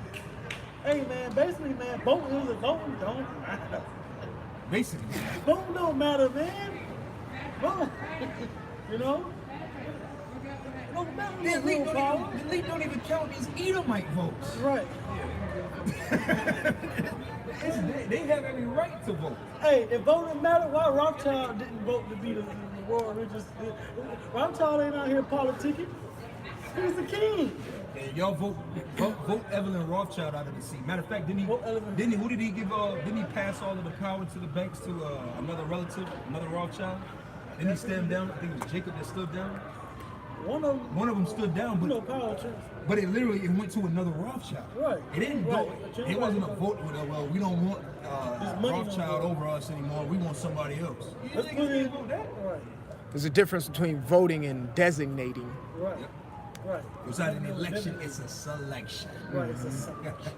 Hey man, basically man, voting don't matter. Basically. Voting don't matter, man. Vote. It don't matter. The elite don't even count these Edomite votes. Right. They have every right to vote. Hey, if voting matter, why Rothschild didn't vote to be the world richest? Rothschild ain't out here politicking. He's the king. And y'all vote Evelyn Rothschild out of the seat. Matter of fact, didn't he pass all of the power to the banks to another relative, another Rothschild? Didn't he stand down? I think it was Jacob that stood down. One of them stood down, but it literally went to another Rothschild. Right. It didn't go. It wasn't a vote with well, we don't want money Rothschild over us anymore. We want somebody else. Let's put in that. Right. There's a difference between voting and designating. Right. Right. It's not an election, it's a selection. Right, it's a selection.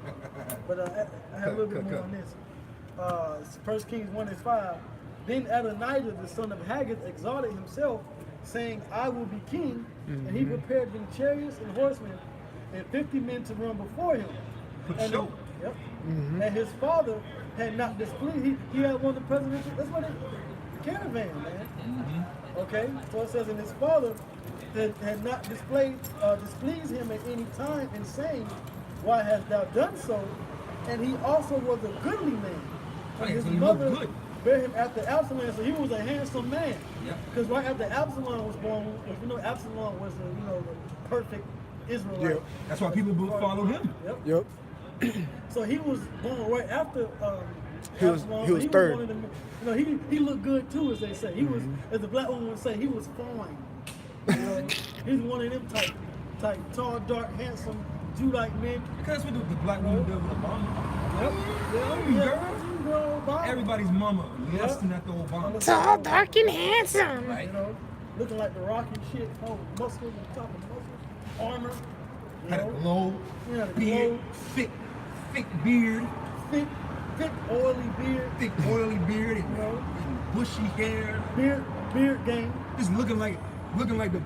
But I have a little bit more on this. 1 Kings 1:5. Then Adonijah, the son of Haggith, exalted himself, saying, I will be king. And he prepared him chariots and horsemen, and 50 men to run before him. And, Sure. yep. And his father had not displeased. He had one of the presidential. That's what it. Caravan, man. Okay, so it says, and his father had not displeased him at any time in saying, why hast thou done so? And he also was a goodly man. And his So he mother looked good. bare him after Absalom, so he was a handsome man. Yep. Because right after Absalom was born, you know, Absalom was the perfect Israelite. Yep. That's why people followed him. Yep. Yep. So he was born right after He was- Absalom. he was So third. one of the, he looked good too, as they say. He was, as the black woman would say, he was fine. You know, he's one of them type tall, dark, handsome Judite men. Because that's what the black woman did with Obama. Yep. Yeah. Everybody's mama lusting at the Obama. Tall, dark, and handsome. Right? You know, looking like the Rock and shit, oh, muscles on top of muscles, armor. You Had a know, glow, yeah, the beard, glow, thick beard, thick, oily beard, thick oily beard, and, You know? and bushy hair. beard game. Just looking like the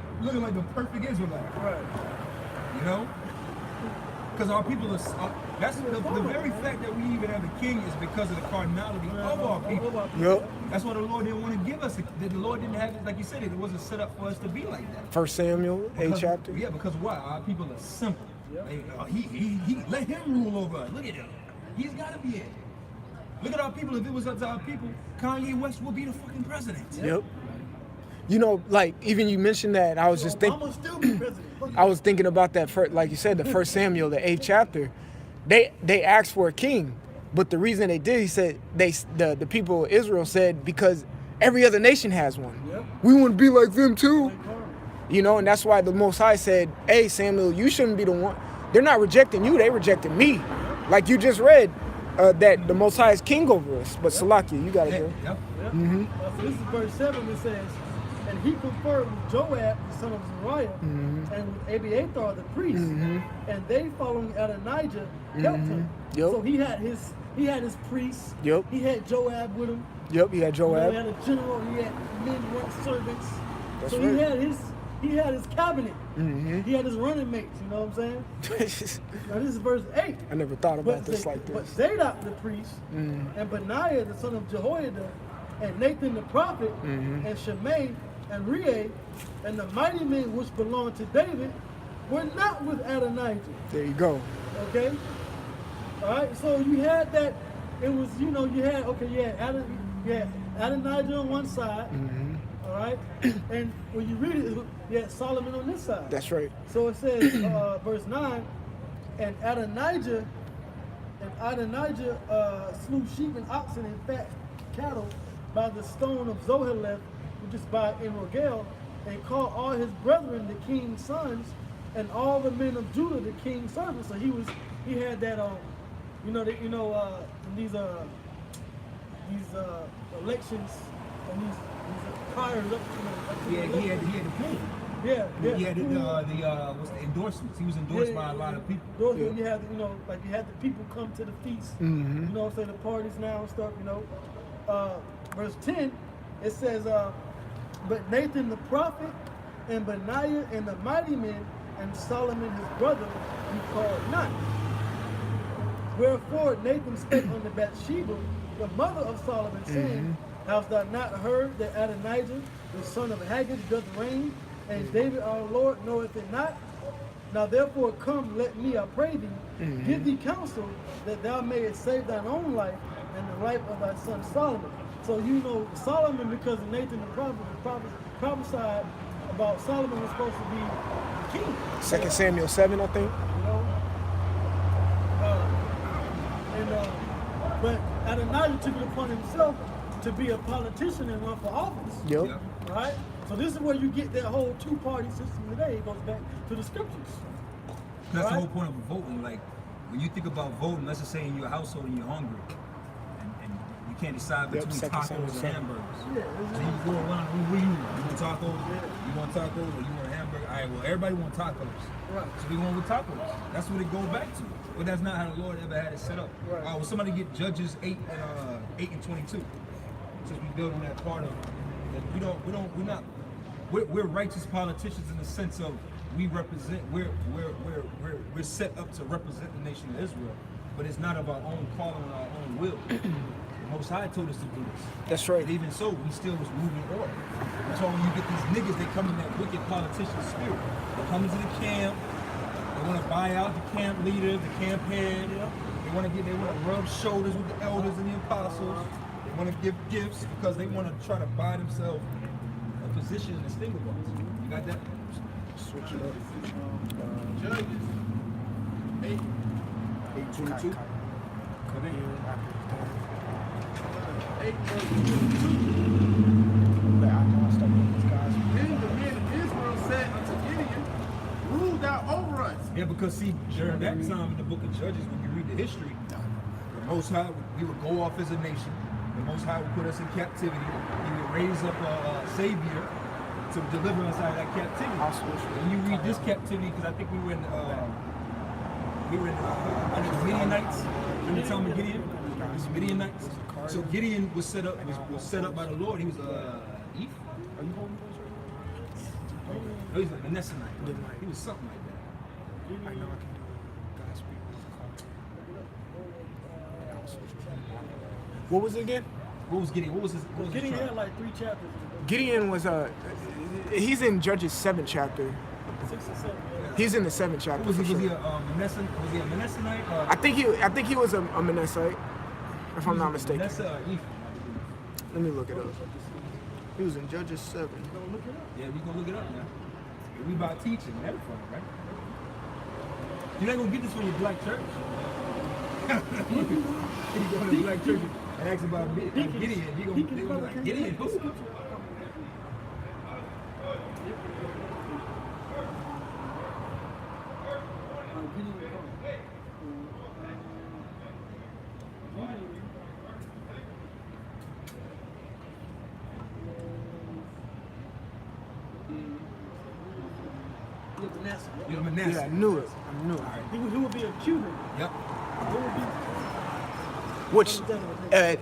perfect Israelite. Right. You know? Because our people are, that's the very fact that we even have a king is because of the cardinality of our people. Yep. That's why the Lord didn't want to give us, the Lord didn't have it, like you said, it wasn't set up for us to be like that. 1 Samuel, 8th Because- chapter. Yeah, because why? Our people are simple. Yep. He let him rule over us. Look at him. He's got to be it. Look at our people. If it was up to our people, Kanye West would be the fucking president. Yep. You know, like even you mentioned that, I was just thinking. Obama still be president. I was thinking about that, like you said, the 1 Samuel, the 8th chapter. They asked for a king, but the reason they did, he said, the people of Israel said, because every other nation has one. Yep. We want to be like them too. You know, and that's why the Most High said, hey, Samuel, you shouldn't be the one. They're not rejecting you, they rejected me. Like you just read, that the Most High is king over us. But Salakia, you got it, bro. Yep. Yep. So this is verse 7. It says, and he conferred with Joab, the son of Zeruiah, and with Abiathar, the priest, and they, following Adonijah, helped him. Yep. So he had his priests. Yep. He had Joab with him. Yep, he had You know, Joab. he had a general. He had men, run servants. That's so right. he had his cabinet. He had his running mates. You know what I'm saying? Now this is verse 8. I never thought about this like But this. Zadok the priest, and Benaiah the son of Jehoiada, and Nathan the prophet, and Shimei, and Rei, and the mighty men which belonged to David, were not with Adonijah. There you go. Okay? Alright, so you had that, it was, you had Adonijah on one side, alright? And when you read it, you had Solomon on this side. That's right. So it says, verse 9, and Adonijah slew sheep and oxen and fat cattle by the stone of Zoheleth, which is by Enrogel, and called all his brethren the king's sons, and all the men of Judah the king's servants. So he had that these elections and these priors up to Yeah, he had the pull. yeah. He had what's the endorsements? He was endorsed by a lot of people. Those you had, you had the people come to the feast. You know what I'm saying? The parties now and stuff, Verse 10, it says, but Nathan the prophet, and Benaiah and the mighty men, and Solomon his brother, you called not. Wherefore Nathan spake unto Bathsheba, the mother of Solomon, saying, Hast thou not heard that Adonijah, the son of Haggith, doth reign, and David our Lord knoweth it not? Now therefore come, let me, I pray thee, give thee counsel, that thou mayest save thine own life, and the life of thy son Solomon. So Solomon, because Nathan the prophet prophesied about Solomon was supposed to be king. 2 Samuel 7, I think. But Adonijah took it upon himself to be a politician and run for office. Yep. Right? So this is where you get that whole two-party system today. It goes back to the scriptures. That's Right? the whole point of voting. Like, when you think about voting, let's just say in your household and you're hungry, and you can't decide Yep, between 2 tacos Samuel and 7. hamburgers. Yeah, So you go around, what do you want? You want tacos? You want tacos or you want a hamburger? I right, well, everybody want tacos. Right. So we going with tacos. That's what it goes back to. But that's not how the Lord ever had it set up. Right. Will somebody get Judges 8 and 22? Since we build on that part of that we're righteous politicians in the sense of we represent, we're set up to represent the nation of Israel, but it's not of our own calling and our own will. The Most High told us to do this. That's right. And even so, we still was moving order. That's why when you get these niggas, they come in that wicked politician spirit. They come into the camp, they want to buy out the camp leader, the camp head. They want to rub shoulders with the elders and the apostles. They want to give gifts because they want to try to buy themselves a position in this thing with us. You got that? Switch it up. Judges 8. 8:22. Come in after it's done. 8 verse 22. But I know I stuck with these guys. Then the men of Israel said unto Gideon, rule thou over us. Yeah, because see, during that time in the book of Judges, when you read the history, the Most High, we would go off as a nation. The Most High would put us in captivity. He would raise up a savior to deliver us out of that captivity. When you read this captivity, because I think we were in under the Midianites in the time of Gideon. It was Midianites. So Gideon was set up by the Lord. He was Eve. Are you holding those? No, he was a Manassehite. He was something like that. I know I can do it. God speak. What was it again? What was Gideon? What was his Gideon tribe? had like 3 chapters. Gideon was he's in Judges 7th chapter. 6 or 7. Yeah. He's in the 7th chapter. Was for he sure. a Manassehite? I think he was a Manasseh, if I'm not mistaken. Manasseh or Ephraim? Let me look it up. He was in Judges 7. Yeah, we gonna look it up now. We about teaching and edifying, right? You're not gonna get this from your black church. You go to the black church and ask about Gideon. You gonna be like, Gideon, who's You're Manasseh. Yeah, I knew it. I knew it. He would be a Cuban. Yep. He would be. Which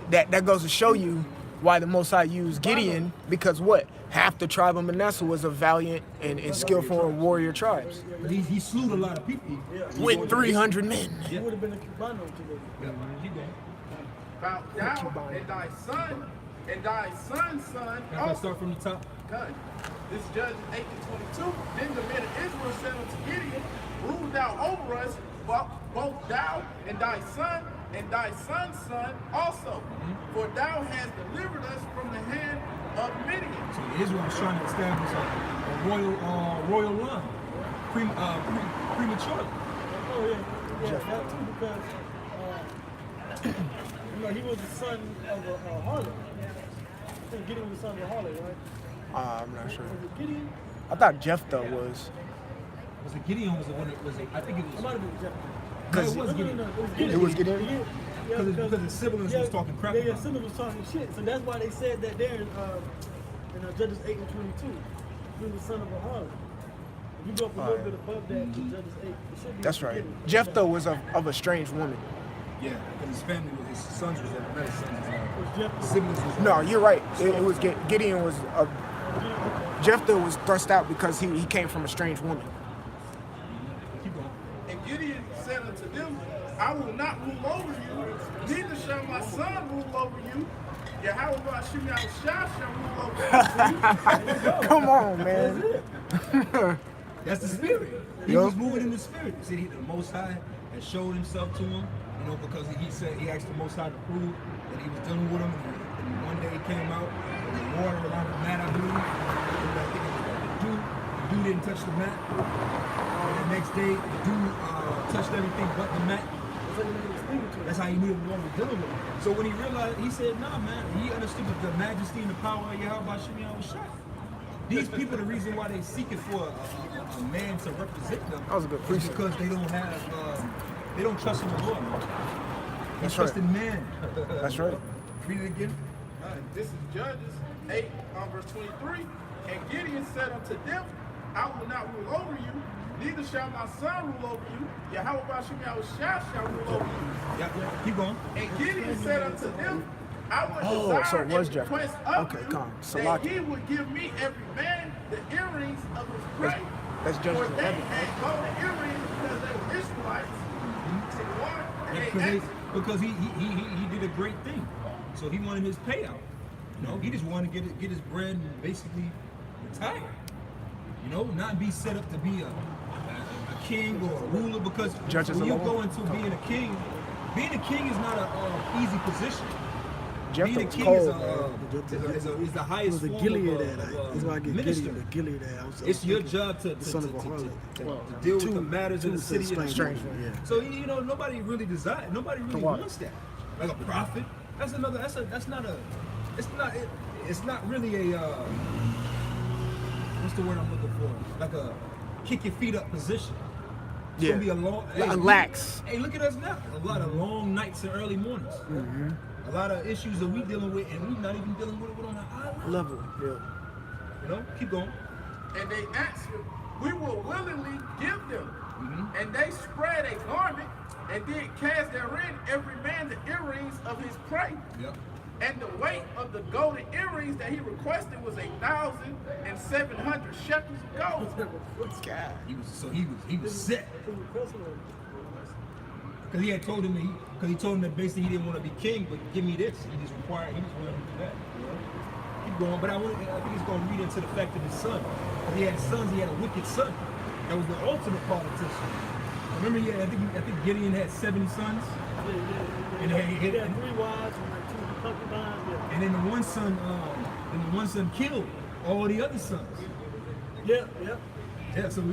that goes to show you why the Most High used Gideon, because what? Half the tribe of Manasseh was a valiant and skillful warrior tribes. He slew a lot of people. With 300 men. He would have been a Cubano today. Yeah. Keep going. About thou and thy son and thy son's son Now let's also. start from the top. Good. This is Judges 8 and 22. Then the men of Israel said unto Gideon, rule thou over us, both thou and thy son and thy son's son also. For thou hast delivered us from the hand of Midian. So Israel was trying to establish a royal line prematurely. Oh yeah, that too, because he was the son of a harlot. I think Gideon was the son of a harlot, right? I'm not sure. Was it Gideon? I thought Jephthah was. Was it Gideon? Was the one that was it? I think it It was. might have been Jephthah. No, it was Gideon. It was Gideon? Yeah, Because his siblings was talking crap Yeah, about his siblings was talking shit. So that's why they said that there in Judges 8 and 22. He was the son of a harlot. If you go up a little bit above that to Judges 8, it should be That's right. Gideon. Jephthah was of a strange woman. Yeah, because his family, his sons was not his sons. It was Jephthah. Siblings was. No, you're right. It was Gideon was. Jephthah was thrust out because he came from a strange woman. Keep going. And Gideon said unto them, I will not rule over you, neither shall my son rule over you. Yahweh Ba'ashim Yahushua shall rule over you. Come on, man. That's the spirit. He Yup. was moving in the spirit. See, the Most High had showed himself to him, because he asked the Most High to prove that he was done with him. And one day he came out with the water around the mat, I believe. And I think it was the dude didn't touch the mat. And the next day, the dude touched everything but the mat. That's how he knew the Lord was dealing with him. So when he realized, he said, nah, man. He understood the majesty and the power of Yahweh Ba'ashim Yahushua. These people, the reason why they seeking for a man to represent them That was a good is precept. because they don't have, they don't trust in the Lord. They That's trust right. in man. That's right. Read it again. This is Judges 8, verse 23. And Gideon said unto them, I will not rule over you, neither shall my son rule over you. Yahweh Bashim Yahushua shall rule over you. Yeah, keep going. And Gideon said unto them, I would Oh, desire so it was and Jeff. request of Okay, you calm. that Salaki. he would give me every man the earrings of his prey. That's Judges For they 11. had golden earrings because they were Israelites. See what? And they Because he did a great thing. So he wanted his payout. You know, he just wanted to get his bread and basically retire. You know, not be set up to be a king or a ruler, because Judges when you 11. go into being a king is not an easy position. Jeff Being a was king cold, is man. is the It highest was a form Gilead. of That's why I get minister. Gilead. The Gilead. It's your job to son of a harlot. deal with the matters of the Two city and the strange country. one, yeah. So you know, nobody really what? wants that. Like a prophet, it's not really a what's the word I'm looking for? Like a kick your feet up position. It's Yeah. gonna be a long, Lax. Hey, look at us now. A lot of long nights and early mornings. Mm-hmm. A lot of issues that we dealing with, and we're not even dealing with it on our level. Yeah. You know, keep going. And they answered, we will willingly give them. Mm-hmm. And they spread a garment and did cast therein every man the earrings of his prey. Yep. And the weight of the golden earrings that he requested was 1,700 shekels of gold. God. He was set. Because he had told him he told him that basically he didn't want to be king, but give me this. He just wanted to do that. You know? Keep going, but I think he's going to read into the fact of his son. Because he had sons, he had a wicked son. That was the ultimate politician. Remember, I think Gideon had 70 sons. And he had 3 wives and like 2 concubines. Yeah. And then the one son killed all the other sons. Yeah. Yeah, so I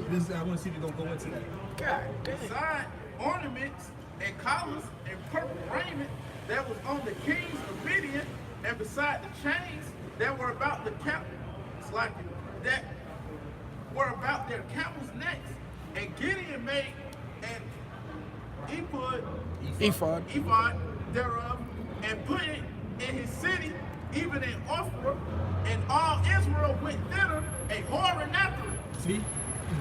want to see if they're going to go into that. God damn. Beside ornaments and collars and purple raiment that was on the king's obedience, and beside the chains that were about the that were about their camels' necks. And Gideon made an Ephod. thereof, and put it in his city, even in Ophrah, and all Israel went thither, a whoring after it. See,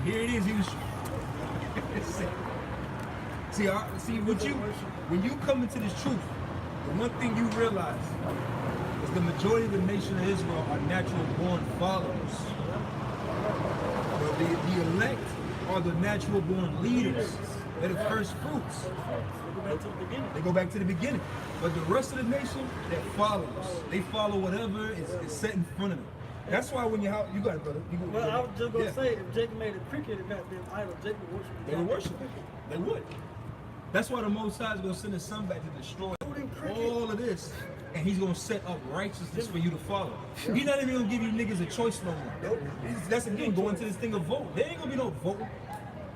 here it is. He was. See, when you come into this truth, the one thing you realize is the majority of the nation of Israel are natural born followers. But the elect are the natural born leaders. They're the first fruits. They go back to the beginning. But the rest of the nation, they're followers. They follow whatever is set in front of them. That's why when you got it, brother. Well, I was just going to say, if Jacob made a cricket and not been idol, Jacob would worship. They would worship it. They would. That's why the Most High is going to send his son back to destroy all of this. And he's going to set up righteousness for you to follow. He's not even going to give you niggas a choice no more. That's again going to this thing of vote. There ain't going to be no vote.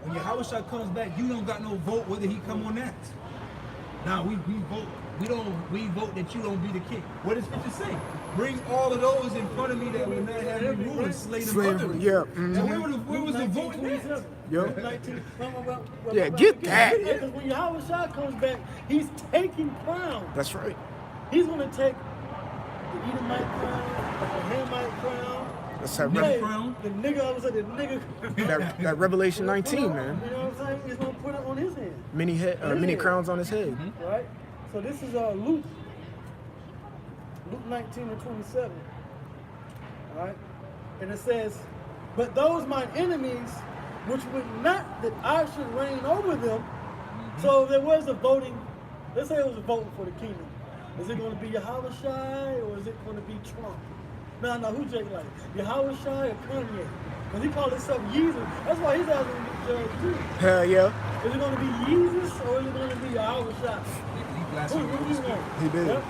When Yahushua comes back, you don't got no vote whether he come or not. Now we vote. We vote that you don't be the king. What does scripture say? Bring all of those in front of me that will not have me rule and slay them utterly. Yeah. So where was the vote in that? Yep. 19, Yeah, get that. Because when Yahushua comes back, he's taking crowns. That's right. He's going to take the Edomite crown, the Hamite crown. That's that, Hey, crown. the nigga, I was like, the nigga. that Revelation 19, man. You know what I'm saying? He's going to put it on his hand. Many crowns on his head. Right? So this is Luke 19 and 27. All right? And it says, but those mine enemies, which would not that I should reign over them. So there was a voting, let's say it was a voting for the kingdom. Is it going to be Yahushua or is it going to be Trump? No, who Jake like? Yahushua or Kanye? Because he called himself Jesus. That's why he's asking to be judged too. Hell yeah. Is it going to be Jesus or is it going to be Yahushua? Who do you want? He did. Yep.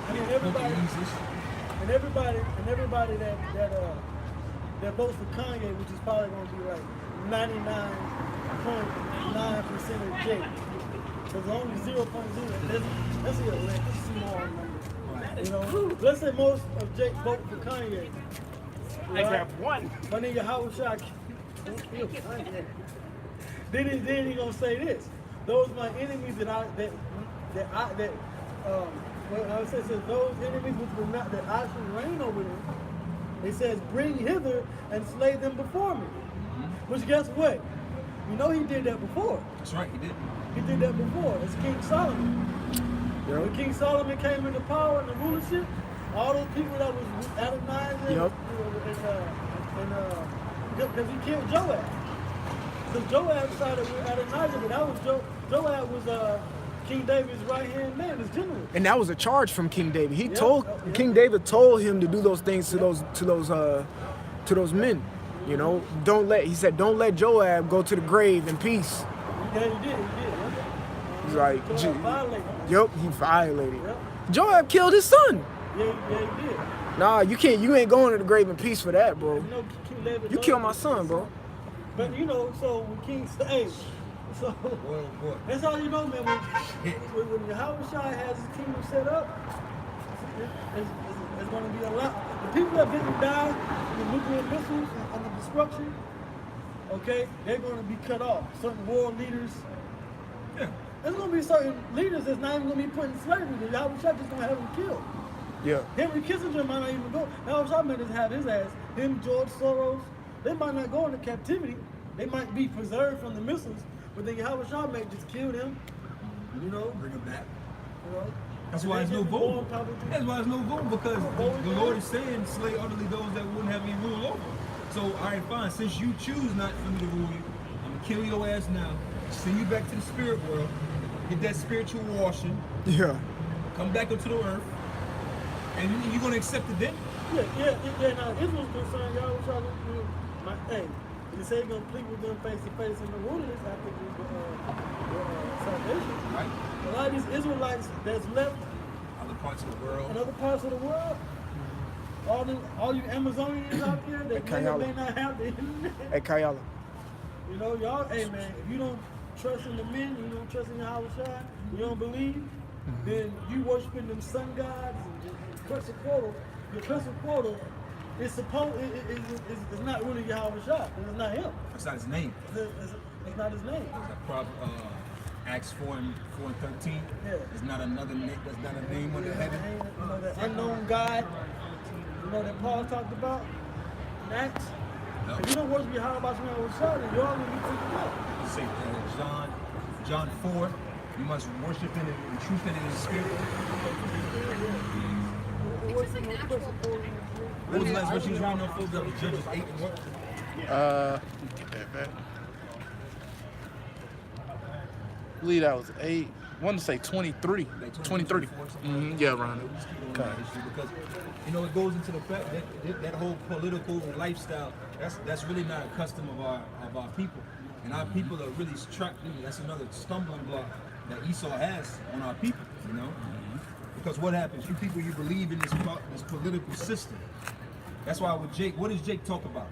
And everybody that votes for Kanye, which is probably going to be like 99.9% of Jake. Because only 0.0. That's a small number. You know, let's say most of Jake vote for Kanye. I got one. My nigga Yahushua kill Kanye. Then he gonna say this. Those my enemies well, I would say says those enemies which were not that I should reign over them. It says, bring hither and slay them before me. Which guess what? You know he did that before. That's right, he did. He did that before. It's King Solomon. Yep. When King Solomon came into power and the rulership, all those people that was Adonijah, Yep. because he killed Joab. So Joab sided with Adonijah, but that was Joab was King David's right-hand man, his general. And that was a charge from King David. He Yep. told King David told him to do those things to those men. You know, he said, don't let Joab go to the grave in peace. Yeah, he did. He's like, Joab violated. Yep, he violated. Yep. Joab killed his son. Yeah, he did. Nah, you ain't going to the grave in peace for that, bro. You know, King David You killed my son, bro. But you know, so when King hey, so Boy. that's all you know, man. When Yahweh Shai has his kingdom set up, it's going to be a lot. The people that didn't die in the nuclear missiles and the destruction, okay, they're going to be cut off. Certain world leaders. Yeah. There's going to be certain leaders that's not even going to be put in slavery. The Yahweh Shai just going to have them killed. Yeah. Henry Kissinger might not even go. Yahweh Shai might just have his ass. Him, George Soros, they might not go into captivity. They might be preserved from the missiles, but then Yahweh Shai may just kill them. You know, Bring him back. you know. That's why there's no vote. That's why there's no vote, because the Lord is saying, slay utterly those that wouldn't have any rule over. So, all right, fine. Since you choose not for me to rule you, I'm going to kill your ass now, send you back to the spirit world, get that spiritual washing, Yeah. come back up to the earth, and you're going to accept it then? Yeah. Now, Israel's concerned, Yahweh Shai, hey, he said he's going to plead with them face to face in the wilderness after the salvation. Right? A lot of these Israelites that's left Other parts of the world. in other parts of the world, all you Amazonians out there that may not have the internet. Hey, Kayala. You know, y'all, hey man, if you don't trust in the men, you don't trust in Yahweh Shai, you don't believe, then you worshiping them sun gods and Quetzalcoatl. Your Quetzalcoatl is it's not really Yahweh Shai, it's not him. That's not his name. It's not his name. Acts 4 and 13. Yeah. There's not another name. There's not a name under heaven. You know, the unknown God, you know, that Paul talked about in Acts. No. If you don't worship Yahweh Shai, then you're all going to be taken out. Say John 4. You must worship him in truth and in the spirit. What was the last verse you was reading on, folks? That was Judges 8 and what? Get that back. I believe that was 8. I want to say 23. 23. Yeah, around it. Okay. Because, you know, it goes into the fact that whole political lifestyle, that's really not a custom of our people. And our people are really trapped. That's another stumbling block that Esau has on our people, you know? Because what happens? You people, you believe in this political system. That's why with Jake, what does Jake talk about?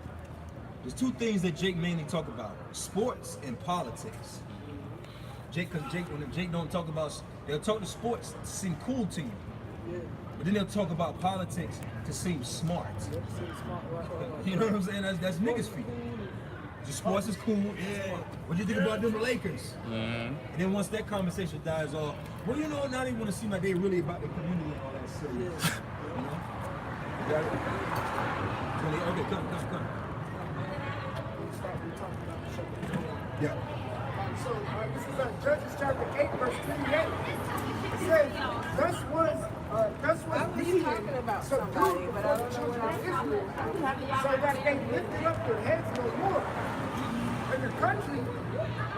There's two things that Jake mainly talk about: sports and politics. Because when Jake don't talk about, they'll talk to sports to seem cool to you, but then they'll talk about politics to seem smart. You know what I'm saying? That's niggas feet. The sports is cool. Yeah. What do you think about them Lakers? And then once that conversation dies off, well, you know, now they want to seem like they really about the community and all that shit. You know? You got it? Okay, come. Yeah. So this is Judges chapter 8, verse 28. It says, thus was Gideon subdued before the children of Israel, so that they lifted up their heads no more. And the country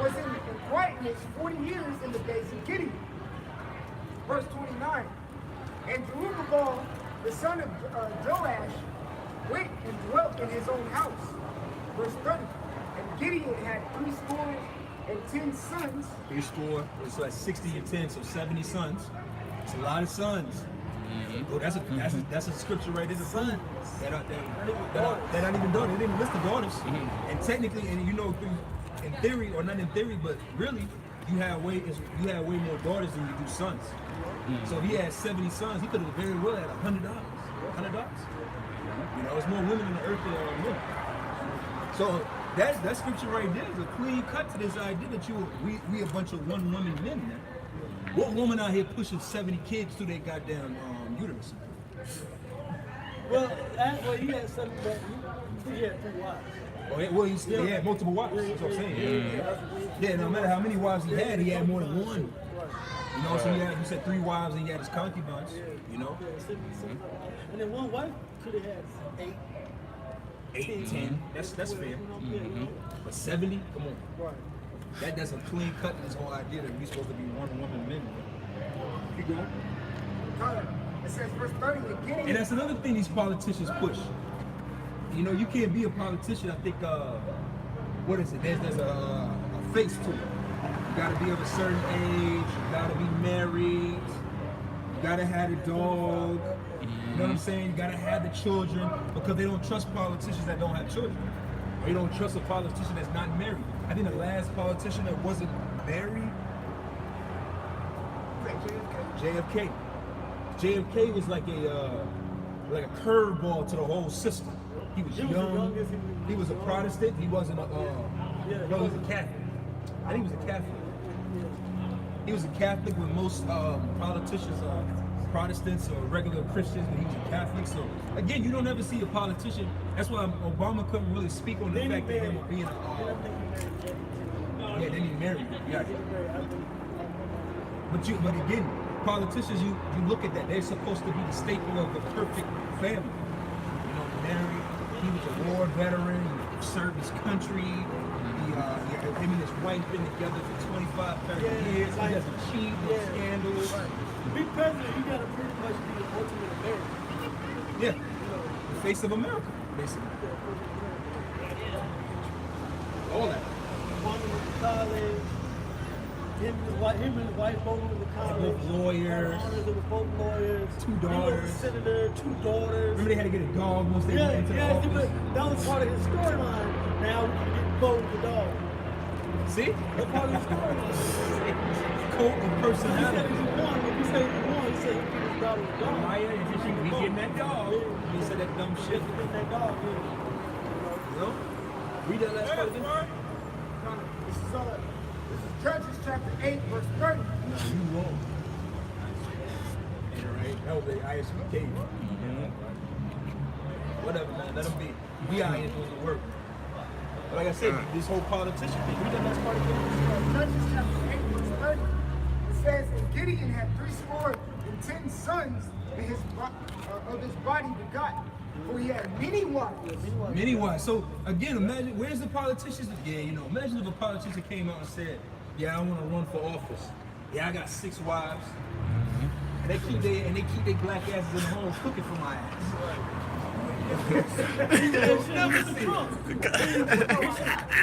was in quietness 40 years in the days of Gideon. Verse 29. And Jerubbaal, the son of Joash, went and dwelt in his own house. Verse 30. And Gideon had 10 sons. 3 it's like 60 and 10, so 70 sons. It's a lot of sons. Oh, that's a scripture right there. Sons that aren't even daughters. They didn't list the daughters. And technically, and you know, in theory, or not in theory, but really, you have way more daughters than you do sons. So if he had 70 sons, he could have very well had $100. You know, there's more women in the earth than there are men. So that scripture right there is a clean cut to this idea that we a bunch of one-woman men now. What woman out here pushing 70 kids through their goddamn uterus? Well, he had 7, but he had 3 wives. Well, he had multiple wives. That's what I'm saying. Yeah, no matter how many wives he had more than one. You know, so he said 3 wives and he had his concubines. You know, and then one wife could have had 8, 10. That's fair. But 70, come on. Right. That doesn't clean cut this whole idea that we're supposed to be one woman men. Keep going. It says verse 30 again. And that's another thing these politicians push. You know, you can't be a politician. I think, what is it? There's a face to it. You gotta be of a certain age. You gotta be married. You gotta have a dog. You know what I'm saying? You gotta have the children because they don't trust politicians that don't have children. They don't trust a politician that's not married. I think the last politician that wasn't married, JFK. JFK was like a curveball to the whole system. He was young. He was a Protestant. He wasn't a. No, he was a Catholic. I think he was a Catholic. He was a Catholic when most politicians are Protestants or regular Christians, but he was a Catholic. So again, you don't ever see a politician. That's why Obama couldn't really speak on the fact that him being yeah, then he married. Yeah. But again, politicians, you look at that. They're supposed to be the staple of the perfect family. You know, married. He was a war veteran. He served his country. Him and his wife been together for 25, 30 years. He doesn't cheat, no scandals. To be president, you gotta pretty much be the ultimate American. Yeah, the face of America, basically. All that. One went to college. Him and his wife both went to college. Both lawyers. They were both lawyers. 2 daughters. He was a senator, 2 daughters. Remember they had to get a dog once they went into the office? But that was part of his storyline. Now we can get both with the dog. See? That's part of his storyline. Cult of personality. If you say he won, he said he get his dog with the dog. Maya, if she be getting that dog, he said that dumb shit. Get that dog, You know? Read that last part again. This is Judges chapter 8, verse 30. You wrong. Right? That was the ISBK. Whatever, man. Let them be. We out here doing the work. But like I said, this whole politician thing. Read that last part again. Judges chapter 8, verse 30. It says, and Gideon had 70 sons, and of his body begot. For he had many wives. Many wives. So again, imagine where's the politicians? Yeah, you know, imagine if a politician came out and said, "Yeah, I want to run for office. Yeah, I got 6 wives, and they keep their black asses in the home cooking for my ass."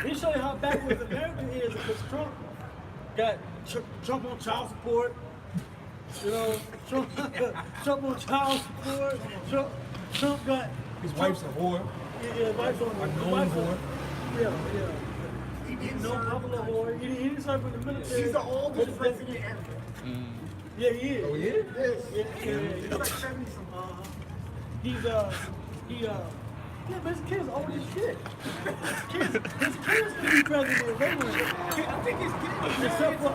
He show you how backwards America is because Trump got Trump on child support. You know, Trump on child support. Trump got his wife's a whore. Yeah, wife's on a known whore. Yeah. He didn't know popular whore. He didn't serve in the military. He's the oldest president ever. Yeah, he is. Oh, he is? Yes. He's like 70-something. Yeah, but his kid's old as shit. His kids can be president. I think his kids. Except for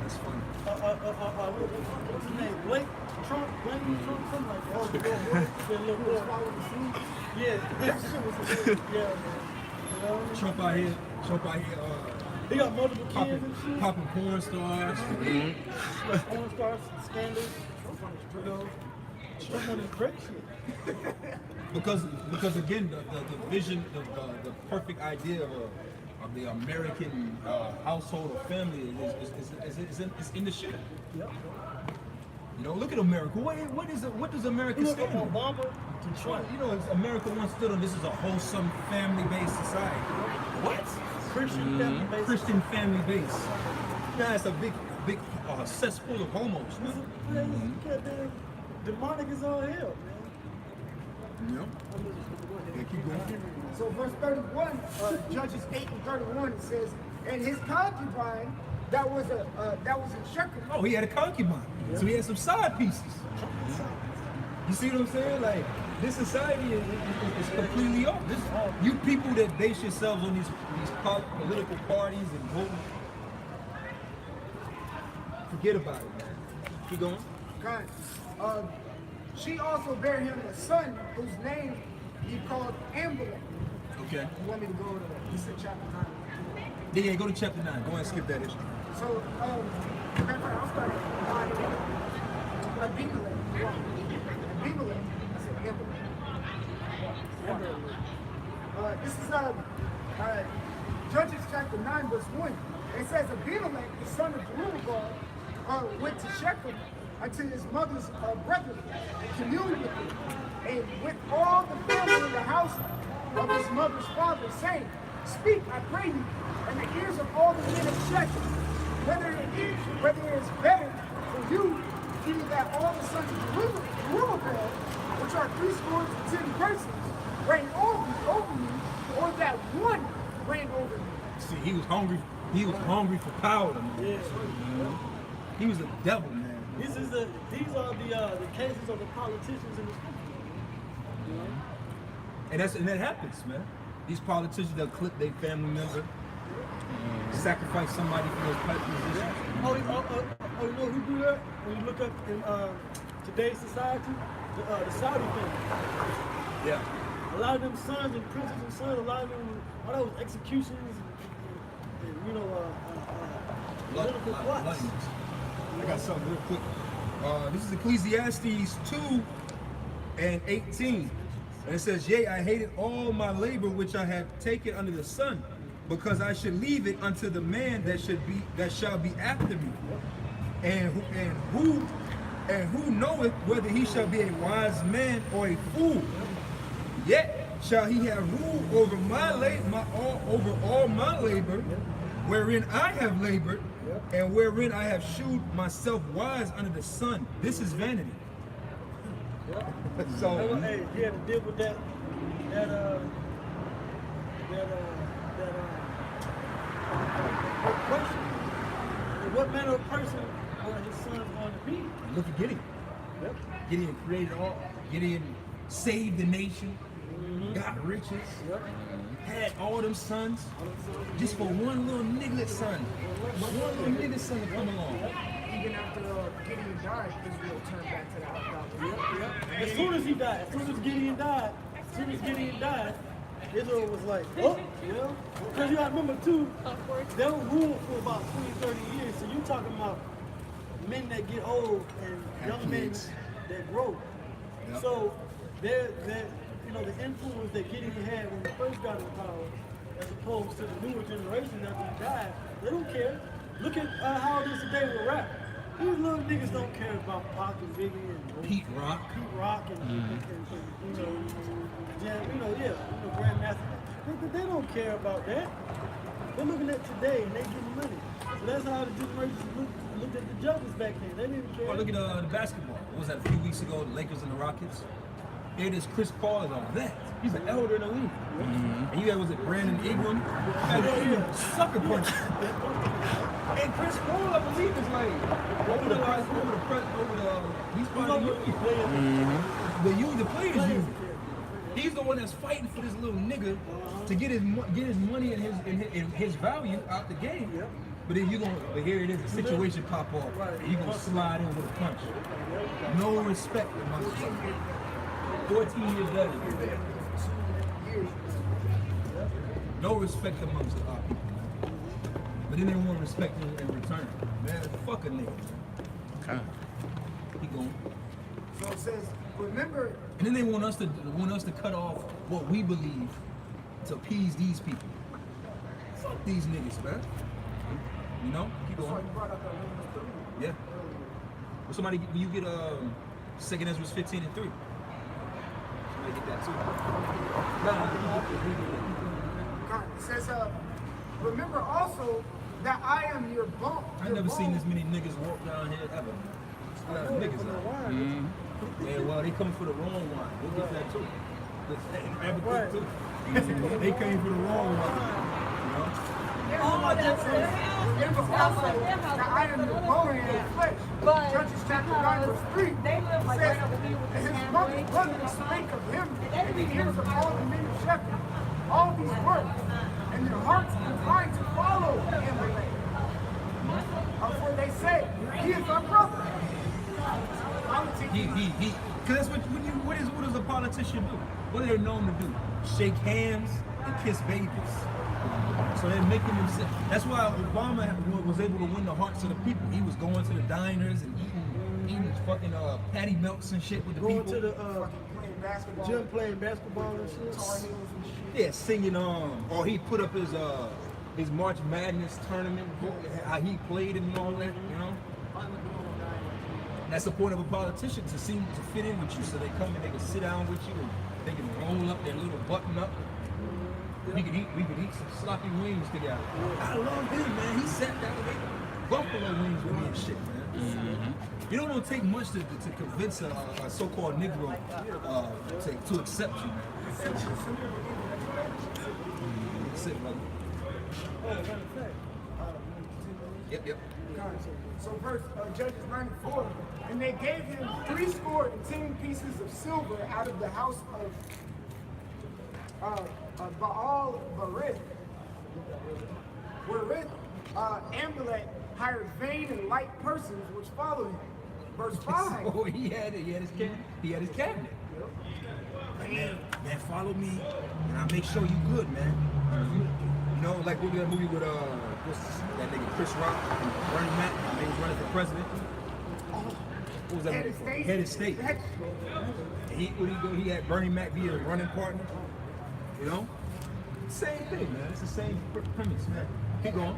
That's funny. What's his name? Blake Trump, something like that. Yeah, that shit was yeah, man. Trump out here, he got multiple kids and shit. popping porn stars. Porn stars, scandals. Trump on his great shit. Because again, the vision, the perfect idea of the American household or family is in the shit. Yep. You know, look at America. What does America stand From on? Obama to Trump. You know, America once stood on this is a wholesome family-based society. What? Christian family base. Christian family base. Yeah, it's a big cesspool of homos. Goddamn demonic as all hell, man. Yep. Yeah, keep going. So verse 31, Judges 8 and 31, it says, and his concubine that was in Shechem. Oh, he had a concubine. Yeah. So he had some side pieces. You see what I'm saying? Like, this society is completely off. You people that base yourselves on these political parties and voting, forget about it, man. Keep going. God. She also bare him a son whose name he called Amalek. Okay. You want me to go to this is chapter 9? Yeah, go to chapter 9. Go ahead and skip that issue. So, remember, I'll start at Abimelech. Abimelech, I said Amalek. This is Judges chapter 9, verse 1. It says, Abimelech, the son of Jerubbaal, went to Shechem unto his mother's brethren, and communed with them, and with all the family in the house of his mother's father, saying, Speak, I pray you, in the ears of all the men of Shechem, whether it is better for you either that all the sons of Jerubbaal, which are 70 persons, reign over you, or that one reign over you. See, he was hungry. He was hungry for power. Man. Yeah. He was a devil, man. These are the cases of the politicians in the scripture. And that happens, man. These politicians, they'll clip their family member, sacrifice somebody for those type of positions. Oh, you know who do that? When you look up in today's society, the Saudi family. Yeah. A lot of them sons and princes and sons, a lot of them, all those executions and you know, political plots. I got something real quick. This is Ecclesiastes 2:18. And it says, Yea, I hated all my labor which I have taken under the sun, because I should leave it unto the man that shall be after me. And who knoweth whether he shall be a wise man or a fool? Yet shall he have rule over over all my labor, wherein I have labored, and wherein I have shewed myself wise under the sun. This is vanity. So Hey, you had to deal with that question. What manner of person are his sons going to be? look at Gideon. Yep. Gideon created all. Gideon saved the nation, got riches, had all them sons, just for one little niglet son. One little niglet son to come along. Even after Gideon died, Israel turned back to that. As soon as he died, as soon as Gideon died, Israel was like, oh, yeah. Because you gotta remember too, they were ruled for about 20, 30 years. So you talking about men that get old and young men that grow. Yep. So they're you know, the influence that Gideon had when he first got in power, as opposed to the newer generation after he died, they don't care. Look at how it is today with rap. These little niggas don't care about Pac and Biggie and Pete Rock. and you know, Grandmaster. They don't care about that. They're looking at today and they getting money. So that's how the generation looked at the judges back then. They didn't care. Oh, look at the basketball. What was that, a few weeks ago, the Lakers and the Rockets? There it is, Chris Paul is on that. He's an elder in the league. And you got, was it Brandon Ingram? Sucker punch. And Chris Paul, I believe, is like he's part of the union. The players union. He's the one that's fighting for this little nigga to get his money and his value out the game. But then but here it is, a situation pop off. And you gonna slide in with a punch. No respect amongst them. 14 years later. No respect amongst our people. But then they want respect in return. Man, fuck a nigga. Okay. Keep going. So it says, remember, And then they want us to cut off what we believe to appease these people. Fuck these niggas, man. You know? Keep so you going. brought up that Romans 3. Yeah. Well, somebody, you get 2 Ezra 15:3. Somebody get that too. God, it says, remember also that I am your bone. I never seen this many niggas walk down here ever. A lot of niggas out here. Yeah, well, they come for the wrong one. We'll get that too. Arabic too. They came for the wrong one. You know? Remember also that I am your bone and your flesh. Judges chapter 9 verse 3 says, and his mother's brother spake of him in the ears of all the men of Shechem. All these words, and their hearts inclined to follow Amalek. For they say, he is our brother. Because that's what does a politician do? What are they known to do? Shake hands and kiss babies. So they're making them sick. That's why Obama was able to win the hearts of the people. He was going to the diners and eating fucking patty melts and shit with the Going people. to the Playing basketball. gym, playing basketball and shit. Tar Heels and shit. Yeah, singing or he put up his March Madness tournament, how he played and all that, you know. That's the point of a politician, to seem to fit in with you, so they come and they can sit down with you and they can roll up their little button up. We could eat some sloppy wings together. I love him, man. He sat down and ate buffalo wings with me and shit, man. You don't take much to convince a so-called Negro to accept you, man. That's it, brother. Oh, matter of fact. Yep. So verse Judges 94, and they gave him 70 pieces of silver out of the house of Baal Berith, wherewith Amalek hired vain and light persons which followed him. Verse 5. Oh, he had his cabinet. Like, man, follow me, and I'll make sure you good, man. You know, like what was that movie with what's that nigga Chris Rock and Bernie Mac? They was running for president. What was that Head movie? of State. Head of State. And he had Bernie Mac be a running partner. You know, same thing, man. It's the same premise, man. Keep going.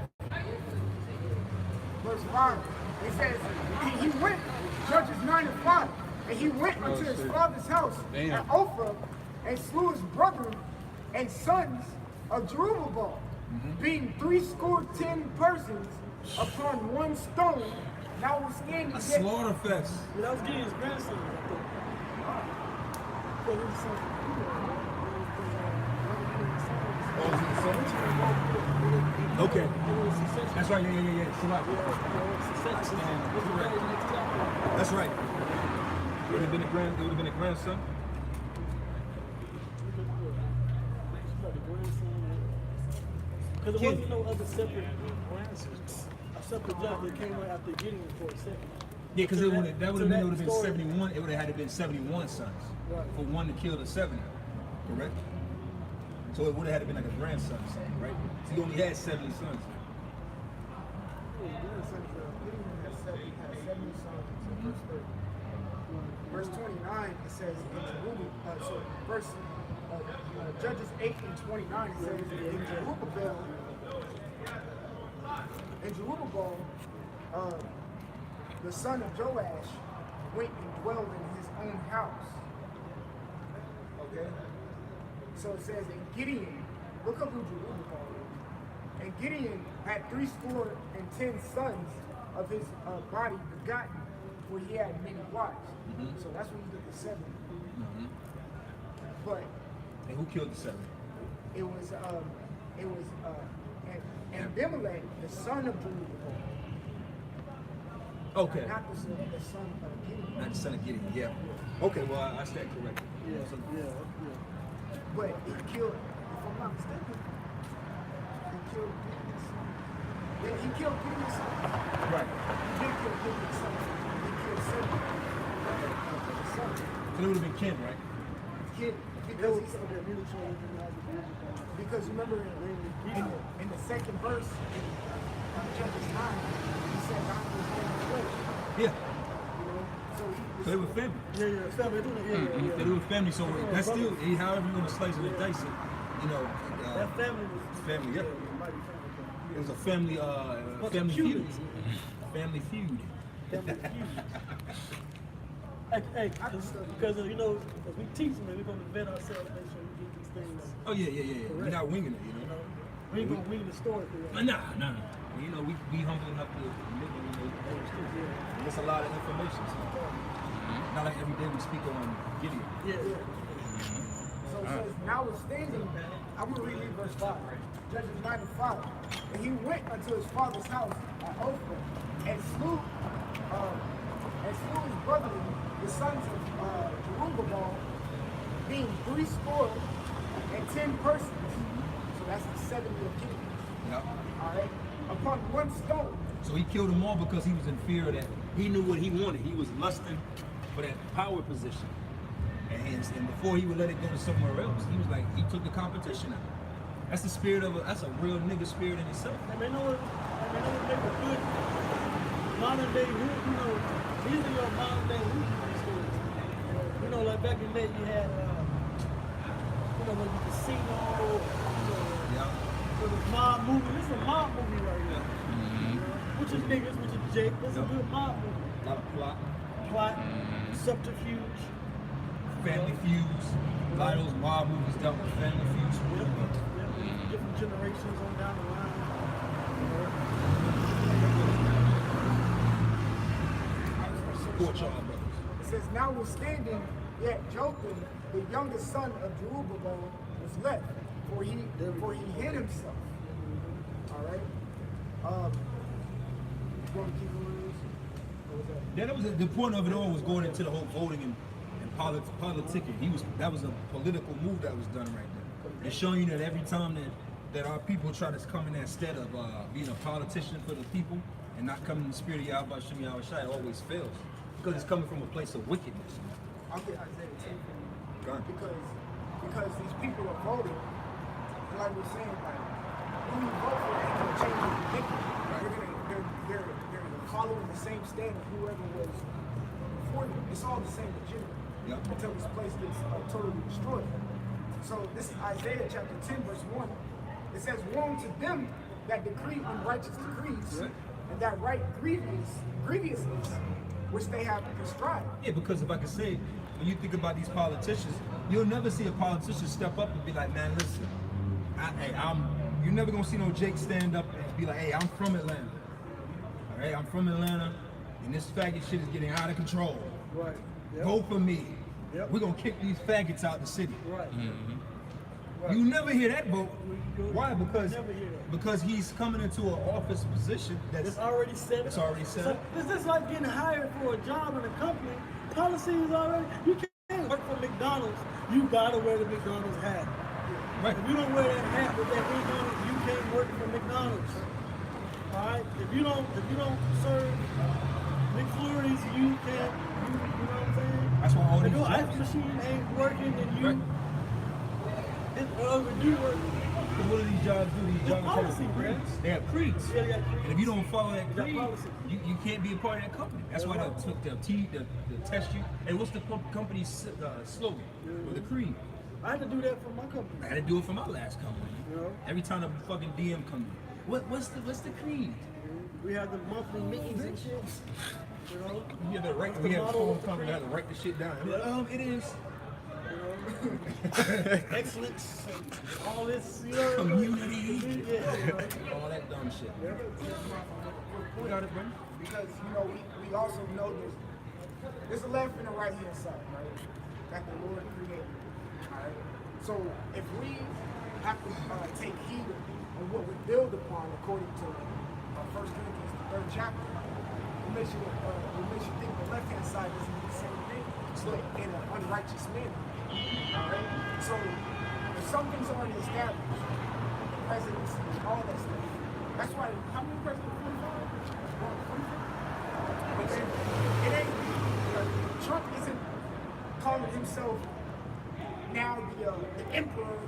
Verse 5. It says, and he went, Judges 9 and 5, and he went unto his father's house at Ophrah and slew his brethren and sons of Jerubbaal, being 70 persons upon one stone, notwithstanding. A slaughter fest. That was Gideon's grandson, I think. Yeah, he was son. Okay. That's right, yeah. That's right. It would have been a grandson. Because there wasn't no other separate grandsons. A separate judge that came right after Gideon for a second. Yeah, because that would have been 71. It would have had to been 71 sons for one to kill the 70. Correct? So it would have had to been like a grandson, right? So he only had 70 sons. Verse 29, it says, Judges 8 and 29, it says, and Jerubbaal, the son of Joash, went and dwelled in his own house. Okay? So it says, and Gideon, look up who Jerubbaal is. And Gideon had 70 sons of his body begotten, for he had many wives. So that's when you get the 70. But and who killed the 70? it was Abimelech, the son of Jerubbaal. Okay. Not the son of Gideon. Not the son of Gideon, yeah. Okay, well, I stand corrected. So, But he killed, if I'm not mistaken, he killed Gideon's son. Yeah, he killed Gideon's son. right. He did kill Gideon's son. He killed 70. So it would have been Ken, right? Kid, because remember in the second verse in Judges 9, he said God was going to flesh. Yeah. So So they were family. Family. They were family, so that's still, however you want to slice it and dice it, you know. That family was Family, yeah. mighty family. It was a family, family feud. Family feud. Hey, because you know, as we teach them, we're going to vet ourselves, make sure we get these things. Oh yeah. We're not winging it, you know. We ain't going to wing the story for you. Nah. You know, we humble enough to admit when we know there's a lot of information. So. Not like every day we speak on Gideon. Yeah. So it says, notwithstanding, I'm going to read verse 5. Judges 9 and 5. And he went unto his father's house at Ophrah and slew his brethren, the sons of Jerubbaal, being 70 persons. So that's the 70 of Gideon. Yep. All right? Upon one stone. So he killed them all because he was in fear of that. He knew what he wanted. He was lusting for that power position. And before he would let it go to somewhere else, he was like, he took the competition out. That's the spirit of that's a real nigga spirit in itself. And they know it make a good modern day hood, you know, these are your modern day hood stories. You know, like back in the day you had, you know, like the casino, you know, Yeah. the mob movie. This is a mob movie right here. You know, which is niggas, which is Jake. That's a good mob movie. A lot of plot, Subterfuge. family feuds. A lot of those mob movies dealt with family feuds. Different generations on down the line. Support y'all brothers. It says, notwithstanding, yet Jotham, the youngest son of Jerubbaal, was left, for he hid himself. All right. You want to keep going? What was that? Yeah, that was the point of it all was going into the whole voting and politicking. That was a political move that was done right there. It's showing you that every time that our people try to come in that stead of being a politician for the people and not coming in the spirit of Yahweh Shem Yahweh Shai, it always fails because it's coming from a place of wickedness. I'll get Isaiah 10 from you. Because these people are voting, and like we're saying, like, when you vote for it, ain't gonna change your predicament. They're following the same standard whoever was before them. It's all the same agenda. Yep. Until this place gets totally destroyed. So this is Isaiah chapter 10, verse 1. It says, woe to them that decree unrighteous decrees, and that write grievousness, which they have prescribed. Yeah, because if I could say, when you think about these politicians, you'll never see a politician step up and be like, man, listen, you're never gonna see no Jake stand up and be like, hey, I'm from Atlanta. All right, I'm from Atlanta, and this faggot shit is getting out of control. Right. Yep. Go for me. Yep. We're gonna kick these faggots out the city. Right. You never hear that vote. Why? Because never hear that. because he's coming into an office position It's already set. That's already set up. It's just like getting hired for a job in a company. Policy is already. You can't work for McDonald's. You gotta wear the McDonald's hat. Right. If you don't wear that hat with that ink on it, you can't work for McDonald's. All right. If you don't serve McFlurries, you can't. You know what I'm saying? That's why all If these your ice jobs. machine ain't working, then you. Right. It do work. What do these jobs do? These It's jobs policy, have man. creeds. They have creeds. Yeah, they got creeds. And if you don't follow that They got creed, policy. you can't be a part of that company. That's why they'll test you. And what's the company's slogan? Or the creed? I had to do that for my company. I had to do it for my last company. You know? Every time a fucking DM comes in. What's the creed? We had the monthly meetings and shit. You know? You have to write. What's We the have motto phone of the company. I creed? had to write the shit down. It is. Excellence, all this, you know, Community. yeah, you know. All that dumb shit. We got it, bro. Because, you know, we also know there's a left and a right hand side, right? That the Lord created. All right. So if we have to take heed of what we build upon, according to 1 Corinthians, the 3rd chapter, it makes you think the left hand side doesn't do the same thing, but in an unrighteous manner. All right. So if something's already established, the presidency, all that stuff. That's why. How many presidents? 45. But then, it ain't. Trump isn't calling himself now the emperor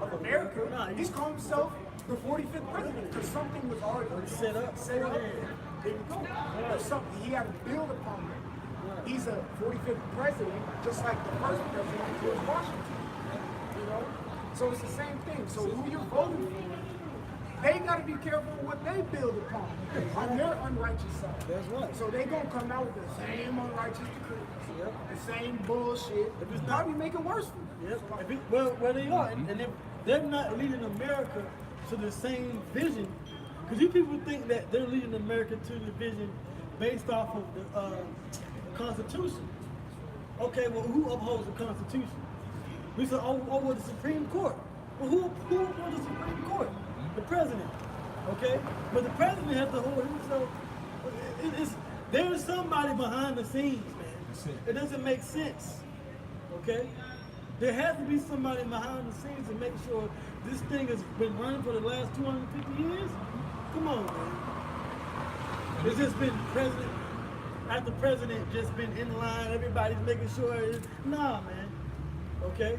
of America. Nah, He's calling himself the 45th president because something was already Set up. Set up. There you go. There's something he had to build upon it. He's a 45th president, just like the first president, George Washington. You know? So it's the same thing. So who you're voting for, they got to be careful what they build upon on their unrighteous side. That's right. So they going to come out with the same unrighteous decrees, Yep. the same bullshit. If it's Probably make it worse for you. Yep. Well, they are, and if they're not leading America to the same vision, because you people think that they're leading America to the vision based off of the Constitution. Okay, well, who upholds the Constitution? We said, well, the Supreme Court. Well, who upholds the Supreme Court? The president. Okay, but the president has to hold himself. There's somebody behind the scenes, man. It doesn't make sense. Okay, there has to be somebody behind the scenes to make sure this thing has been running for the last 250 years. Come on, man. It's just been president. as the president just been in line, everybody's making sure nah, man. Okay?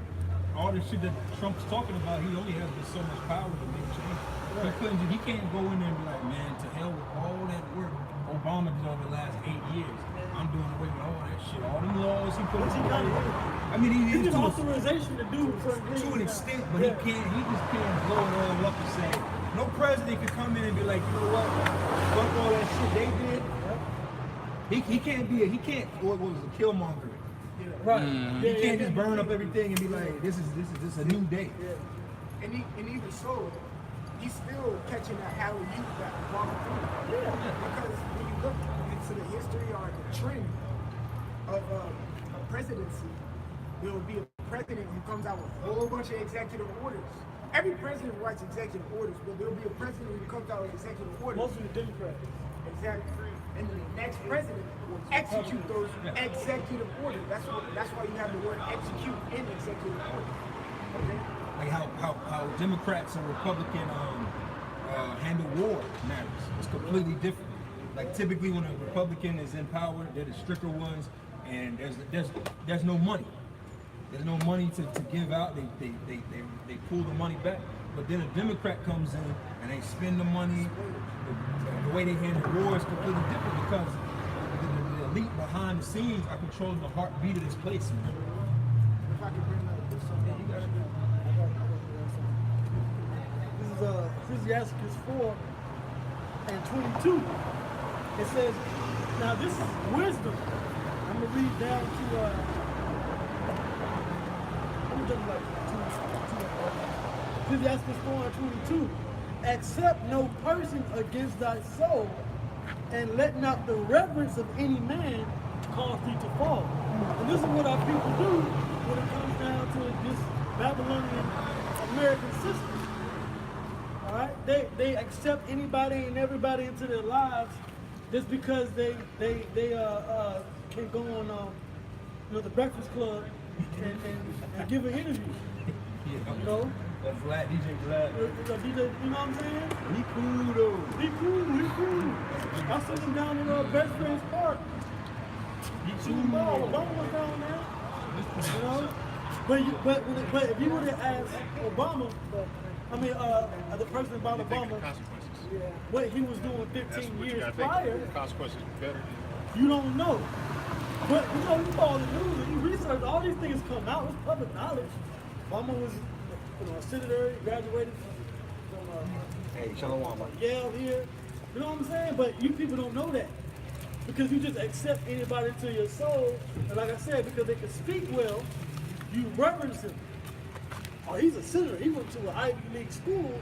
All the shit that Trump's talking about, he only has so much power to make change. Right. He can't go in there and be like, man, to hell with all that work Obama did over the last 8 years. I'm doing away with all that shit. All them laws he put in place. I mean, He he gets is authorization to do certain things. to an extent, but he just can't blow it all up and say, no president can come in and be like, you know what, fuck all that shit they did. He can't, what was it, Killmonger. Right. He can't just burn up everything and be like, this is a new day. Yeah. And even so, he's still catching that alley-oop that Obama threw. Yeah. Because when you look into the history or the trend of a presidency, there will be a president who comes out with a whole bunch of executive orders. Every president writes executive orders, but there'll be a president who comes out with executive orders. Mostly the Democrats. Exactly. And then the next president will execute those executive orders. That's why you have the word execute in executive order. Okay? Like how Democrats and Republican handle war matters. It's completely different. Like typically when a Republican is in power, they're the stricter ones, and there's no money. There's no money to give out. They pull the money back. But then a Democrat comes in and they spend the money. The way they handle war is completely different because the elite behind the scenes are controlling the heartbeat of this place, man. If I could bring up this something, you gotta This is Ecclesiastes 4 and 22. It says, now this is wisdom. I'm gonna read down to I'm just like Ecclesiastes 4 and 22. Accept no person against thy soul, and let not the reverence of any man cause thee to fall. And this is what our people do when it comes down to this Babylonian American system. All right, they accept anybody and everybody into their lives just because they can go on the Breakfast Club and give an interview. You know. That's Vlad, DJ Vlad. DJ, you know what I'm saying? He cool though. He cool. I seen him down in Best Friends Park. He Shooting ball. Obama was down there. You know? But if you would have asked Obama, the president about Obama, what he was doing 15 years prior, the consequences were better. You don't know. But you know, you follow the news and you research, all these things come out. It's public knowledge. Obama was a senator, he graduated from Yale here. You know what I'm saying? But you people don't know that. Because you just accept anybody to your soul. And like I said, because they can speak well, you reverence him. Oh, he's a senator. He went to an Ivy League school,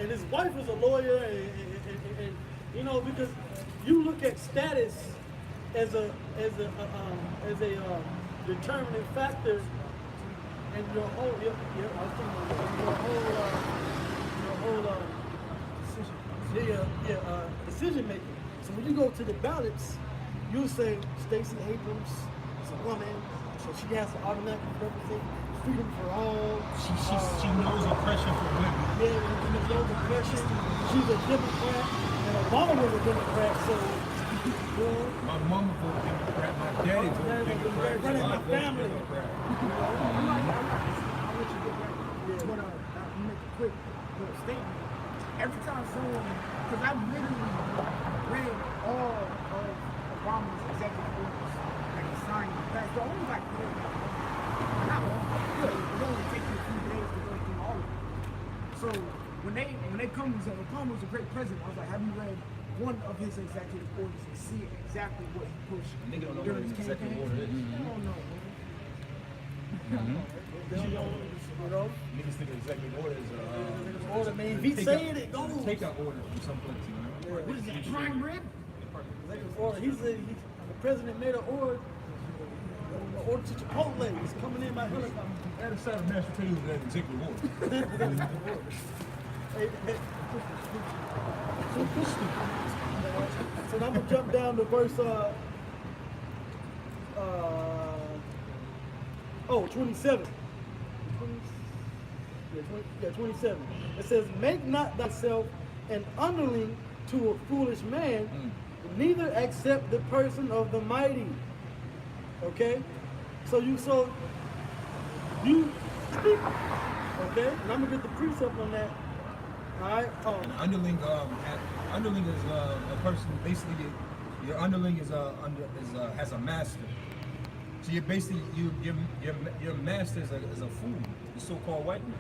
and his wife was a lawyer. And you know, because you look at status as a determining factor in your whole decision making. So when you go to the ballots, you'll say Stacey Abrams is a woman, so she has to automatically represent freedom for all. She knows oppression for women. Yeah, and there's no oppression. She's a Democrat, and Obama was a Democrat, so my mama voted Democrat, my daddy voted Democrat, running my family. I'll let you get back. But I'll make a quick little statement. Every time someone, because I've literally read all of Obama's executive orders that he signed. That's the only not all, good. It only takes you a few days to go through all of it. So when they come and say Obama was a great president, I was like, have you read one of his executive orders and see exactly what he pushed during his campaign? I don't know, man. You know? Niggas think executive order is Order, man. If he saying it, go. Takeout order from some place, you know? What is that, prime rib? Order. The president made an order. An order to Chipotle. He's coming in by helicopter. That is side of mashed potatoes as executive order. So I'm gonna jump down to verse 27. 27. It says, make not thyself an underling to a foolish man, neither accept the person of the mighty. Okay? So you speak. Okay? And I'm gonna get the precept on that. Alright? An underling, underling is a person, basically, your underling is has a master. So you're basically, your master is a fool, the so-called white man.